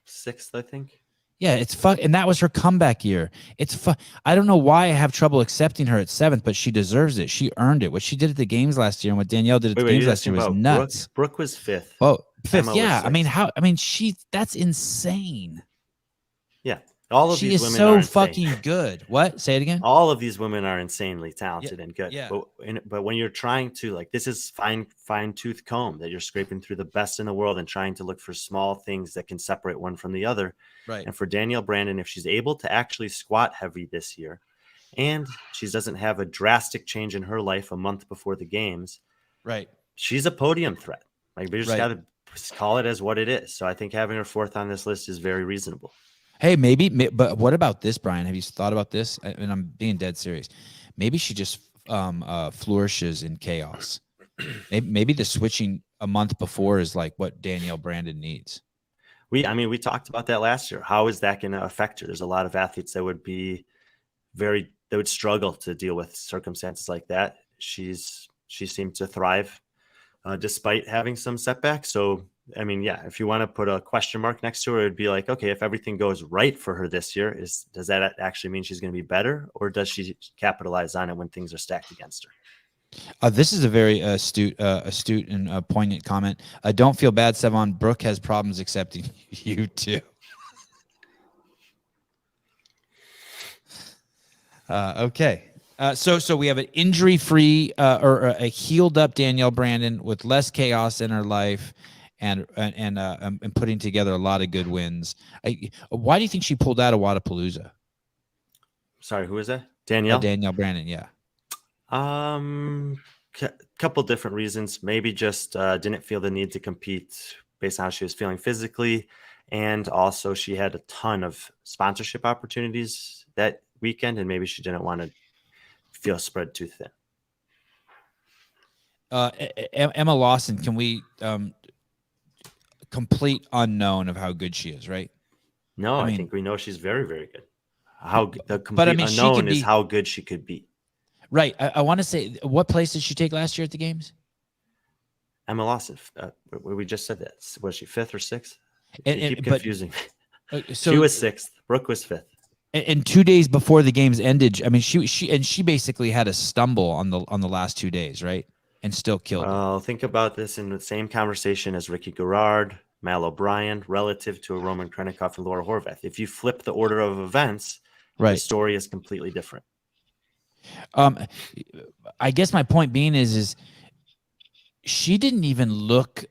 Speaker 3: 6th, I think.
Speaker 1: Yeah, it's fun, and that was her comeback year. It's fun. I don't know why I have trouble accepting her at 7th, but she deserves it. She earned it. What she did at the games last year and what Danielle did at the games last year was nuts.
Speaker 3: Brooke was 5th.
Speaker 1: Oh, 5th. Yeah, I mean, that's insane.
Speaker 3: Yeah. All of
Speaker 1: she
Speaker 3: these
Speaker 1: is
Speaker 3: women
Speaker 1: so
Speaker 3: are
Speaker 1: fucking good. What? Say it again.
Speaker 3: All of these women are insanely talented and good.
Speaker 1: Yeah.
Speaker 3: But when you're trying to, like, this is fine tooth comb that you're scraping through the best in the world and trying to look for small things that can separate one from the other.
Speaker 1: Right.
Speaker 3: And for Danielle Brandon, if she's able to actually squat heavy this year, and she doesn't have a drastic change in her life a month before the games,
Speaker 1: right,
Speaker 3: she's a podium threat. Like, we just got to call it as what it is. So I think having her 4th on this list is very reasonable.
Speaker 1: Hey, but what about this, Brian? Have you thought about this? And I'm being dead serious. Maybe she just flourishes in chaos. Maybe the switching a month before is like what Danielle Brandon needs.
Speaker 3: We talked about that last year. How is that going to affect her? There's a lot of athletes that would struggle to deal with circumstances like that. She seemed to thrive despite having some setbacks. So, I mean, yeah, if you want to put a question mark next to her, it'd be like, okay, if everything goes right for her this year, does that actually mean she's going to be better, or does she capitalize on it when things are stacked against her?
Speaker 1: This is a very astute and poignant comment. Don't feel bad, Sevan. Brooke has problems accepting you too. Okay. So we have an injury-free or a healed-up Danielle Brandon with less chaos in her life, and putting together a lot of good wins. Why do you think she pulled out of Wadapalooza?
Speaker 3: Sorry, who is that? Danielle?
Speaker 1: Danielle Brandon, yeah.
Speaker 3: Couple different reasons. Maybe just didn't feel the need to compete based on how she was feeling physically, and also she had a ton of sponsorship opportunities that weekend, and maybe she didn't want to feel spread too thin.
Speaker 1: Emma Lawson, can we complete unknown of how good she is, right?
Speaker 3: No, I think we know she's very, very good. The complete unknown is how good she could be.
Speaker 1: Right. I want to say, what place did she take last year at the games?
Speaker 3: Emma Lawson. We just said that. Was she 5th or 6th? Keep confusing. So she was 6th. Brooke was 5th.
Speaker 1: And 2 days before the games ended, I mean, she basically had a stumble on the last 2 days, right? And still killed it.
Speaker 3: Think about this in the same conversation as Ricky Garrard, Mal O'Brien, relative to a Roman Krennikov and Laura Horvath. If you flip the order of events, the story is completely different.
Speaker 1: I guess my point being is she didn't even look.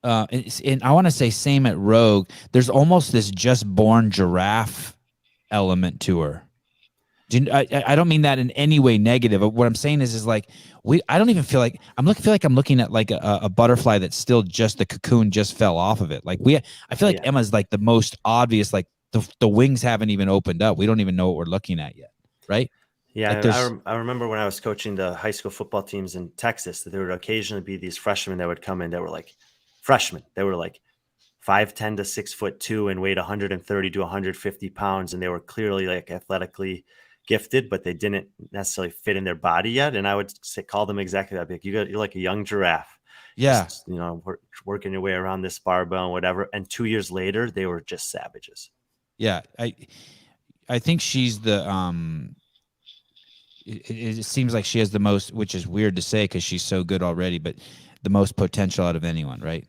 Speaker 1: And I want to say same at Rogue. There's almost this just born giraffe element to her. I don't mean that in any way negative. What I'm saying is like I don't even feel like I'm looking at like a butterfly that's still just the cocoon just fell off of it. Like I feel like Emma's like the most obvious. Like the wings haven't even opened up. We don't even know what we're looking at yet, right?
Speaker 3: Yeah,
Speaker 1: like
Speaker 3: I remember when I was coaching the high school football teams in Texas that there would occasionally be these freshmen that would come in that were like freshmen. They were like 5'10" to 6'2" and weighed 130 to 150 pounds, and they were clearly like athletically gifted, but they didn't necessarily fit in their body yet. And I would call them exactly that. Like, you're like a young giraffe.
Speaker 1: Yeah.
Speaker 3: Just, working your way around this barbell and whatever. And 2 years later, they were just savages.
Speaker 1: Yeah. I think she's the, it seems like she has the most, which is weird to say because she's so good already, but the most potential out of anyone, right?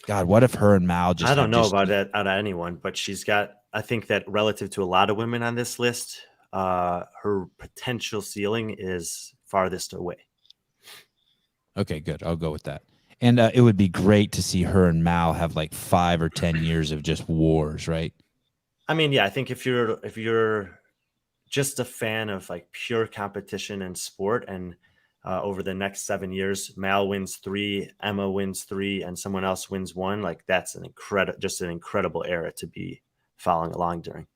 Speaker 1: God, what if her and Mal just...
Speaker 3: I don't know about that out of anyone, but she's got, I think that relative to a lot of women on this list, her potential ceiling is farthest away.
Speaker 1: Okay, good. I'll go with that. And it would be great to see her and Mal have like 5 or 10 years of just wars, right?
Speaker 3: I mean, yeah, I think if you're just a fan of like pure competition and sport, and over the next 7 years, Mal wins 3, Emma wins 3, and someone else wins 1, like that's an incredible era to be following along during.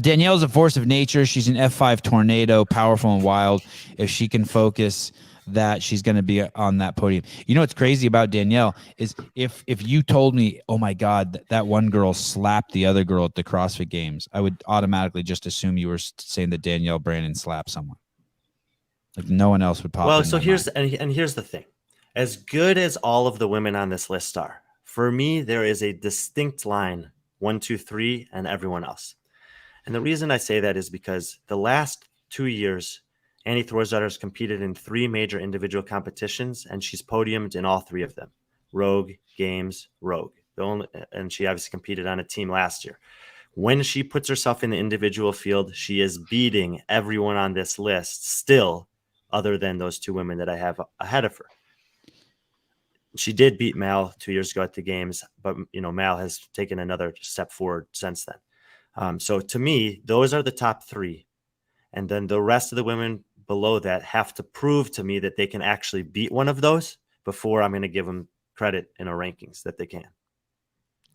Speaker 1: Danielle's a force of nature. She's an F5 tornado, powerful and wild. If she can focus that, she's going to be on that podium. You know what's crazy about Danielle is if you told me, oh my God, that one girl slapped the other girl at the CrossFit Games, I would automatically just assume you were saying that Danielle Brandon slapped someone. Like no one else would pop.
Speaker 3: Well, so here's the thing. As good as all of the women on this list are, for me, there is a distinct line 1, 2, 3, and everyone else. And the reason I say that is because the last 2 years, Annie Thorsdatter has competed in 3 major individual competitions, and she's podiumed in all 3 of them. Rogue, Games, Rogue. And she obviously competed on a team last year. When she puts herself in the individual field, she is beating everyone on this list still, other than those 2 women that I have ahead of her. She did beat Mal 2 years ago at the Games, but Mal has taken another step forward since then. So to me, those are the top 3. And then the rest of the women below that have to prove to me that they can actually beat one of those before I'm going to give them credit in our rankings that they can.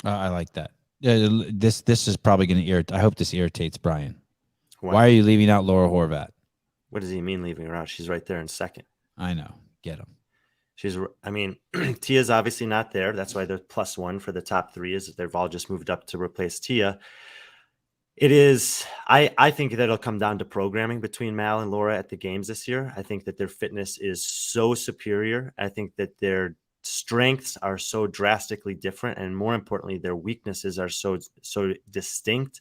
Speaker 1: I like that. This is probably going to irritate. I hope this irritates Brian. Why are you leaving out Laura Horvat?
Speaker 3: What does he mean leaving her out? She's right there in second.
Speaker 1: I know. Get him.
Speaker 3: Tia's obviously not there. That's why they're +1 for the top 3 is that they've all just moved up to replace Tia. It is, I think that it'll come down to programming between Mal and Laura at the Games this year. I think that their fitness is so superior. I think that their strengths are so drastically different. And more importantly, their weaknesses are so distinct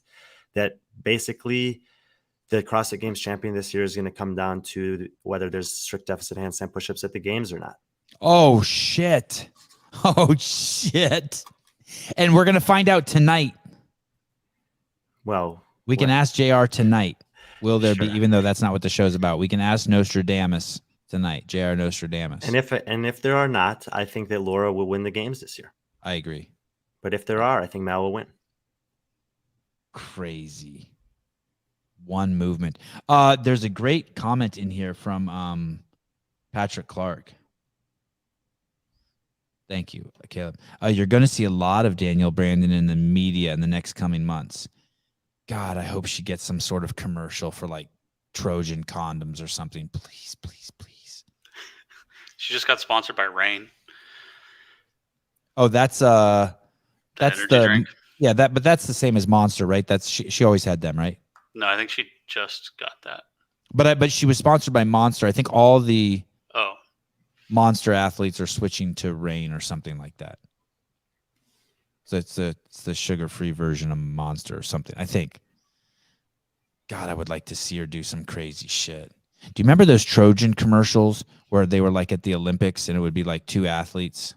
Speaker 3: that basically the CrossFit Games champion this year is going to come down to whether there's strict deficit handstand push-ups at the Games or not.
Speaker 1: Oh, shit. Oh, shit. And we're going to find out tonight.
Speaker 3: Well,
Speaker 1: we can ask JR tonight. Will there be, even though that's not what the show's about, we can ask Nostradamus tonight, JR Nostradamus.
Speaker 3: And if there are not, I think that Laura will win the Games this year.
Speaker 1: I agree.
Speaker 3: But if there are, I think Mal will win.
Speaker 1: Crazy. One movement. There's a great comment in here from Patrick Clark. Thank you, Caleb. You're going to see a lot of Danielle Brandon in the media in the next coming months. God, I hope she gets some sort of commercial for like Trojan condoms or something. Please, please, please.
Speaker 4: She just got sponsored by Rain.
Speaker 1: Oh, that's the
Speaker 4: drink.
Speaker 1: Yeah, but that's the same as Monster, right? That's she always had them, right?
Speaker 4: No, I think she just got that.
Speaker 1: But she was sponsored by Monster. I think all the
Speaker 4: Oh.
Speaker 1: Monster athletes are switching to Rain or something like that. So it's the sugar-free version of Monster or something, I think. God, I would like to see her do some crazy shit. Do you remember those Trojan commercials where they were like at the Olympics and it would be like 2 athletes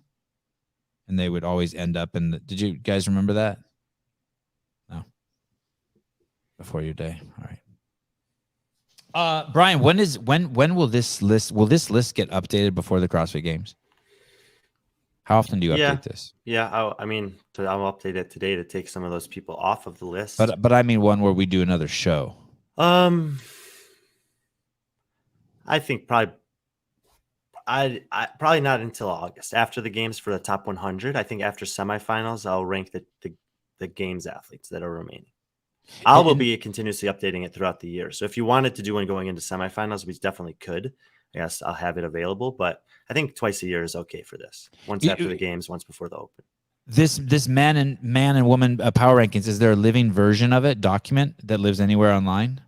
Speaker 1: and they would always end up in the... Did you guys remember that? No. Before your day. All right. Brian, when will this list get updated before the CrossFit Games? How often do you update this?
Speaker 3: Yeah, I'll update it today to take some of those people off of the list.
Speaker 1: But I mean one where we do another show.
Speaker 3: I think probably probably not until August after the games for the top 100. I think after semifinals, I'll rank the games athletes that are remaining. I will be continuously updating it throughout the year. So if you wanted to do one going into semifinals, we definitely could. Yes, I'll have it available, but I think twice a year is okay for this. Once after the games, once before the Open.
Speaker 1: This man and woman power rankings, is there a living version of it, document that lives anywhere online?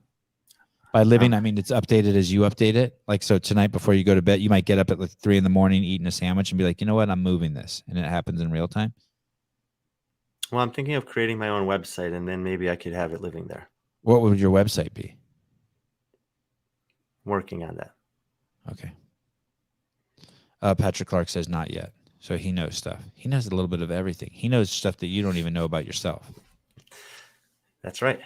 Speaker 1: By living, I mean it's updated as you update it. Like, so tonight before you go to bed, you might get up at like 3 a.m, eating a sandwich and be like, you know what, I'm moving this. And it happens in real time.
Speaker 3: Well, I'm thinking of creating my own website, and then maybe I could have it living there.
Speaker 1: What would your website be?
Speaker 3: Working on that.
Speaker 1: Okay. Patrick Clark says not yet. So he knows stuff. He knows a little bit of everything. He knows stuff that you don't even know about yourself.
Speaker 3: That's right.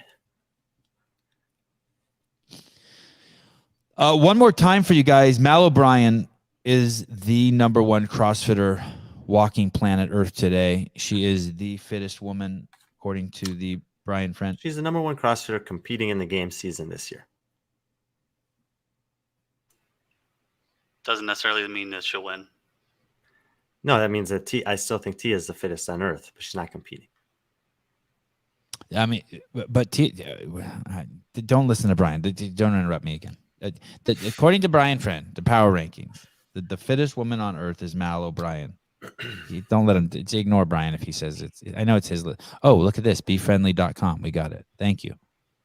Speaker 1: One more time for you guys. Mal O'Brien is the #1 CrossFitter walking planet Earth today. She is the fittest woman, according to the Brian Friend.
Speaker 3: She's the #1 CrossFitter competing in the game season this year.
Speaker 4: Doesn't necessarily mean that she'll win.
Speaker 3: No, that means that I still think Tia is the fittest on earth, but she's not competing.
Speaker 1: I mean, but don't listen to Brian. Don't interrupt me again. According to Brian Friend, the power rankings, the fittest woman on earth is Mal O'Brien. Don't let him ignore Brian if he says it's. I know it's his list. Oh, look at this. BeFriendly.com. We got it. Thank you.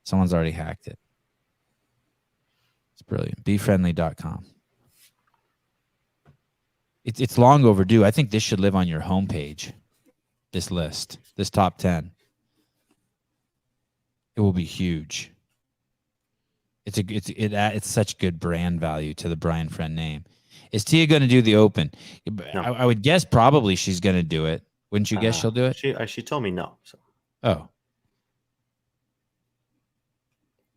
Speaker 1: Someone's already hacked it. It's brilliant. BeFriendly.com. It's long overdue. I think this should live on your homepage. This list, this top 10. It will be huge. It's such good brand value to the Brian Friend name. Is Tia going to do the Open? No. I would guess probably she's going to do it. Wouldn't you guess she'll do it?
Speaker 3: She told me no. So.
Speaker 1: Oh.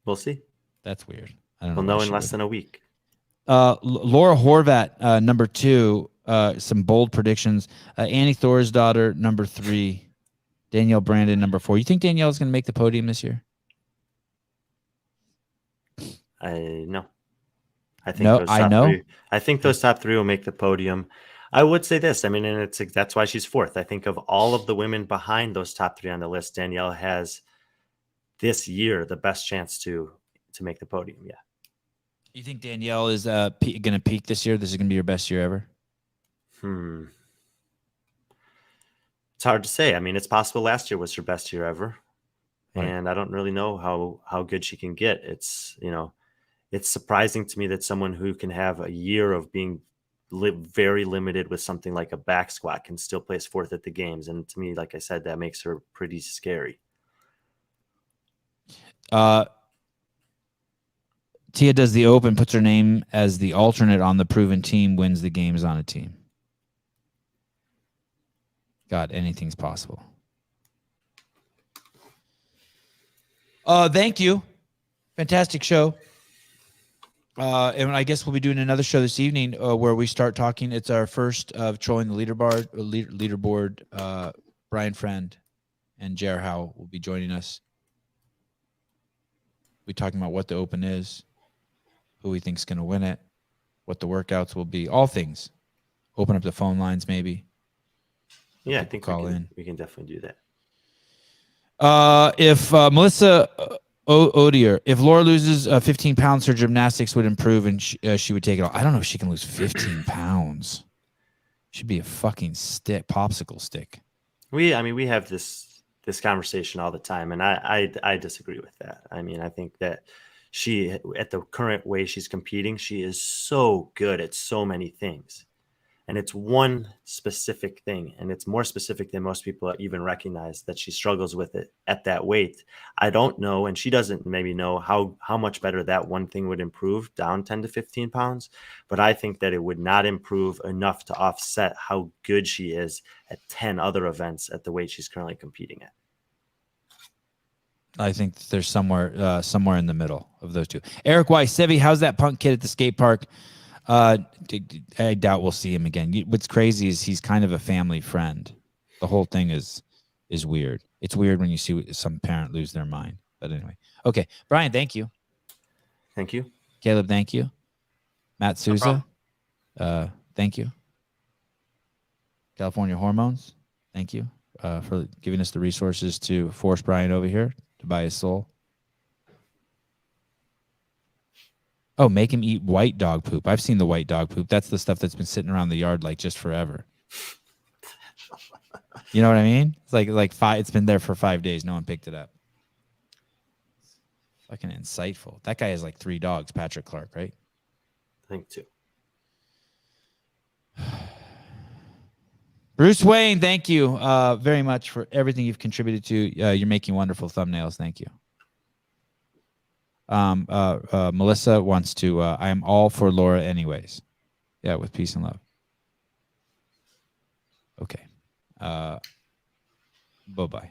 Speaker 3: We'll see.
Speaker 1: That's weird. I don't know.
Speaker 3: We'll know in less than a week.
Speaker 1: Laura Horvat, #2. Some bold predictions. Annie Thorisdottir, #3. Danielle Brandon, #4. You think Danielle's going to make the podium this year?
Speaker 3: No. I think those top three will make the podium. I would say this. I mean, and that's why she's fourth. I think of all of the women behind those top three on the list, Danielle has this year the best chance to make the podium. Yeah.
Speaker 1: You think Danielle is going to peak this year? This is going to be her best year ever?
Speaker 3: It's hard to say. I mean, it's possible last year was her best year ever. Right. And I don't really know how good she can get. It's surprising to me that someone who can have a year of being very limited with something like a back squat can still place fourth at the games. And to me, like I said, that makes her pretty scary.
Speaker 1: Tia does the Open, puts her name as the alternate on the proven team, wins the games on a team. God, anything's possible. Thank you. Fantastic show. And I guess we'll be doing another show this evening where we start talking. It's our first of trolling the leaderboard. Brian Friend and Jer Howe will be joining us. We're talking about what the Open is, who we think's going to win it, what the workouts will be, all things. Open up the phone lines, maybe.
Speaker 3: Yeah, I think we can definitely do that.
Speaker 1: If Melissa Odier, if Laura loses 15 pounds, her gymnastics would improve and she would take it off. I don't know if she can lose 15 pounds. She'd be a fucking popsicle stick.
Speaker 3: We have this conversation all the time, and I disagree with that. I mean, I think that she, at the current way she's competing, she is so good at so many things. And it's one specific thing, and it's more specific than most people even recognize that she struggles with it at that weight. I don't know, and she doesn't maybe know how much better that one thing would improve down 10 to 15 pounds, but I think that it would not improve enough to offset how good she is at 10 other events at the weight she's currently competing at.
Speaker 1: I think there's somewhere in the middle of those two. Eric Weiss, Sevi, how's that punk kid at the skate park? I doubt we'll see him again. What's crazy is he's kind of a family friend. The whole thing is weird. It's weird when you see some parent lose their mind. But anyway, okay, Brian, thank you.
Speaker 3: Thank you,
Speaker 1: Caleb. Thank you, Matt Souza. Thank you, California Hormones. Thank you for giving us the resources to force Brian over here to buy his soul. Oh, make him eat white dog poop. I've seen the white dog poop. That's the stuff that's been sitting around the yard like just forever. You know what I mean? It's like five. It's been there for 5 days. No one picked it up. Fucking insightful. That guy has like 3 dogs. Patrick Clark, right?
Speaker 3: I think 2.
Speaker 1: Bruce Wayne, thank you very much for everything you've contributed to. You're making wonderful thumbnails. Thank you. Melissa wants to, I am all for Laura anyways. Yeah, with peace and love. Okay. Bye-bye.